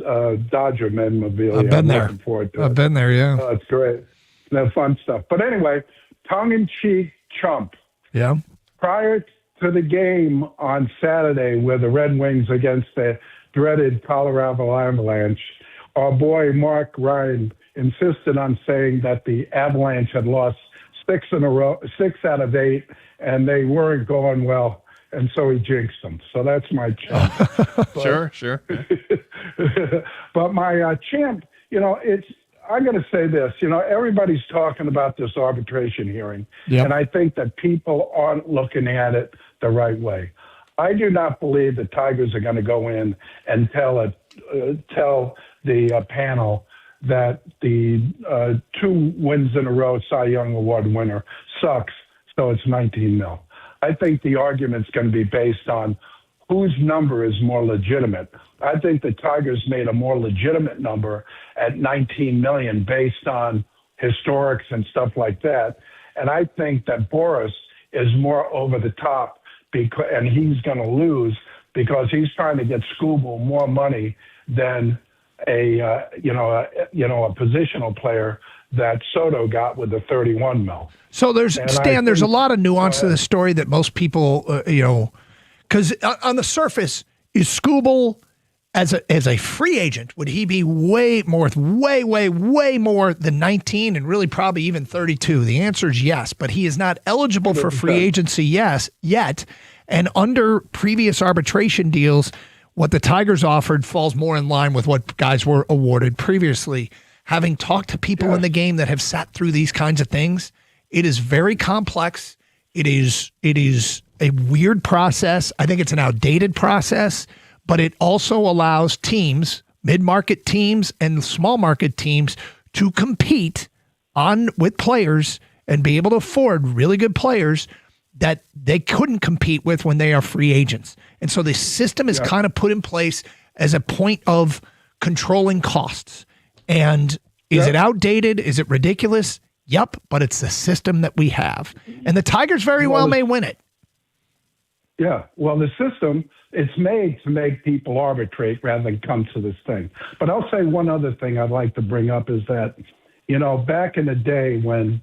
Dodger memorabilia. I've been there. Looking forward to I've it. been there, yeah. It's great. They're fun stuff. But anyway, tongue-in-cheek chump. Yeah. Prior to the game on Saturday with the Red Wings against the dreaded Colorado Avalanche, our boy Mark Ryan insisted on saying that the Avalanche had lost 6 out of 8, and they weren't going well, and so he jinxed them. So that's my chump. Sure. But my champ, I'm going to say this. Everybody's talking about this arbitration hearing, and I think that people aren't looking at it the right way. I do not believe the Tigers are going to go in and tell the panel that the 2 wins in a row Cy Young Award winner sucks, so it's $19 million. I think the argument's going to be based on whose number is more legitimate. I think the Tigers made a more legitimate number at $19 million based on historics and stuff like that. And I think that Boris is more over the top, and he's going to lose because he's trying to get Skubal more money than a positional player that Soto got with the 31 mil. So there's a lot of nuance to the story that most people, because on the surface, is Skubal as a free agent, would he be way more than 19 and really probably even 32? The answer is yes, but he is not eligible for free agency yet. And under previous arbitration deals, what the Tigers offered falls more in line with what guys were awarded previously. Having talked to people in the game that have sat through these kinds of things, it is very complex. It is a weird process. I think it's an outdated process, but it also allows teams, mid-market teams and small market teams, to compete with players and be able to afford really good players that they couldn't compete with when they are free agents. And so the system is kind of put in place as a point of controlling costs. And is it outdated? Is it ridiculous? Yep, but it's the system that we have. And the Tigers very well may win it. Yeah, well, the system, it's made to make people arbitrate rather than come to this thing. But I'll say one other thing I'd like to bring up is that, back in the day when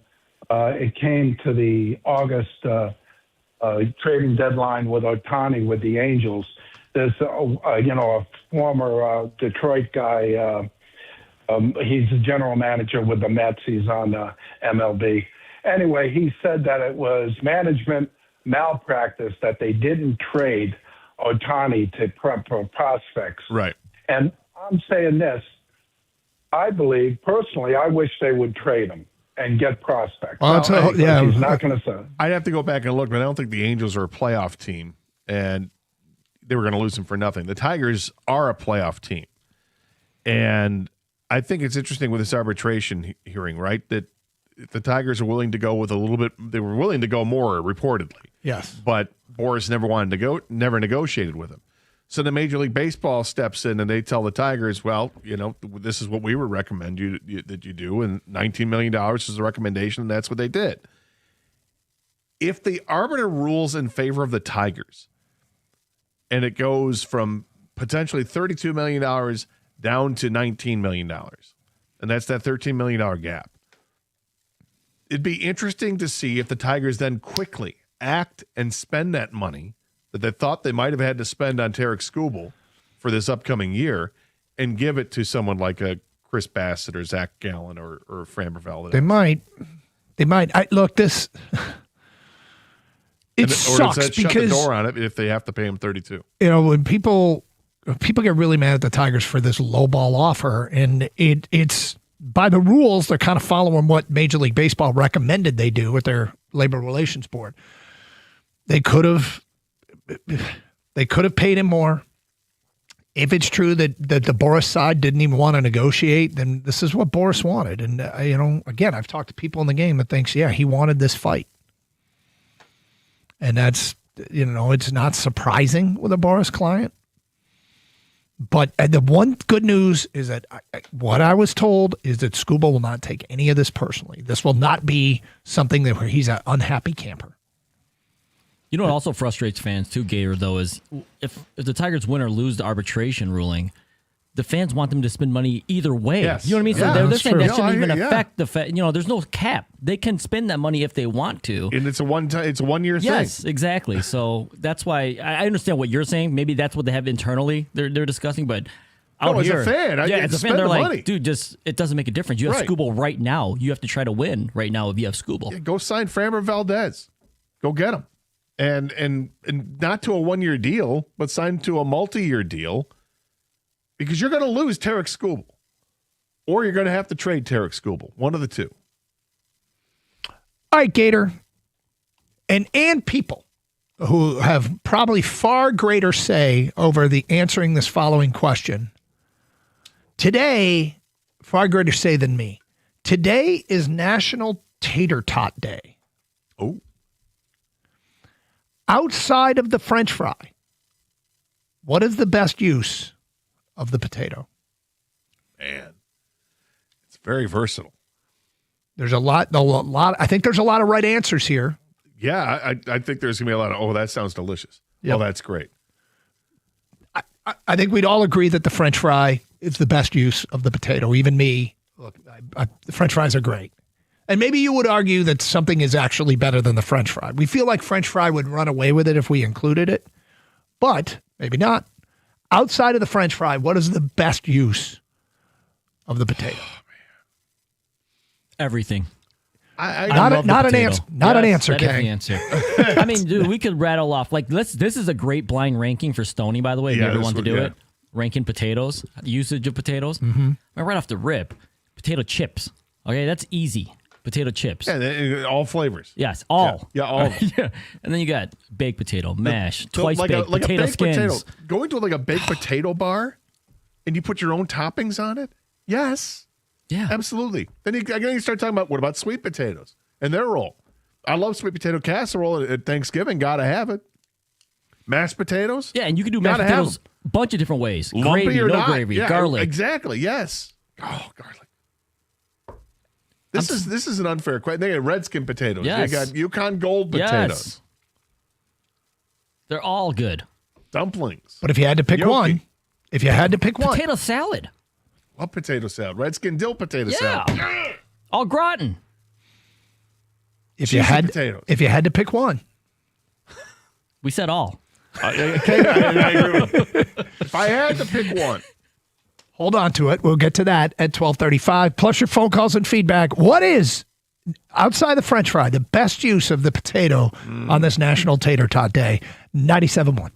it came to the August trading deadline with Ohtani with the Angels, there's, a former Detroit guy, he's the general manager with the Mets. He's on MLB. Anyway, he said that it was management malpractice that they didn't trade Ohtani to prospects. Right. And I'm saying this. I believe, personally, I wish they would trade him and get prospects. Well, he's not going to say. I'd have to go back and look, but I don't think the Angels are a playoff team, and they were going to lose him for nothing. The Tigers are a playoff team. And I think it's interesting with this arbitration hearing, right, that the Tigers are willing to go with a little bit. They were willing to go more, reportedly. Yes. But Boris never wanted to go, never negotiated with him. So the Major League Baseball steps in and they tell the Tigers, well, this is what we would recommend that you do, and $19 million is the recommendation, and that's what they did. If the arbiter rules in favor of the Tigers and it goes from potentially $32 million down to $19 million, and that's that $13 million gap, it'd be interesting to see if the Tigers then quickly act and spend that money that they thought they might have had to spend on Tarek Skubal for this upcoming year and give it to someone like a Chris Bassett or Zach Gallen or Framber Valdez. They might. This it sucks shut because the door on it if they have to pay him $32. When people get really mad at the Tigers for this lowball offer, and it's by the rules, they're kind of following what Major League Baseball recommended they do with their labor relations board. They could have paid him more. If it's true that the Boris side didn't even want to negotiate, then this is what Boris wanted. And, again, I've talked to people in the game that thinks, he wanted this fight. And that's, it's not surprising with a Boris client. But the one good news is that what I was told is that Skubal will not take any of this personally. This will not be something where he's an unhappy camper. You know what also frustrates fans too, Gator, though, is if the Tigers win or lose the arbitration ruling, the fans want them to spend money either way. Yes. You know what I mean? Yeah, so they're saying that true. shouldn't even Yeah. affect the fact. There's no cap. They can spend that money if they want to. And it's a one-year thing. Yes, exactly. So that's why I understand what you're saying. Maybe that's what they have internally they're discussing, but out as here, a fan, as a fan, spend they're the like, money. dude, it doesn't make a difference. You have Right. Skubal right now. You have to try to win right now if you have Skubal. Yeah, go sign Framber Valdez. Go get him. And not to a one-year deal, but sign to a multi-year deal, because you're going to lose Tarek Skubal, or you're going to have to trade Tarek Skubal. One of the two. All right, Gator, and people who have probably far greater say over the answering this following question. Today, far greater say than me. Today is National Tater Tot Day. Oh. Outside of the French fry, what is the best use of the potato? Man, it's very versatile. There's a lot. I think there's a lot of right answers here. Yeah, I think there's going to be a lot of, that sounds delicious. Yep. Oh, that's great. I think we'd all agree that the French fry is the best use of the potato. Even me. Look, the French fries are great. And maybe you would argue that something is actually better than the French fry. We feel like French fry would run away with it if we included it, but maybe not. outside of the French fry, what is the best use of the potato? Everything. Not an answer. Not an answer, that is Kang. the answer. I mean, dude, we could rattle off this is a great blind ranking for Stoney, by the way. If you ever want to do it, ranking potatoes, usage of potatoes. Mm-hmm. Right off the rip, potato chips. Okay, that's easy. Potato chips. Yeah, all flavors. Yes, all. Yeah, all. Yeah. And then you got baked potato, mash, So twice baked, like potato a baked skins. potato. Going to like a baked potato bar, and you put your own toppings on it. Yes. Yeah. Absolutely. Then you start talking about what about sweet potatoes and their role. I love sweet potato casserole at Thanksgiving. Gotta have it. Mashed potatoes. Yeah, and you can do mashed Gotta have potatoes a bunch of different ways. Lumpy Gravy, or no not. gravy, Yeah, garlic. Exactly. Yes. Oh, garlic. This is an unfair question. They got Redskin potatoes. Yes. They got Yukon Gold potatoes. Yes. They're all good. Dumplings. But if you had to pick one, Potato salad. What potato salad? Redskin dill potato Yeah. salad. All gratin. if you Cheesy had potatoes. if you had to pick one, We said all. I agree with you. If I had to pick one. hold on to it. We'll get to that at 12:35. Plus your phone calls and feedback. What is outside the French fry the best use of the potato on this National Tater Tot Day? 97.1.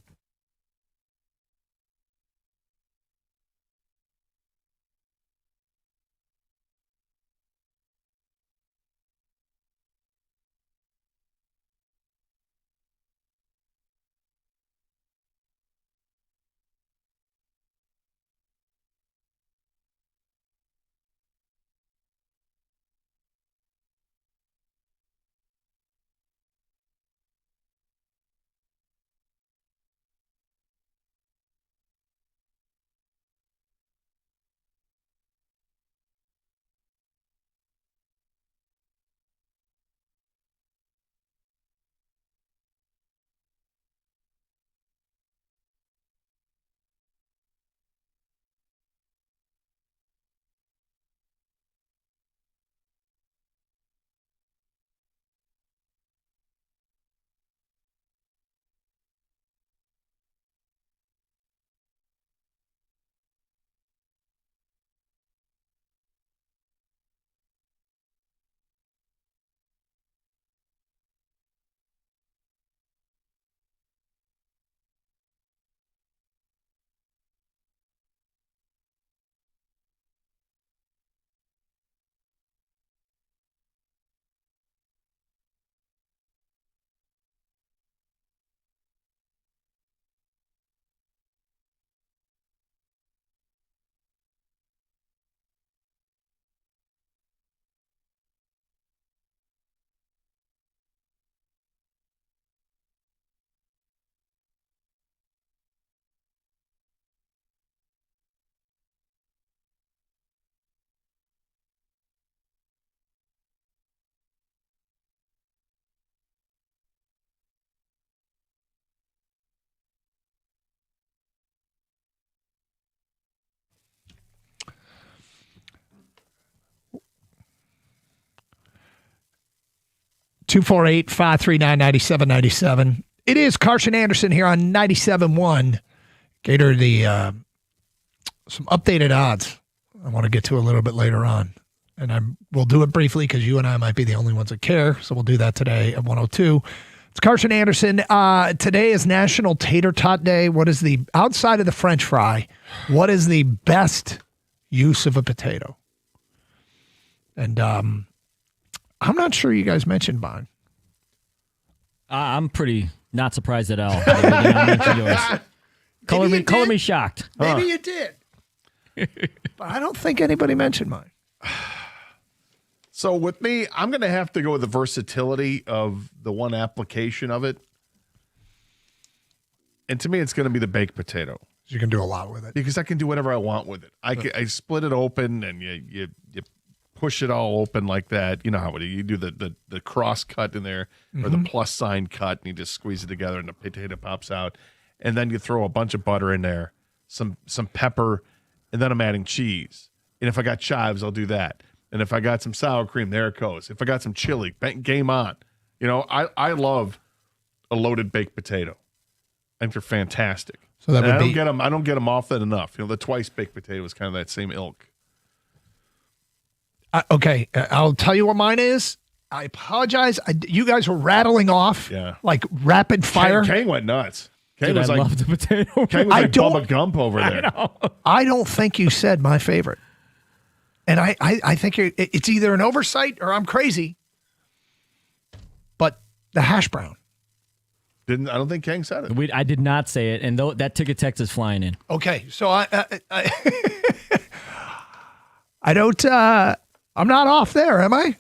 Two 539-9797. It is Carson Anderson here on 97.1. Gator, some updated odds I want to get to a little bit later on. And we'll do it briefly because you and I might be the only ones that care. So we'll do that today at 102. It's Carson Anderson. Today is National Tater Tot Day. What is outside of the French fry, what is the best use of a potato? And I'm not sure you guys mentioned mine. I'm pretty not surprised at all. I mentioned yours. Color me shocked. Maybe you did. But I don't think anybody mentioned mine. So with me, I'm going to have to go with the versatility of the one application of it. And to me, it's going to be the baked potato. You can do a lot with it. Because I can do whatever I want with it. I split it open and you push it all open like that. You know how you do the cross cut in there or the plus sign cut, and you just squeeze it together and the potato pops out. And then you throw a bunch of butter in there, some pepper, and then I'm adding cheese. And if I got chives, I'll do that. And if I got some sour cream, there it goes. If I got some chili, game on. You know, I love a loaded baked potato. I think they're fantastic. So that And would I don't get them often enough. The twice baked potato is kind of that same ilk. Okay, I'll tell you what mine is. I apologize. You guys were rattling off like rapid fire. Kang went nuts. Kang Dude, was I like, love the potato. Kang was like Bubba Gump over there. I don't think you said my favorite. And I think it's either an oversight or I'm crazy. But the hash brown. I don't think Kang said it. I did not say it, and that ticket text is flying in. Okay, so I don't. I'm not off there, am I?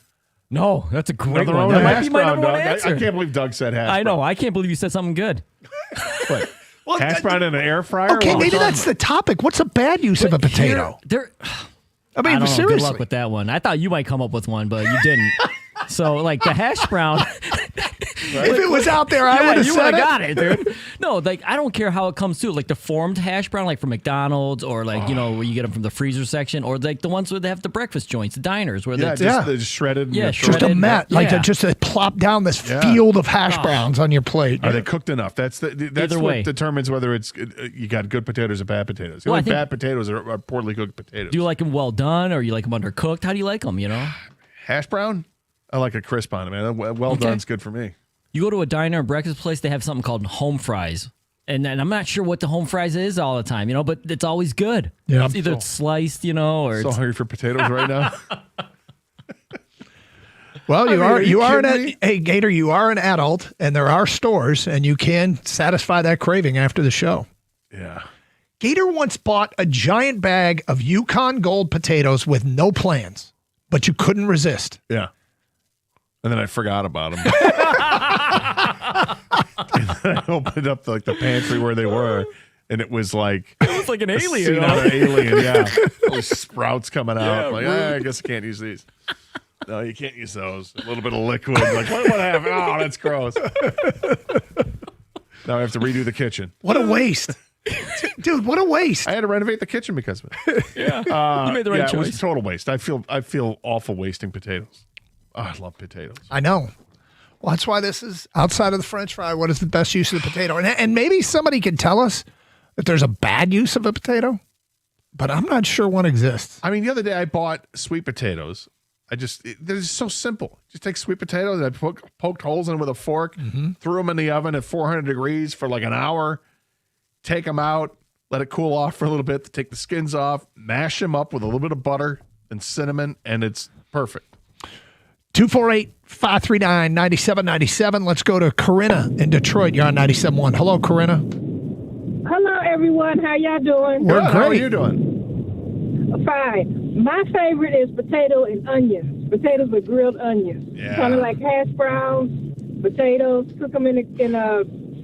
No, that's a great Nothing one. wrong That with might hash be my brown, number one Doug. answer. I can't believe Doug said hash I brown. know. I can't believe you said something good. Hash brown in an air fryer? Okay, maybe that's the topic. What's a bad use of a potato? I mean, don't know. seriously. Good luck with that one. I thought you might come up with one, but you didn't. So, like the hash brown. If it was out there, I would have you said would've it. got it, dude. No, like I don't care how it comes to, like the formed hash brown, like from McDonald's, or like where you get them from the freezer section, or like the ones where they have the breakfast joints, the diners, where they're just shredded. Yeah, Just a mat, like just to plop down this field of hash browns on your plate. Are they cooked enough? That's Either what way. determines whether it's you got good potatoes or bad potatoes. The Well, I only think- bad potatoes are poorly cooked potatoes. Do you like them well done, or you like them undercooked? How do you like them? You know, hash brown? I like a crisp on it, man. Well Okay. done's good for me. you go to a diner or breakfast place, they have something called home fries. And I'm not sure what the home fries is all the time, but it's always good. Yeah. It's either it's sliced, or So it's, hungry for potatoes right now. Well, I mean, are you kidding me? hey Gator, you are an adult, and there are stores, and you can satisfy that craving after the show. Yeah. Gator once bought a giant bag of Yukon Gold potatoes with no plans, but you couldn't resist. Yeah. And then I forgot about them. And then I opened up the pantry where they were, and it was like it's like an a alien. scene out of Alien. Yeah, those sprouts coming out. Yeah, I guess I can't use these. No, you can't use those. A little bit of liquid. Like what happened? Oh, that's gross. Now I have to redo the kitchen. What a waste. Dude, what a waste. I had to renovate the kitchen because of it. Yeah, you made the right It was choice. a total waste. I feel awful wasting potatoes. Oh, I love potatoes. I know. Well, that's why this is outside of the French fry. What is the best use of the potato? And maybe somebody can tell us if there's a bad use of a potato, but I'm not sure one exists. I mean, the other day I bought sweet potatoes. They're just so simple. Just take sweet potatoes. I poked holes in them with a fork, threw them in the oven at 400 degrees for like an hour, take them out, let it cool off for a little bit, take the skins off, mash them up with a little bit of butter and cinnamon, and it's perfect. 248-539-9797. Let's go to Corinna in Detroit. You're on 97.1. Hello, Corinna. Hello, everyone. How y'all doing? We're How are great. you doing? Fine. My favorite is potato and onions. Potatoes with grilled onions. Yeah. Kind of like hash browns, potatoes. Cook them in a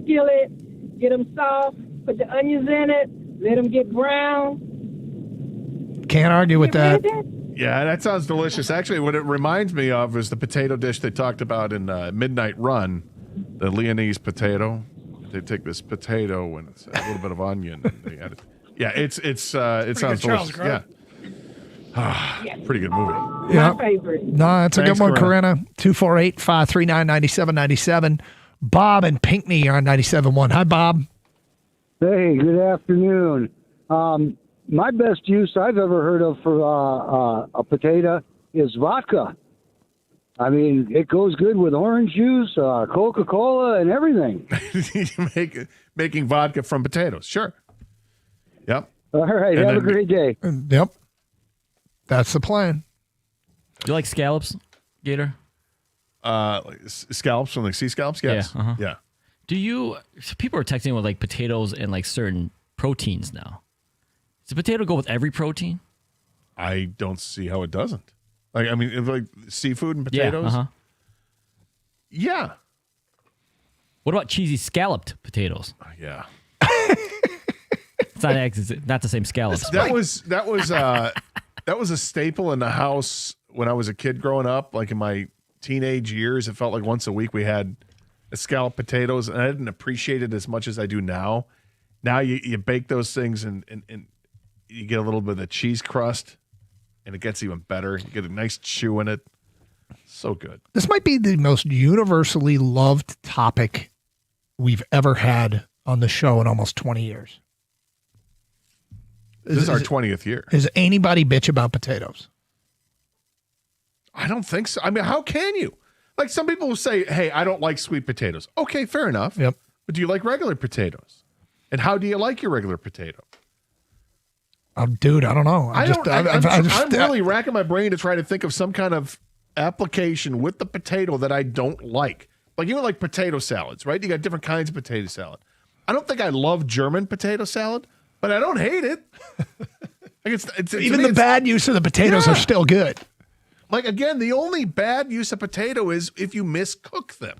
skillet. Get them soft. Put the onions in it. Let them get brown. Can't argue with that. Yeah, that sounds delicious. Actually, what it reminds me of is the potato dish they talked about in Midnight Run, the Leonese potato. They take this potato and it's a little bit of onion. And they add it. Yeah, it sounds good, Charles delicious. Yeah. Pretty good movie. Yeah. My favorite. No, that's a Thanks, good one, Corinna. Corinna. 248-539-9797. Bob and Pinckney are on 97.1. Hi, Bob. Hey, good afternoon. My best use I've ever heard of for a potato is vodka. I mean, it goes good with orange juice, Coca-Cola, and everything. Making vodka from potatoes. Sure. Yep. All right, And have a then- great day. Yep. That's the plan. Do you like scallops, Gator? Scallops from sea scallops? Yes. Yeah, uh-huh. Yeah. So people are texting with like potatoes and like certain proteins now. Does a potato go with every protein? I don't see how it doesn't. Like, I mean, like seafood and Yeah. potatoes. Uh-huh. Yeah. What about cheesy scalloped potatoes? Yeah. It's not the same scallops. That was a staple in the house when I was a kid growing up. Like in my teenage years, it felt like once a week we had scalloped potatoes, and I didn't appreciate it as much as I do now. Now you bake those things and you get a little bit of the cheese crust, and it gets even better. You get a nice chew in it. So good. This might be the most universally loved topic we've ever had on the show in almost 20 years. This is our 20th year. Does anybody bitch about potatoes? I don't think so. I mean, how can you? Like some people will say, hey, I don't like sweet potatoes. Okay, fair enough. Yep. But do you like regular potatoes? And how do you like your regular potato? Dude, I don't know. I'm really racking my brain to try to think of some kind of application with the potato that I don't like. Like, even like potato salads, right? You got different kinds of potato salad. I don't think I love German potato salad, but I don't hate it. Like even the bad use of the potatoes are still good. Like, again, the only bad use of potato is if you miscook them.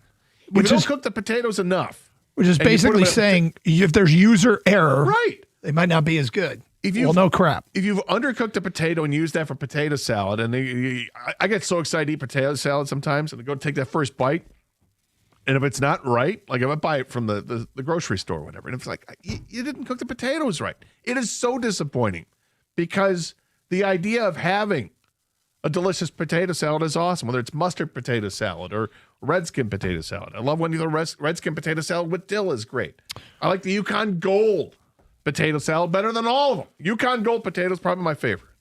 If you don't cook the potatoes enough. Which is basically saying if there's user error, right, they might not be as good. Well, no crap. If you've undercooked a potato and used that for potato salad, and I get so excited to eat potato salad sometimes, and I go take that first bite, and if it's not right, like if I buy it from the grocery store or whatever, and it's like, you didn't cook the potatoes right. It is so disappointing because the idea of having a delicious potato salad is awesome, whether it's mustard potato salad or redskin potato salad. I love when you do redskin potato salad with dill is great. I like the Yukon Gold potato salad better than all of them. Yukon Gold potato is probably my favorite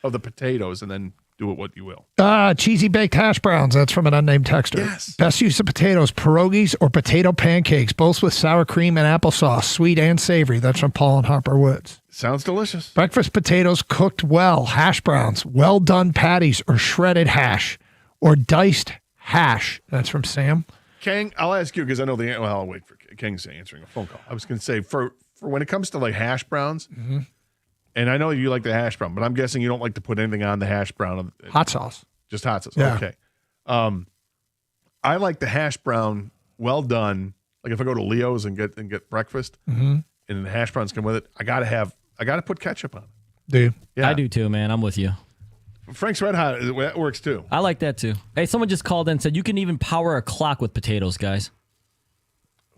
of the potatoes, and then do it what you will. Cheesy baked hash browns. That's from an unnamed texter. Yes. Best use of potatoes, pierogies or potato pancakes, both with sour cream and applesauce, sweet and savory. That's from Paul and Harper Woods. Sounds delicious. Breakfast potatoes cooked well, hash browns, well done patties or shredded hash or diced hash. That's from Sam. Kang, I'll ask you because I know the well, I'll wait for Kang's answering a phone call. I was going to say for when it comes to like hash browns, and I know you like the hash brown, but I'm guessing you don't like to put anything on the hash brown. Hot sauce. Just hot sauce. Yeah. Okay. I like the hash brown well done. Like if I go to Leo's and get breakfast, and the hash browns come with it, I gotta put ketchup on it. Do you? Yeah. I do too, man. I'm with you. Frank's Red Hot, that works too. I like that too. Hey, someone just called in and said you can even power a clock with potatoes, guys.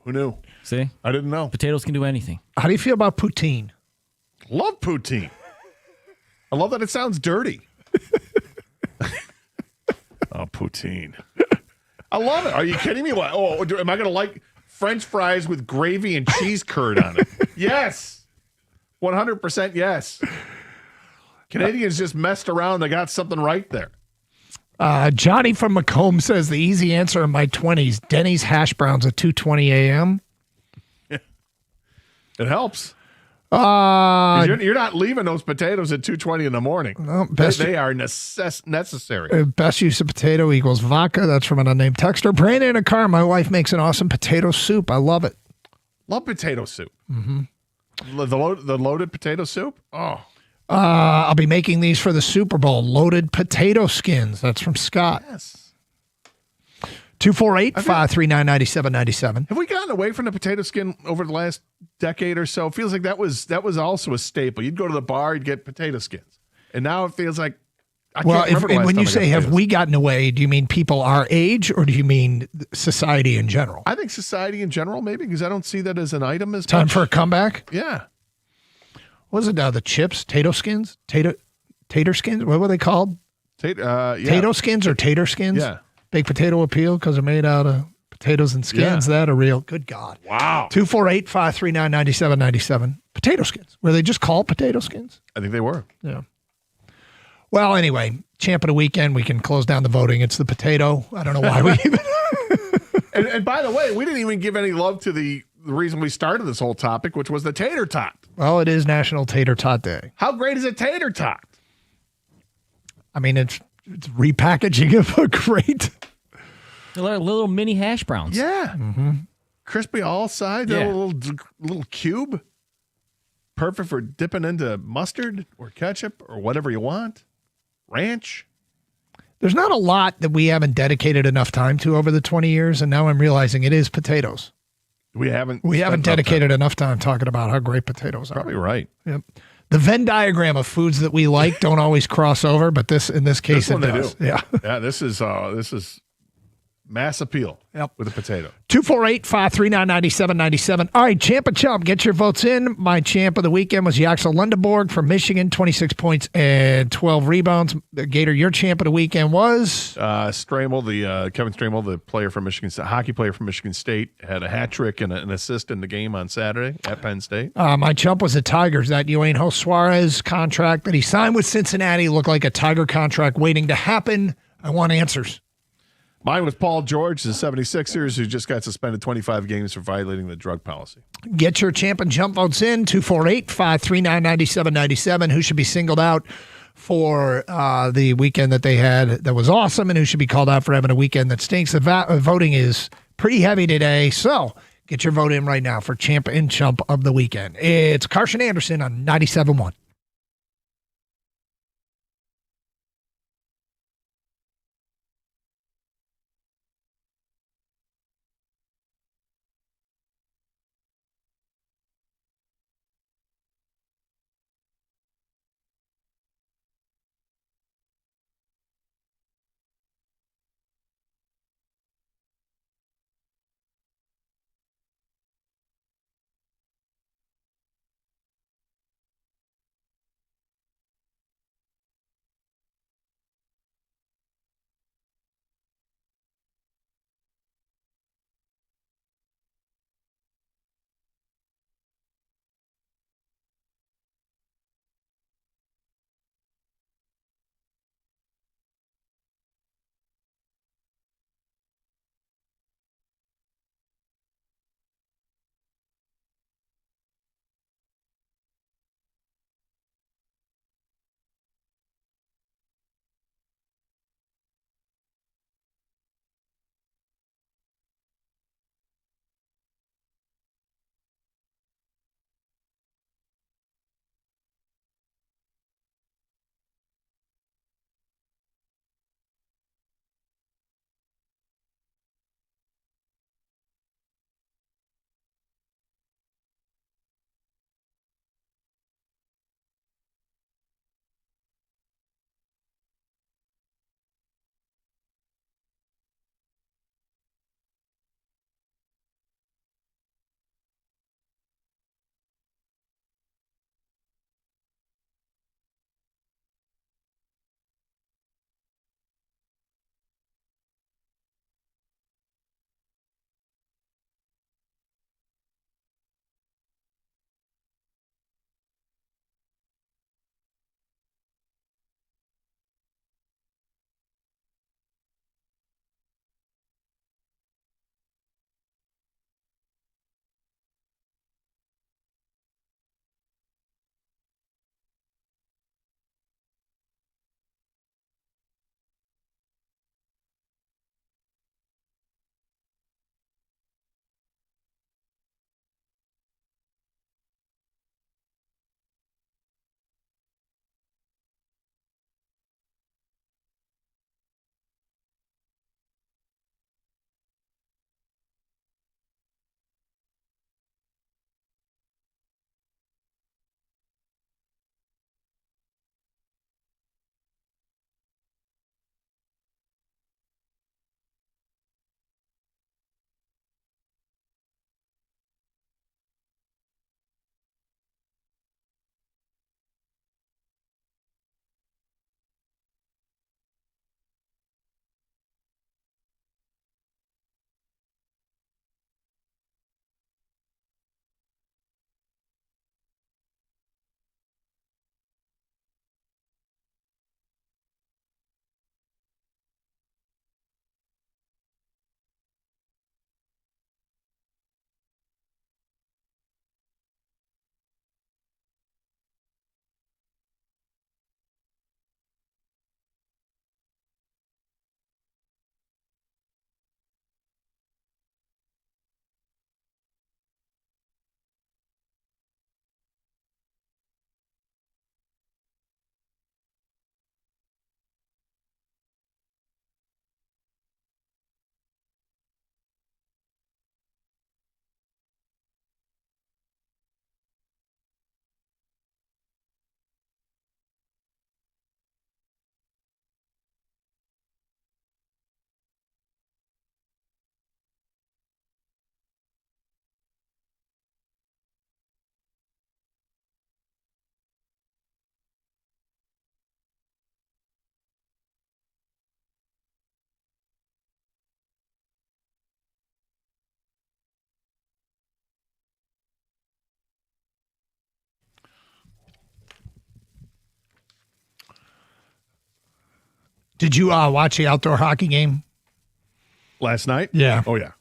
Who knew? See? I didn't know. Potatoes can do anything. How do you feel about poutine? Love poutine. I love that it sounds dirty. Oh, poutine. I love it. Are you kidding me? What? Oh, am I going to like French fries with gravy and cheese curd on it? Yes. 100% yes. Canadians just messed around. They got something right there. Johnny from Macomb says the easy answer in my 20s, Denny's hash browns at 2:20 a.m. It helps. You're not leaving those potatoes at 2:20 in the morning. No, they are necessary. Best use of potato equals vodka. That's from an unnamed texter. Brandon in a car. My wife makes an awesome potato soup. I love it. Love potato soup. Mm-hmm. The loaded potato soup. Oh. I'll be making these for the Super Bowl. Loaded potato skins. That's from Scott. Yes. 248-539-9797. Have we gotten away from the potato skin over the last decade or so? It feels like that was also a staple. You'd go to the bar, you'd get potato skins. And now it feels like when you say have we gotten away, do you mean people our age or do you mean society in general? I think society in general, maybe, because I don't see that as an item as time much. For a comeback? Yeah. What was it now? The chips? Tato skins? Tater skins? What were they called? Yeah. Tato skins or tater skins? Yeah. Baked potato appeal because they're made out of potatoes and skins. Yeah. That are real. Good God. Wow. 248-539-9797. Potato skins. Were they just called potato skins? I think they were. Yeah. Well, anyway, champ of the weekend. We can close down the voting. It's the potato. I don't know why we even. and by the way, we didn't even give any love to the reason we started this whole topic, which was the tater tot. Well, it is National Tater Tot Day. How great is a tater tot? I mean, it's repackaging of a great little mini hash browns. Yeah. Crispy all sides. Yeah. A little cube. Perfect for dipping into mustard or ketchup or whatever you want. Ranch. There's not a lot that we haven't dedicated enough time to over the 20 years, and now I'm realizing it is potatoes. We haven't dedicated enough time talking about how great potatoes are. Probably right. Yep. The Venn diagram of foods that we like don't always cross over, but in this case it does. They do. Yeah. Yeah, this is Mass appeal with a potato. 248-539-9797. All right, Champ and Chump, get your votes in. My champ of the weekend was Yaxel Lundeborg from Michigan, 26 points and 12 rebounds. Gator, your champ of the weekend was? Stramel, Kevin Stramel, the player from Michigan State, hockey player from Michigan State, had a hat trick and an assist in the game on Saturday at Penn State. My chump was the Tigers. That Eugenio Suarez contract that he signed with Cincinnati looked like a Tiger contract waiting to happen. I want answers. Mine was Paul George, the 76ers, who just got suspended 25 games for violating the drug policy. Get your Champ and Chump votes in, 248-539-9797. Who should be singled out for the weekend that they had that was awesome, and who should be called out for having a weekend that stinks? The voting is pretty heavy today, so get your vote in right now for Champ and Chump of the weekend. It's Carson Anderson on 97.1. Did you watch the outdoor hockey game last night? Yeah. Oh, yeah.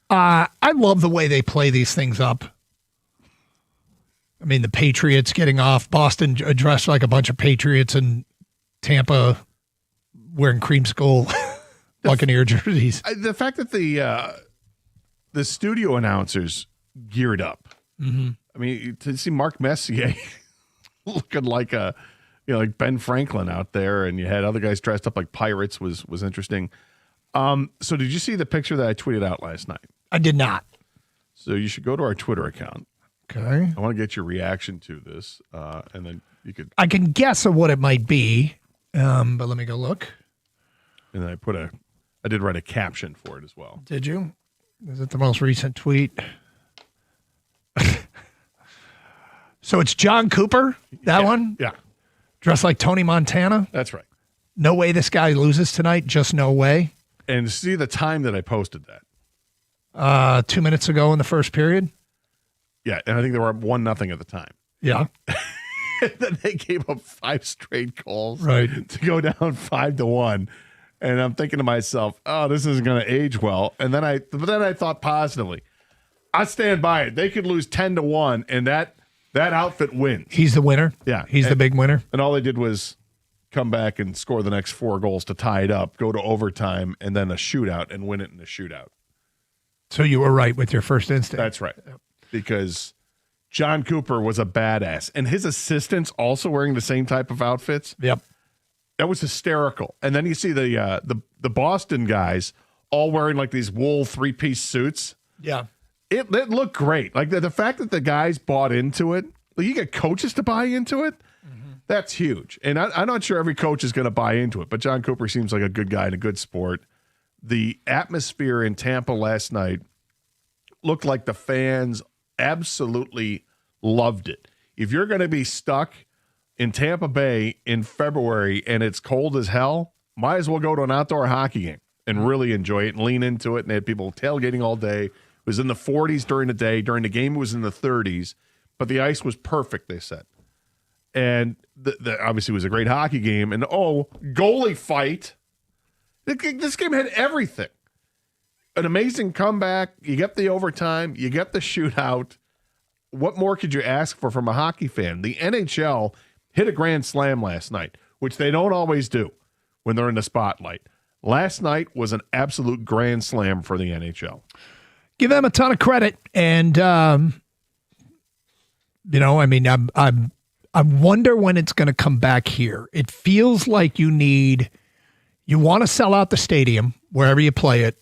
I love the way they play these things up. I mean, the Patriots getting off, Boston dressed like a bunch of Patriots, and Tampa wearing creamsicle Buccaneer jerseys. The fact that the studio announcers geared up. Mm-hmm. I mean, to see Mark Messier looking like like Ben Franklin out there, and you had other guys dressed up like pirates was interesting. So did you see the picture that I tweeted out last night? I did not. So you should go to our Twitter account. Okay. I want to get your reaction to this, and then you could. I can guess of what it might be, but let me go look. And then I did write a caption for it as well. Did you? Is it the most recent tweet? So it's John Cooper, that one? Yeah. Dressed like Tony Montana? That's right. No way this guy loses tonight. Just no way. And see the time that I posted that. 2 minutes ago in the first period. Yeah, and I think they were up 1-0 at the time. Yeah. And then they gave up 5 straight goals to go down 5-1. And I'm thinking to myself, oh, this isn't going to age well. And then I thought positively. I stand by it. They could lose 10-1, and that outfit wins. He's the winner? Yeah. He's the big winner? And all they did was come back and score the next 4 goals to tie it up, go to overtime, and then a shootout and win it in a shootout. So you were right with your first instinct. That's right. Yep. Because John Cooper was a badass. And his assistants also wearing the same type of outfits. Yep. That was hysterical. And then you see the Boston guys all wearing like these wool 3-piece suits. Yeah. It looked great. Like the fact that the guys bought into it, like you get coaches to buy into it, that's huge. And I'm not sure every coach is going to buy into it, but John Cooper seems like a good guy and a good sport. The atmosphere in Tampa last night looked like the fans absolutely loved it. If you're going to be stuck in Tampa Bay in February and it's cold as hell, might as well go to an outdoor hockey game and really enjoy it and lean into it. And they had people tailgating all day. It was in the 40s during the day. During the game, it was in the 30s. But the ice was perfect, they said. And obviously it was a great hockey game. And, goalie fight. This game had everything. An amazing comeback. You get the overtime. You get the shootout. What more could you ask for from a hockey fan? The NHL hit a grand slam last night, which they don't always do when they're in the spotlight. Last night was an absolute grand slam for the NHL. Give them a ton of credit. And, I wonder when it's going to come back here. It feels like you want to sell out the stadium wherever you play it.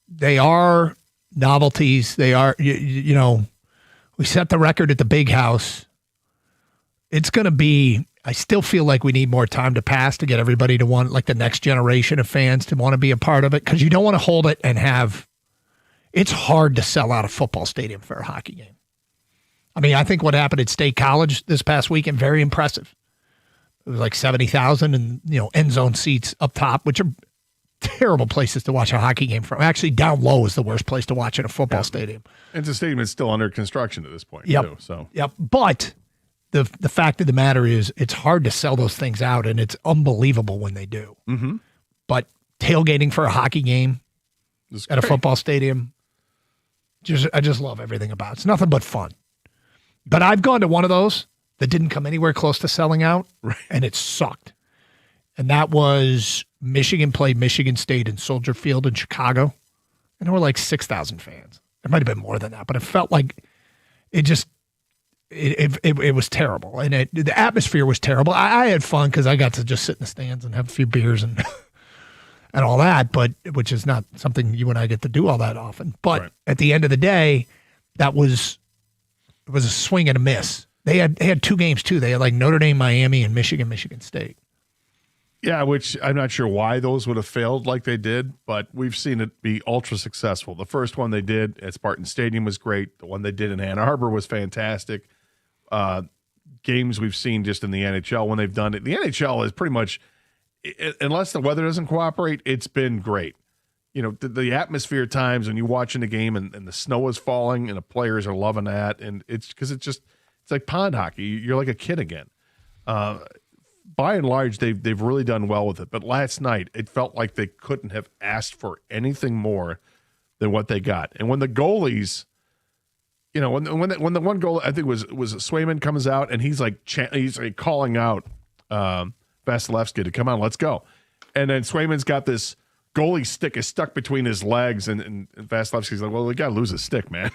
They are novelties. They are, we set the record at the Big House. It's going to be, I still feel like we need more time to pass to get everybody to want, like the next generation of fans to want to be a part of it, because you don't want to hold it and it's hard to sell out a football stadium for a hockey game. I mean, I think what happened at State College this past weekend, very impressive. It was like 70,000 and, end zone seats up top, which are terrible places to watch a hockey game from. Actually, down low is the worst place to watch in a football stadium. It's a stadium that's still under construction at this point, too. So. Yep. But the fact of the matter is it's hard to sell those things out, and it's unbelievable when they do. Mm-hmm. But tailgating for a hockey game at a football stadium, I just love everything about it. It's nothing but fun. But I've gone to one of those that didn't come anywhere close to selling out, and it sucked. And that was Michigan played Michigan State in Soldier Field in Chicago, and there were like 6,000 fans. It might have been more than that, but it felt like it was terrible, and the atmosphere was terrible. I had fun because I got to just sit in the stands and have a few beers and and all that, but which is not something you and I get to do all that often. But at the end of the day, it was a swing and a miss. They had 2 games too. They had like Notre Dame, Miami, and Michigan State. Yeah, which I'm not sure why those would have failed like they did, but we've seen it be ultra successful. The first one they did at Spartan Stadium was great. The one they did in Ann Arbor was fantastic. Games we've seen just in the NHL when they've done it. The NHL is pretty much, unless the weather doesn't cooperate, it's been great. The atmosphere times when you're watching a game and the snow is falling and the players are loving that. And it's because it's like pond hockey. You're like a kid again. by and large, they've really done well with it. But last night, it felt like they couldn't have asked for anything more than what they got. And when the goalies, when the one goal I think was Swayman comes out and he's like calling out Vasilevsky to come on, let's go. And then Swayman's got this goalie stick is stuck between his legs, and Vasilevsky's like, well, we got to lose his stick, man.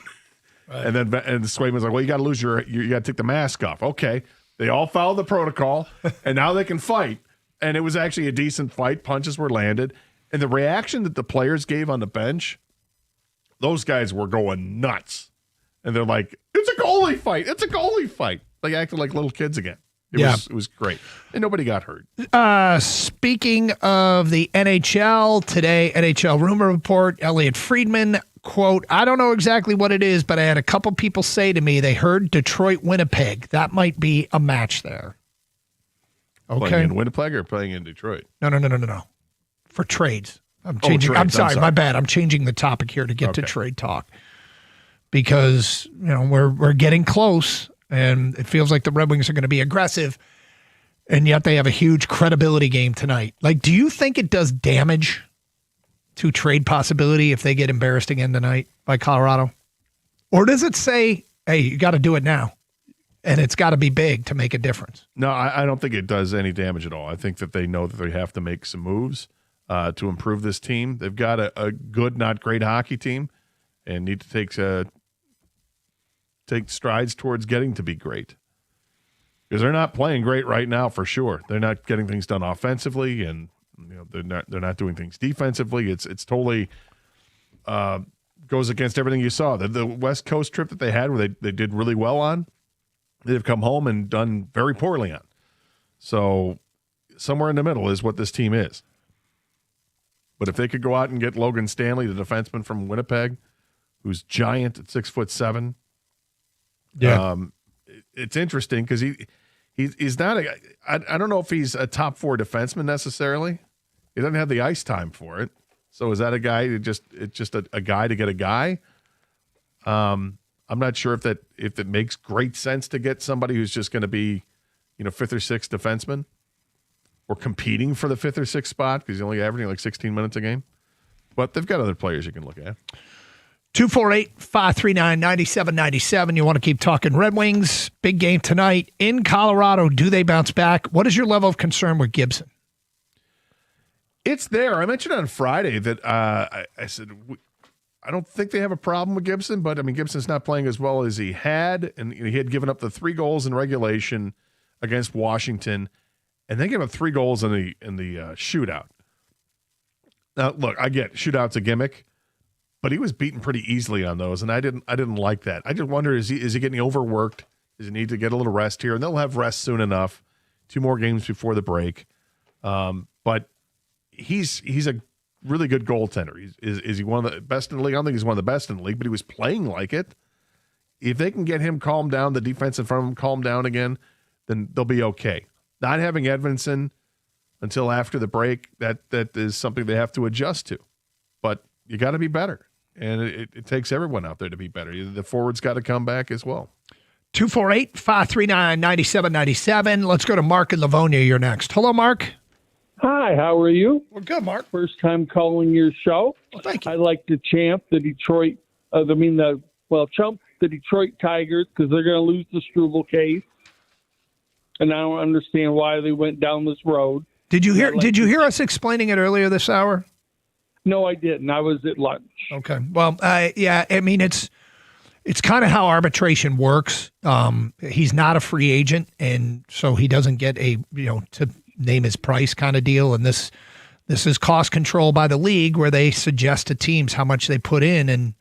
Right. And Swayman's like, well, you got to lose you got to take the mask off. Okay. They all followed the protocol, and now they can fight. And it was actually a decent fight. Punches were landed. And the reaction that the players gave on the bench, those guys were going nuts. And they're like, it's a goalie fight. It's a goalie fight. They acted like little kids again. It was great. And nobody got hurt. Speaking of the NHL, today, NHL Rumor Report, Elliot Friedman, quote, I don't know exactly what it is, but I had a couple people say to me they heard Detroit-Winnipeg. That might be a match there. Okay. Playing in Winnipeg or playing in Detroit? No. For trades. I'm changing. I'm sorry, my bad. I'm changing the topic here to get to trade talk. Because, we're getting close, and it feels like the Red Wings are going to be aggressive, and yet they have a huge credibility game tonight. Like, do you think it does damage to trade possibility if they get embarrassed again tonight by Colorado? Or does it say, hey, you got to do it now, and it's got to be big to make a difference? No, I don't think it does any damage at all. I think that they know that they have to make some moves to improve this team. They've got a good, not great hockey team and need to take strides towards getting to be great. Because they're not playing great right now for sure. They're not getting things done offensively, and they're not doing things defensively. It's totally goes against everything you saw. The West Coast trip that they had, where they did really well on, they've come home and done very poorly on. So somewhere in the middle is what this team is. But if they could go out and get Logan Stanley, the defenseman from Winnipeg, who's giant at 6'7", it's interesting because he's not I don't know if he's a top 4 defenseman necessarily. He doesn't have the ice time for it. So is that a guy it's just a guy to get a guy? I'm not sure if it makes great sense to get somebody who's just going to be, 5th or 6th defenseman or competing for the 5th or 6th spot because he's only averaging like 16 minutes a game. But they've got other players you can look at. 248-539-9797. You want to keep talking Red Wings. Big game tonight in Colorado. Do they bounce back? What is your level of concern with Gibson? It's there. I mentioned on Friday that I said I don't think they have a problem with Gibson, but Gibson's not playing as well as he had, and he had given up the 3 goals in regulation against Washington, and then gave up 3 goals in the shootout. Now, look, I get shootout's a gimmick, but he was beaten pretty easily on those, and I didn't like that. I just wonder, is he getting overworked? Does he need to get a little rest here? And they'll have rest soon enough. 2 more games before the break. But he's a really good goaltender. Is he one of the best in the league? I don't think he's one of the best in the league, but he was playing like it. If they can get him calmed down, the defense in front of him calmed down again, then they'll be okay. Not having Edvinsson until after the break, that is something they have to adjust to. But you got to be better. And it takes everyone out there to be better. The forwards got to come back as well. 248-539-9797. Let's go to Mark in Livonia. You're next. Hello, Mark. Hi, how are you? We're good, Mark. First time calling your show. Well, thank you. I like to champ the Detroit, chump the Detroit Tigers because they're going to lose the Struble case. And I don't understand why they went down this road. Did you hear us explaining it earlier this hour? No, I didn't. I was at lunch. Okay. Well, it's kind of how arbitration works. He's not a free agent, and so he doesn't get a to name his price kind of deal. And this is cost control by the league, where they suggest to teams how much they put in, and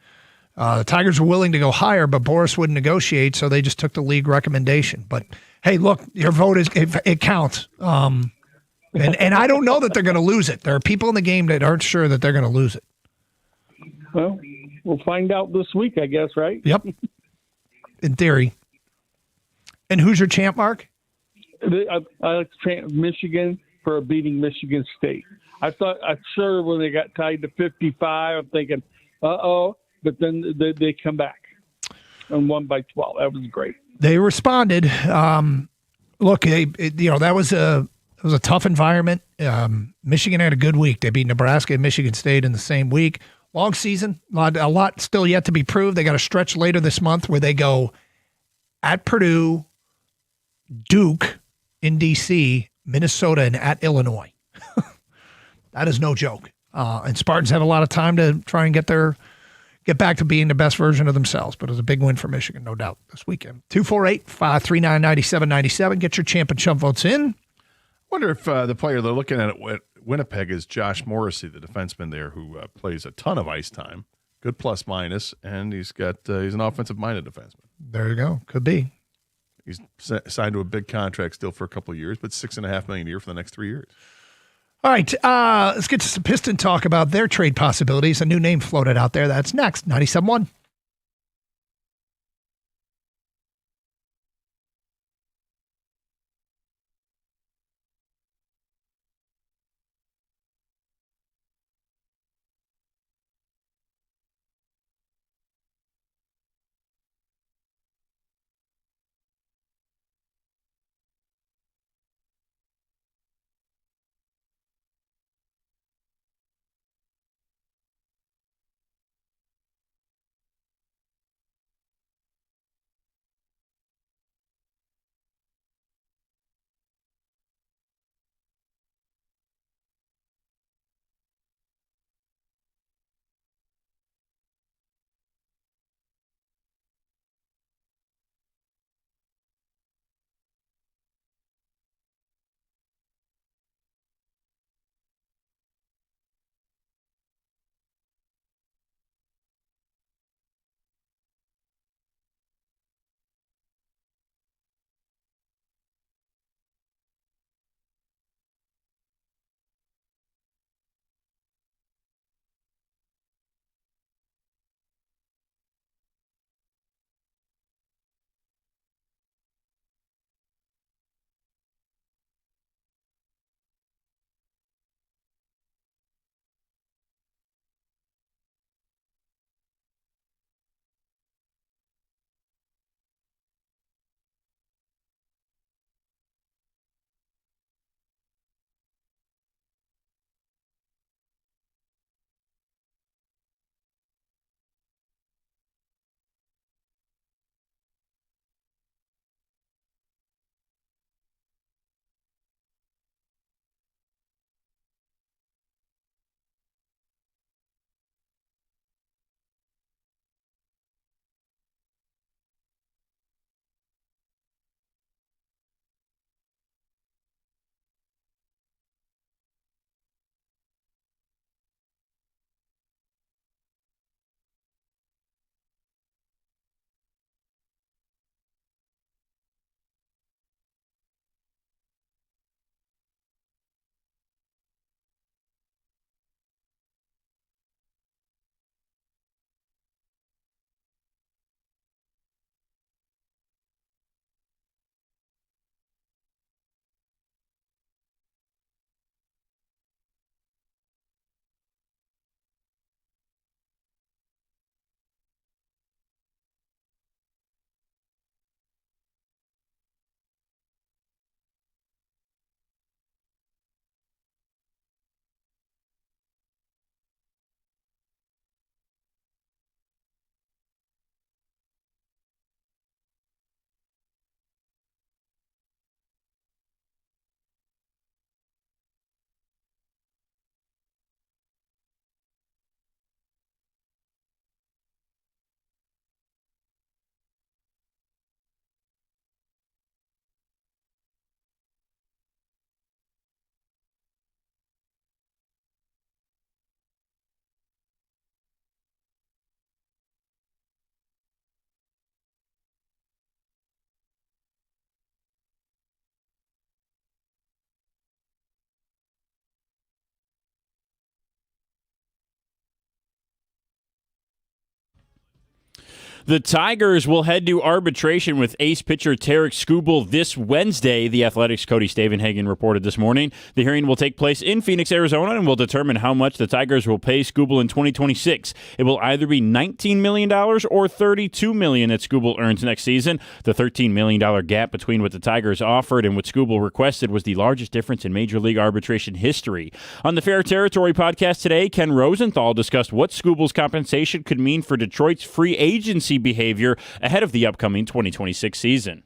the Tigers were willing to go higher, but Boris wouldn't negotiate, so they just took the league recommendation. But hey, look, your vote it counts. And I don't know that they're going to lose it. There are people in the game that aren't sure that they're going to lose it. Well, we'll find out this week, I guess, right? Yep. In theory. And who's your champ, Mark? I like to champ Michigan for beating Michigan State. I'm sure when they got tied to 55, I'm thinking, uh-oh, but then they come back and won by 12. That was great. They responded. Look, that was a It was a tough environment. Michigan had a good week. They beat Nebraska and Michigan State in the same week. Long season, a lot still yet to be proved. They got a stretch later this month where they go at Purdue, Duke in D.C., Minnesota, and at Illinois. That is no joke. And Spartans have a lot of time to try and get back to being the best version of themselves. But it was a big win for Michigan, no doubt, this weekend. 248-539-9797. Get your champ and chump votes in. I wonder if the player they're looking at Winnipeg is Josh Morrissey, the defenseman there who plays a ton of ice time, good plus minus, and he's an offensive-minded defenseman. There you go. Could be. He's signed to a big contract still for a couple of years, but $6.5 million a year for the next 3 years. All right, let's get to some Piston talk about their trade possibilities. A new name floated out there. That's next. 97.1. The Tigers will head to arbitration with ace pitcher Tarek Skubal this Wednesday, the Athletics' Cody Stavenhagen reported this morning. The hearing will take place in Phoenix, Arizona, and will determine how much the Tigers will pay Skubal in 2026. It will either be $19 million or $32 million that Skubal earns next season. The $13 million gap between what the Tigers offered and what Skubal requested was the largest difference in Major League arbitration history. On the Fair Territory podcast today, Ken Rosenthal discussed what Skubal's compensation could mean for Detroit's free agency behavior ahead of the upcoming 2026 season.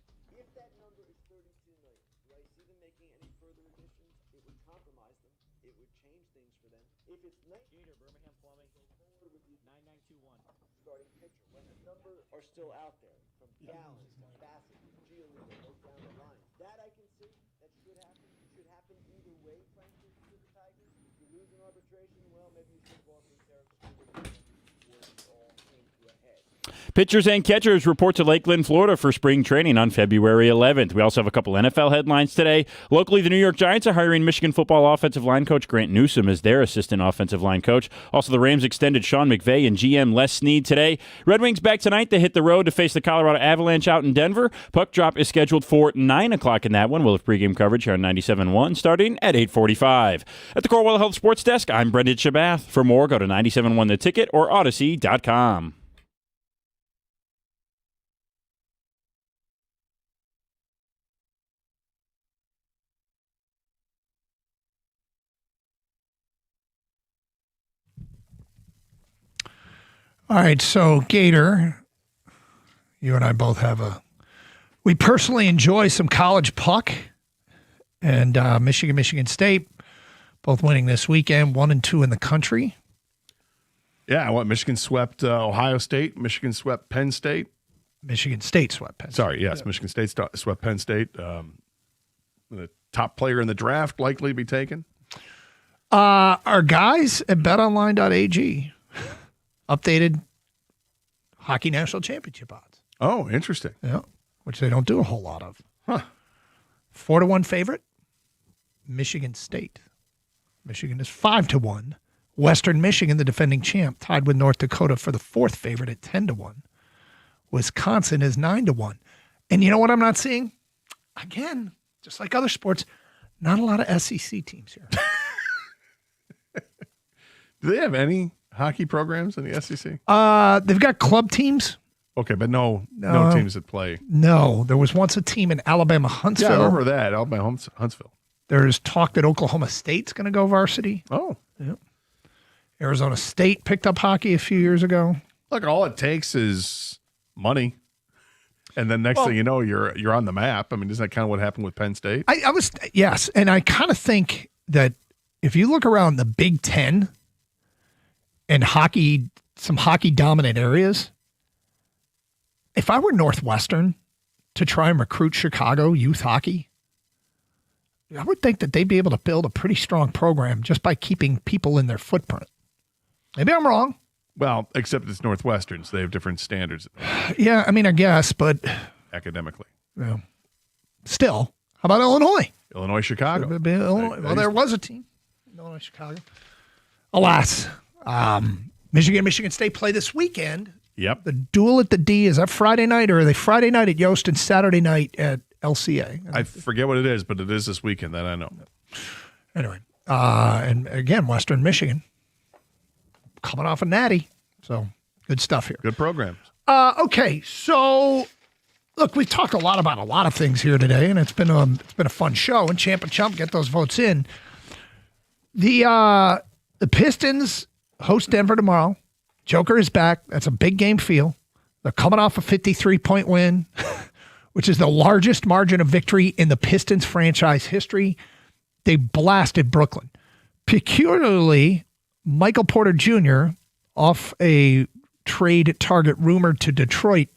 Pitchers and catchers report to Lakeland, Florida for spring training on February 11th. We also have a couple NFL headlines today. Locally, the New York Giants are hiring Michigan football offensive line coach Grant Newsome as their assistant offensive line coach. Also, the Rams extended Sean McVay and GM Les Snead today. Red Wings back tonight. They hit the road to face the Colorado Avalanche out in Denver. Puck drop is scheduled for 9 o'clock in that one. We'll have pregame coverage here on 97.1 starting at 8:45. At the Corewell Health Sports Desk, I'm Brendan Shabath. For more, go to 97.1 The Ticket or Odyssey.com. All right, so Gator, you and I both have we personally enjoy some college puck, and Michigan State, both winning this weekend, 1 and 2 in the country. Yeah, Michigan swept Ohio State. Michigan swept Penn State. Michigan State swept Penn State. Sorry, yes, yeah. Michigan State swept Penn State. The top player in the draft likely to be taken. Our guys at betonline.ag updated hockey national championship odds. Oh, interesting. Yeah, which they don't do a whole lot of. Huh. 4-1 favorite, Michigan State. Michigan is 5-1. Western Michigan, the defending champ, tied with North Dakota for the 4th favorite at 10-1. Wisconsin is 9-1. And you know what I'm not seeing? Again, just like other sports, not a lot of SEC teams here. Do they have any hockey programs in the SEC? They've got club teams. Okay, but no teams that play. No, there was once a team in Alabama Huntsville. Yeah, I remember that, Alabama Huntsville. There's talk that Oklahoma State's going to go varsity. Oh. Yeah. Arizona State picked up hockey a few years ago. Look, all it takes is money. And then next thing you know, you're on the map. I mean, isn't that kind of what happened with Penn State? Yes, and I kind of think that if you look around the Big Ten and some hockey dominant areas, if I were Northwestern to try and recruit Chicago youth hockey, I would think that they'd be able to build a pretty strong program just by keeping people in their footprint. Maybe I'm wrong. Well, except it's Northwestern, so they have different standards. Yeah, I mean, I guess, but academically. Yeah. Still, how about Illinois? Illinois, Chicago. Well, there was a team. Illinois, Chicago. Alas, Michigan State play this weekend. Yep. The duel at the D, is that Friday night, or are they Friday night at Yost and Saturday night at LCA? I forget what it is, but it is this weekend, that I know. Anyway, and again, Western Michigan coming off a natty. So good stuff here. Good programs. Okay, so look, we've talked a lot about a lot of things here today, and it's been a fun show. And Champ and Chump, get those votes in. The Pistons host Denver tomorrow. Joker is back. That's a big game feel. They're coming off a 53-point win, which is the largest margin of victory in the Pistons franchise history. They blasted Brooklyn. Peculiarly, Michael Porter Jr., off a trade target rumored to Detroit,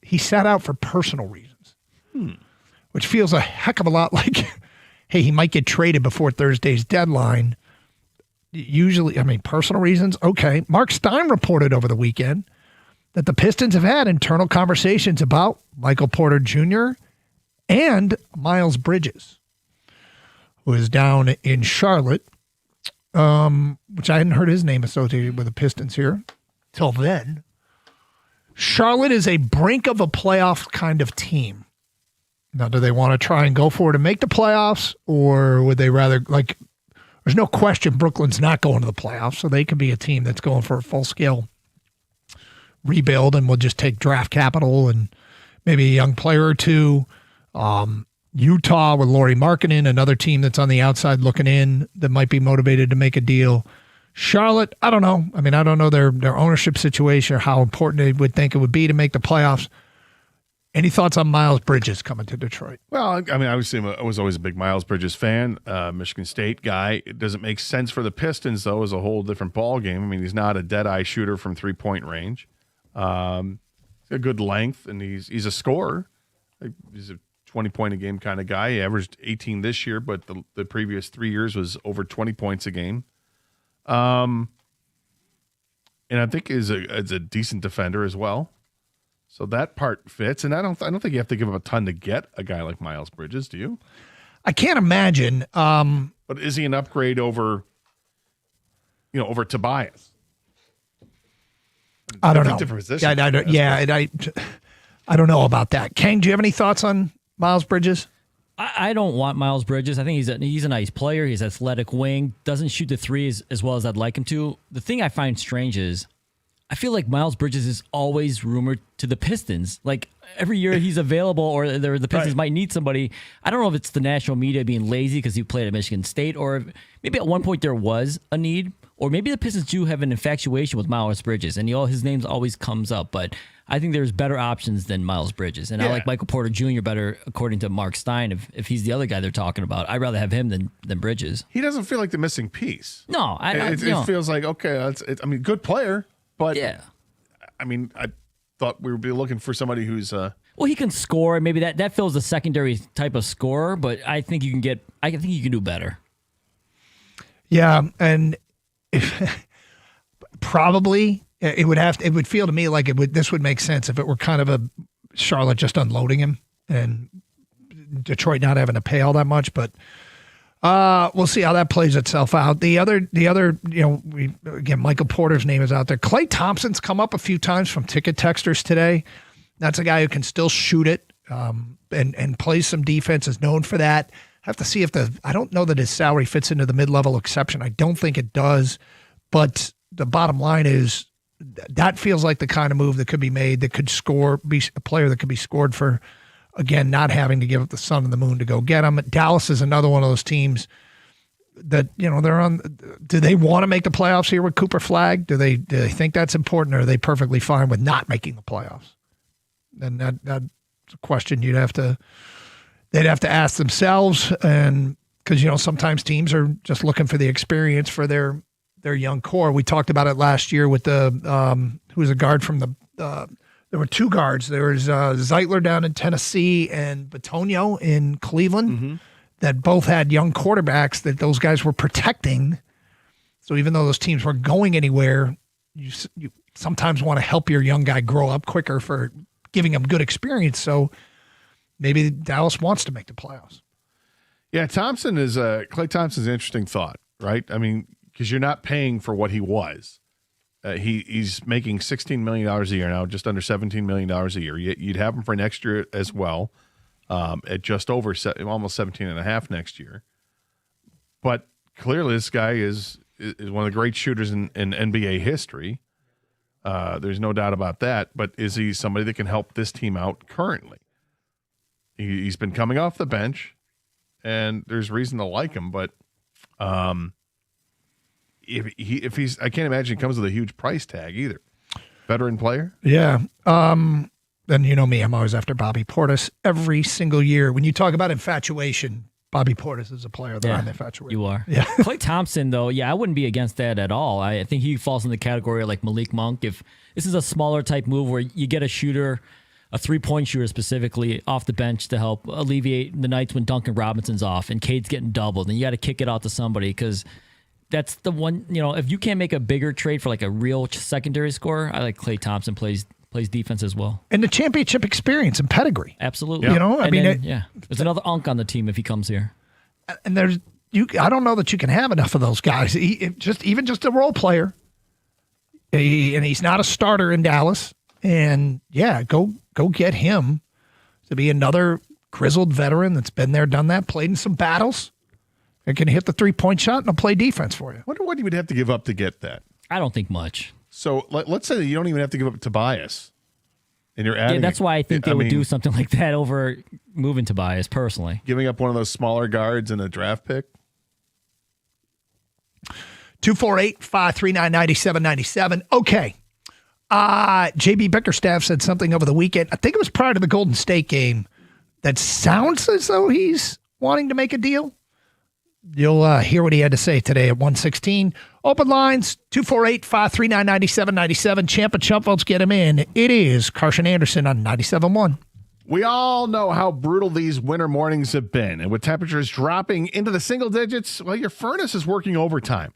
he sat out for personal reasons, which feels a heck of a lot like, hey, he might get traded before Thursday's deadline. Usually, I mean, personal reasons, okay. Mark Stein reported over the weekend that the Pistons have had internal conversations about Michael Porter Jr. and Miles Bridges, who is down in Charlotte, which I hadn't heard his name associated with the Pistons here till then. Charlotte is a brink of a playoff kind of team. Now, do they want to try and go for it and make the playoffs, or would they rather, like, there's no question Brooklyn's not going to the playoffs, so they could be a team that's going for a full-scale rebuild and will just take draft capital and maybe a young player or two. Utah with Lauri Markkanen, another team that's on the outside looking in that might be motivated to make a deal. Charlotte, I don't know. I mean, I don't know their ownership situation or how important they would think it would be to make the playoffs. Any thoughts on Miles Bridges coming to Detroit? Well, I mean, obviously, I was always a big Miles Bridges fan, Michigan State guy. It doesn't make sense for the Pistons, though, as a whole different ball game. I mean, he's not a dead-eye shooter from three-point range. A good length, and he's a scorer. He's a 20-point-a-game kind of guy. He averaged 18 this year, but the previous 3 years was over 20 points a game. And I think is a decent defender as well. So that part fits, and I don't think you have to give up a ton to get a guy like Miles Bridges, do you? I can't imagine. But is he an upgrade over Tobias? I don't know. Different position. I don't know about that. Kang, do you have any thoughts on Miles Bridges? I don't want Miles Bridges. I think he's a nice player. He's athletic wing. Doesn't shoot the three as well as I'd like him to. The thing I find strange is I feel like Miles Bridges is always rumored to the Pistons. Like every year he's available or the Pistons might need somebody. I don't know if it's the national media being lazy because he played at Michigan State, or maybe at one point there was a need, or maybe the Pistons do have an infatuation with Miles Bridges and his name always comes up. But I think there's better options than Miles Bridges. And I like Michael Porter Jr. better, according to Mark Stein, if he's the other guy they're talking about. I'd rather have him than Bridges. He doesn't feel like the missing piece. No. It feels like, okay, good player, but I mean, I thought we would be looking for somebody who's well, he can score. Maybe that fills the secondary type of scorer, but I think you can do better. Yeah, and probably it would feel to me like this would make sense if it were kind of a Charlotte just unloading him and Detroit not having to pay all that much, but we'll see how that plays itself out. The other, Michael Porter's name is out there. Klay Thompson's come up a few times from ticket texters today. That's a guy who can still shoot it and plays some defense, is known for that. Have to see if I don't know that his salary fits into the mid-level exception. I don't think it does, but the bottom line is that feels like the kind of move that could be made that could be a player that could be scored for. Again, not having to give up the sun and the moon to go get him. Dallas is another one of those teams that, they're on. Do they want to make the playoffs here with Cooper Flagg? Do they think that's important, or are they perfectly fine with not making the playoffs? And that's a question they'd have to ask themselves. And because, sometimes teams are just looking for the experience for their young core. We talked about it last year with who was a guard from there were two guards. There was Zeitler down in Tennessee and Bitonio in Cleveland that both had young quarterbacks that those guys were protecting. So even though those teams weren't going anywhere, you sometimes want to help your young guy grow up quicker for giving him good experience. So maybe Dallas wants to make the playoffs. Yeah, Klay Thompson's an interesting thought, right? I mean, because you're not paying for what he was. He's making $16 million a year now, just under $17 million a year. You'd have him for next year as well, at just over almost 17.5 next year. But clearly, this guy is one of the great shooters in NBA history. There's no doubt about that. But is he somebody that can help this team out currently? He's been coming off the bench, and there's reason to like him, but. If he's, I can't imagine he comes with a huge price tag either. Veteran player? Yeah. Then you know me, I'm always after Bobby Portis every single year. When you talk about infatuation, Bobby Portis is a player that I'm infatuated. You are. Yeah. Klay Thompson, though, I wouldn't be against that at all. I think he falls in the category like Malik Monk. If this is a smaller type move where you get a shooter, a three-point shooter specifically, off the bench to help alleviate the nights when Duncan Robinson's off and Cade's getting doubled, and you got to kick it out to somebody because that's the one, if you can't make a bigger trade for like a real secondary scorer, I like Klay Thompson plays defense as well. And the championship experience and pedigree. Absolutely. Yeah. There's another Unk on the team if he comes here. And I don't know that you can have enough of those guys. Even just a role player. And he's not a starter in Dallas. And yeah, go get him to be another grizzled veteran that's been there, done that, played in some battles, and can hit the 3-point shot and he'll play defense for you. I wonder what you would have to give up to get that. I don't think much. So let's say that you don't even have to give up Tobias. And you're adding. Yeah, that's why I think they would do something like that over moving Tobias, personally. Giving up one of those smaller guards and a draft pick. 248-539-9797. Okay. JB Bickerstaff said something over the weekend. I think it was prior to the Golden State game that sounds as though he's wanting to make a deal. You'll hear what he had to say today at 1:16. Open lines, 248-539-9797. Champ and Chump votes, get him in. It is Carson Anderson on 97.1. We all know how brutal these winter mornings have been. And with temperatures dropping into the single digits, well, your furnace is working overtime.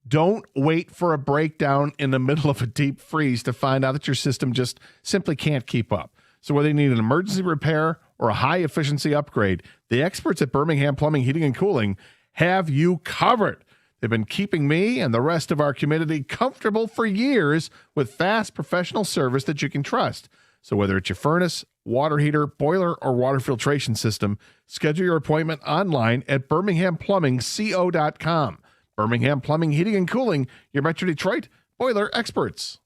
Don't wait for a breakdown in the middle of a deep freeze to find out that your system just simply can't keep up. So whether you need an emergency repair or a high-efficiency upgrade, the experts at Birmingham Plumbing, Heating, and Cooling have you covered. They've been keeping me and the rest of our community comfortable for years with fast professional service that you can trust. So whether it's your furnace, water heater, boiler, or water filtration system, schedule your appointment online at birminghamplumbingco.com. Birmingham Plumbing, Heating, and Cooling, your Metro Detroit boiler experts.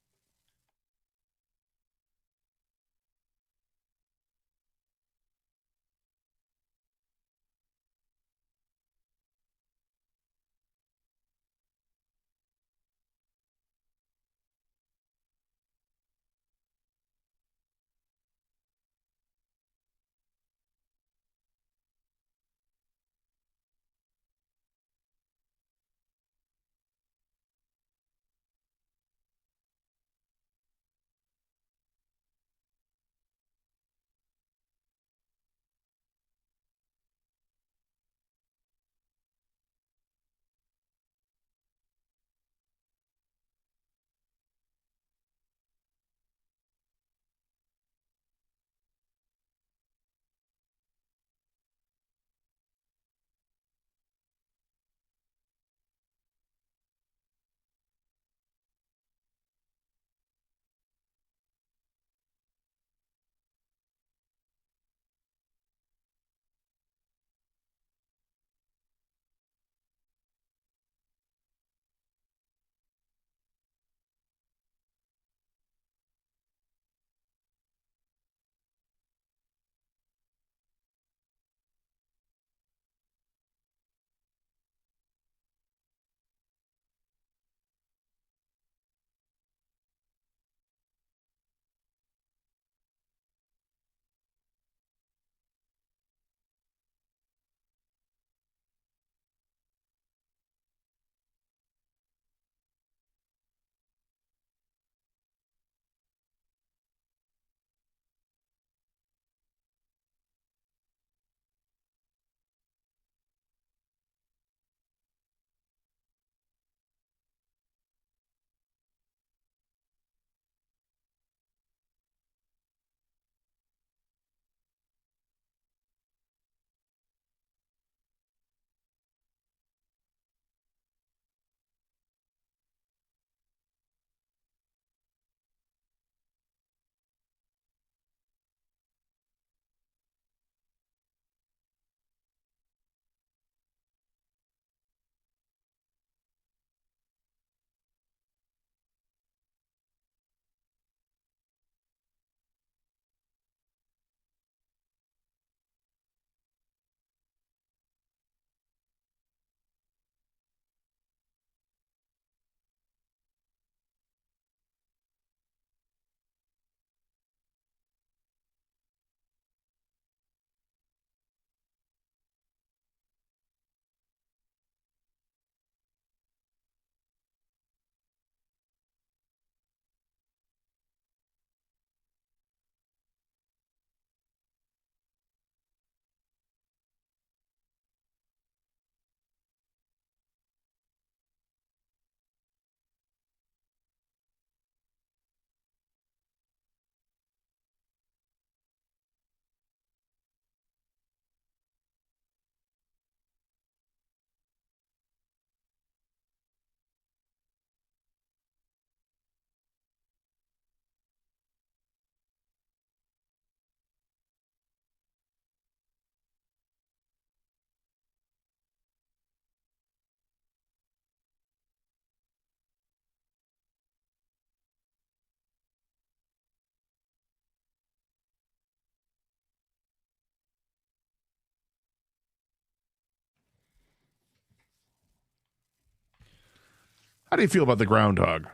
How do you feel about the groundhog?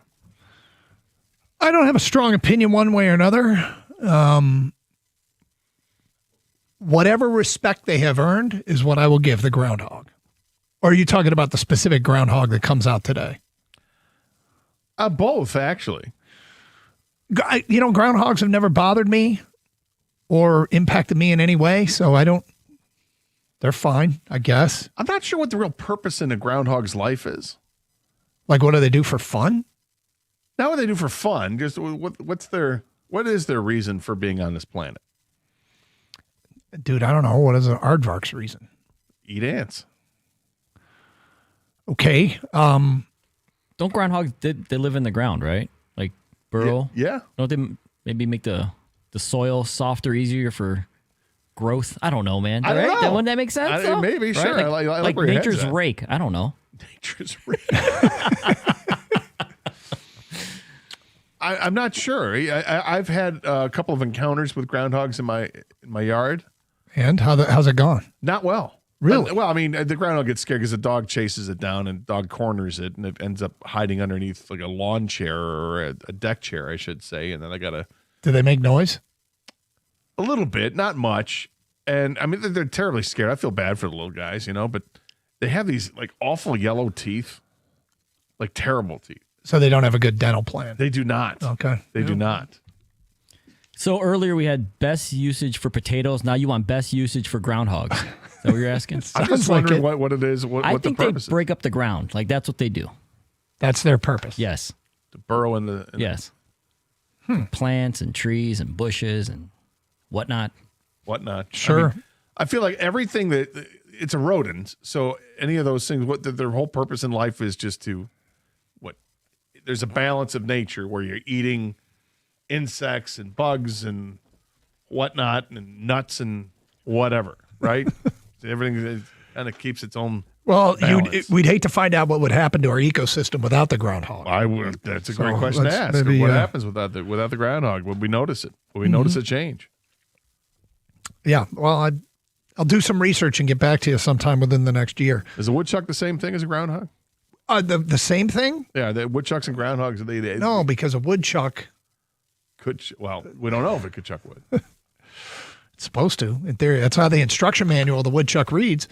I don't have a strong opinion one way or another. Whatever respect they have earned is what I will give the groundhog. Or are you talking about the specific groundhog that comes out today? Both, actually. Groundhogs have never bothered me or impacted me in any way, so they're fine, I guess. I'm not sure what the real purpose in a groundhog's life is. Like, what do they do for fun? Not what they do for fun. Just what is their reason for being on this planet? Dude, I don't know. What is an aardvark's reason? Eat ants. Okay. Don't groundhogs, they live in the ground, right? Like burrow? Yeah. Don't they maybe make the soil softer, easier for growth? I don't know, man. I don't know. Wouldn't that make sense? though? Maybe, Right? sure. I like Like where your head's nature's at. rake. I don't know. Nature's rake. I'm not sure. I've had a couple of encounters with groundhogs in my yard. And how's it gone? Not well. Really? Well, I mean, the groundhog gets scared because the dog chases it down and the dog corners it, and it ends up hiding underneath like a lawn chair or a deck chair, I should say. And then I got to Do they make noise? a little bit, not much. And I mean, they're terribly scared. I feel bad for the little guys, but they have these like awful yellow teeth, like terrible teeth. So they don't have a good dental plan. They do not. Okay. They do not. So earlier we had best usage for potatoes. Now you want best usage for groundhogs. Is that what you're asking? I'm just wondering what it is, what I the think they purpose is. break up the ground. Like that's what they do. That's their purpose. Yes. To burrow in the... Yes. Plants and trees and bushes and whatnot. Sure. I feel like everything it's a rodent. So any of those things, their whole purpose in life is just to, there's a balance of nature where you're eating insects and bugs and whatnot and nuts and whatever, right? Everything kind of keeps its own Well, balance. we'd hate to find out what would happen to our ecosystem without the groundhog. I would. That's a great So question to let's ask. maybe, What happens without the groundhog? Would we notice it? Would we notice a change? Yeah. Well, I'll do some research and get back to you sometime within the next year. Is a woodchuck the same thing as a groundhog? The same thing? Yeah, the woodchucks and groundhogs. They No, because a woodchuck we don't know if a woodchuck would. it's supposed to. In theory, that's how the instruction manual of the woodchuck reads.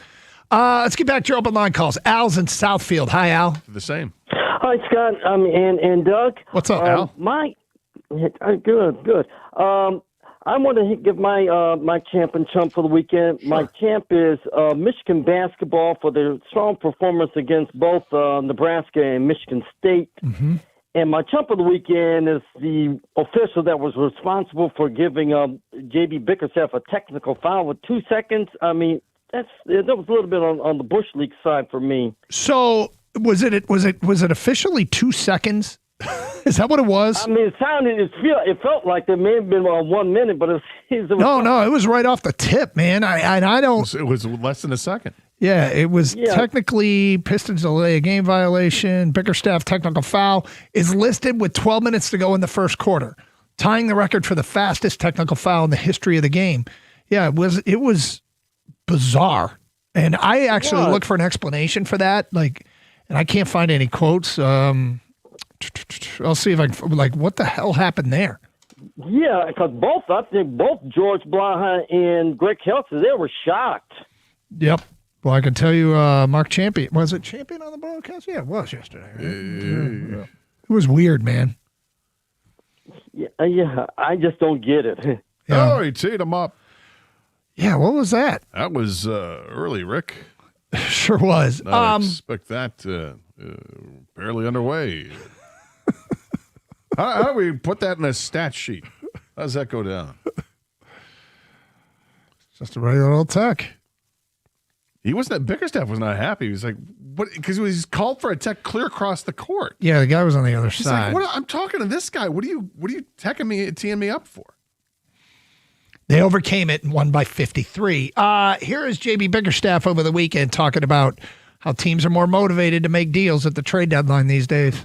Let's get back to your open line calls. Al's in Southfield. Hi, Al. The same. Hi, Scott. And Doug. What's up, Al? Good. I want to give my champ and chump for the weekend. Sure. My champ is Michigan basketball for their strong performance against both Nebraska and Michigan State. Mm-hmm. And my chump of the weekend is the official that was responsible for giving J.B. Bickerstaff a technical foul with 2 seconds. I mean, that was a little bit on the Bush League side for me. So was it officially 2 seconds? Is that what it was? I mean, it felt like it may have been 1 minute, but it was No, it was right off the tip, man. I don't. It was less than a second. Yeah, it was technically Pistons delay a game violation. Bickerstaff technical foul is listed with 12 minutes to go in the first quarter, tying the record for the fastest technical foul in the history of the game. Yeah, it was bizarre, and I actually looked for an explanation for that. And I can't find any quotes. I'll see if I can, what the hell happened there? Yeah, because I think both George Blaha and Greg Kelce, they were shocked. Yep. Well, I can tell you, Mark Champion. Was it Champion on the broadcast? Yeah, it was yesterday. Right? It was weird, man. Yeah, I just don't get it. Yeah. Oh, he teed him up. Yeah, what was that? That was early, Rick. Sure was. I expect that barely underway. How do we put that in a stat sheet? How does that go down? Just a regular old tech. Bickerstaff was not happy. He was like, "What?" Because he was called for a tech clear across the court. Yeah, the guy was on the other He's side. like, I'm talking to this guy. What are you teeing me up for? They overcame it and won by 53. Here is JB Bickerstaff over the weekend talking about how teams are more motivated to make deals at the trade deadline these days.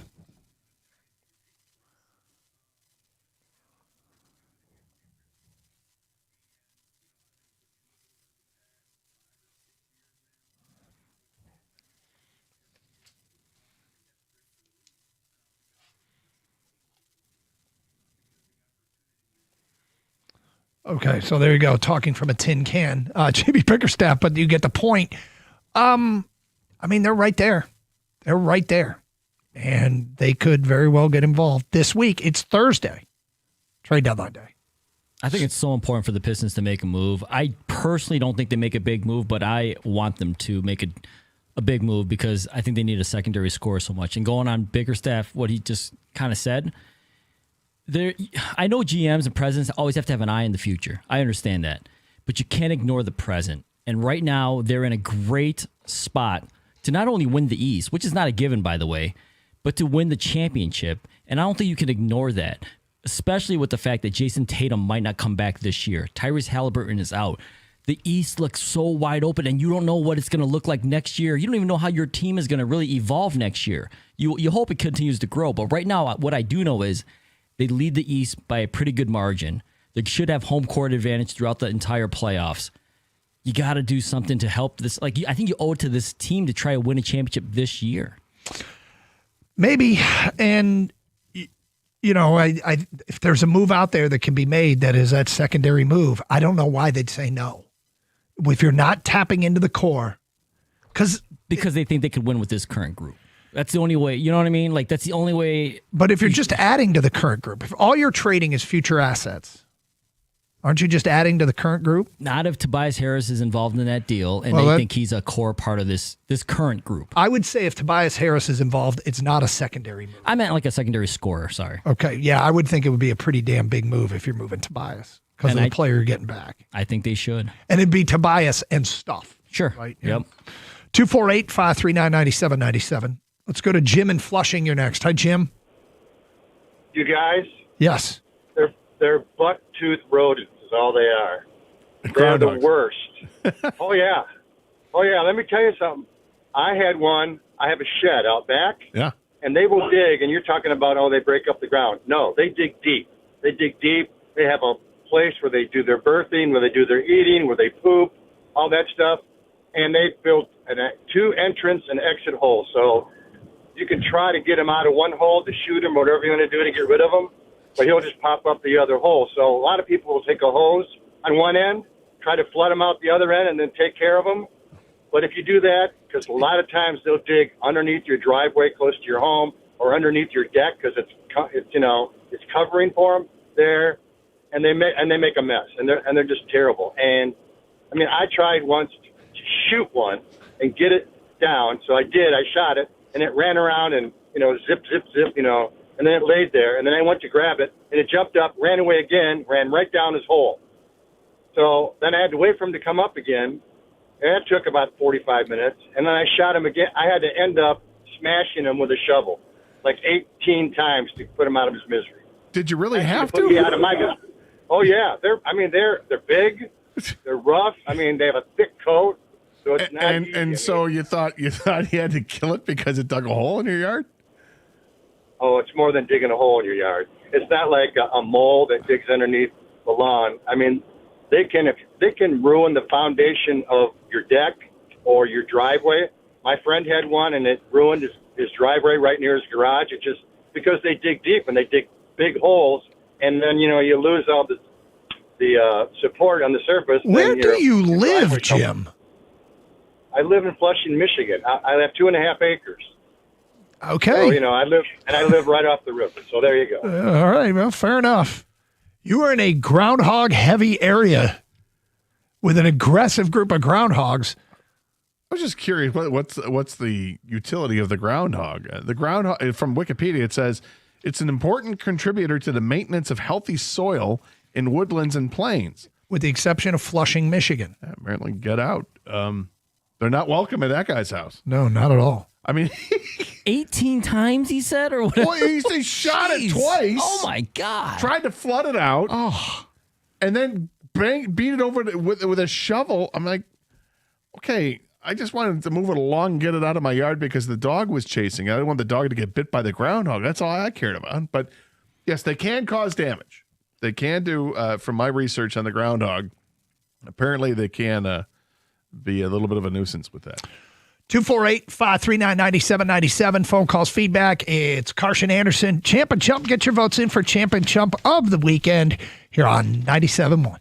Okay, so there you go, talking from a tin can. JB Bickerstaff, but you get the point. I mean, they're right there. They're right there. And they could very well get involved this week. It's Thursday, trade deadline day. I think it's so important for the Pistons to make a move. I personally don't think they make a big move, but I want them to make a big move because I think they need a secondary scorer so much. And going on Bickerstaff, what he just kind of said, I know GMs and presidents always have to have an eye in the future. I understand that. But you can't ignore the present. And right now, they're in a great spot to not only win the East, which is not a given, by the way, but to win the championship. And I don't think you can ignore that, especially with the fact that Jason Tatum might not come back this year. Tyrese Halliburton is out. The East looks so wide open, and you don't know what it's going to look like next year. You don't even know how your team is going to really evolve next year. You hope it continues to grow. But right now, what I do know is they lead the East by a pretty good margin. They should have home court advantage throughout the entire playoffs. You got to do something to help this. Like, I think you owe it to this team to try to win a championship this year. Maybe. And, you know, if there's a move out there that can be made that is that secondary move, I don't know why they'd say no. If you're not tapping into the core. Because they think they could win with this current group. That's the only way. You know what I mean? Like, that's the only way. But if you're just adding to the current group, if all you're trading is future assets, aren't you just adding to the current group? Not if Tobias Harris is involved in that deal and they think he's a core part of this current group. I would say if Tobias Harris is involved, it's not a secondary move. I meant like a secondary scorer, sorry. Okay, yeah, I would think it would be a pretty damn big move if you're moving Tobias because of the player you're getting back. I think they should. And it'd be Tobias and stuff. Sure. Right? Yep. 248-539-9797. Let's go to Jim in Flushing. You're next. Hi, Jim. You guys? Yes. They're buck-tooth rodents is all they are. They're the worst. Oh, yeah. Let me tell you something. I had one. I have a shed out back. Yeah. And they will dig, and you're talking about, they break up the ground. No, they dig deep. They dig deep. They have a place where they do their birthing, where they do their eating, where they poop, all that stuff. And they built 2 entrance and exit holes. So you can try to get him out of one hole to shoot him, whatever you want to do to get rid of him, but he'll just pop up the other hole. So a lot of people will take a hose on one end, try to flood him out the other end, and then take care of him. But if you do that, because a lot of times they'll dig underneath your driveway close to your home or underneath your deck because it's covering for them there, and they make a mess, and they're just terrible. And I mean, I tried once to shoot one and get it down, so I did. I shot it, and it ran around and zip, zip, zip, and then it laid there, and then I went to grab it, and it jumped up, ran away again, ran right down his hole. So then I had to wait for him to come up again. And that took about 45 minutes, and then I shot him again. I had to end up smashing him with a shovel, like 18 times to put him out of his misery. Did you really have to? Put me out of my misery. Oh yeah, they're big, they're rough. I mean, they have a thick coat, so it's not easy. So you thought you had to kill it because it dug a hole in your yard? Oh, it's more than digging a hole in your yard. It's not like a mole that digs underneath the lawn. I mean, they can ruin the foundation of your deck or your driveway. My friend had one, and it ruined his driveway right near his garage. It just because they dig deep and they dig big holes, and then you lose all the support on the surface. Where do you live, Jim? I live in Flushing, Michigan. I have 2.5 acres. Okay. So, I live right off the river. So there you go. All right. Well, fair enough. You are in a groundhog-heavy area with an aggressive group of groundhogs. I was just curious, what's the utility of the groundhog? The groundhog, from Wikipedia, it says it's an important contributor to the maintenance of healthy soil in woodlands and plains. With the exception of Flushing, Michigan. Yeah, apparently, get out. They're not welcome at that guy's house. No, not at all. I mean, 18 times he said, or what? Boy, they shot it twice. Oh my God! Tried to flood it out. Oh, and then beat it over with a shovel. I'm like, okay, I just wanted to move it along and get it out of my yard because the dog was chasing it. I didn't want the dog to get bit by the groundhog. That's all I cared about. But yes, they can cause damage. They can do, from my research on the groundhog, apparently they can be a little bit of a nuisance with that. 248-539-9797. Phone calls, feedback. It's Carson Anderson. Champ and Chump. Get your votes in for Champ and Chump of the weekend here on 97.1.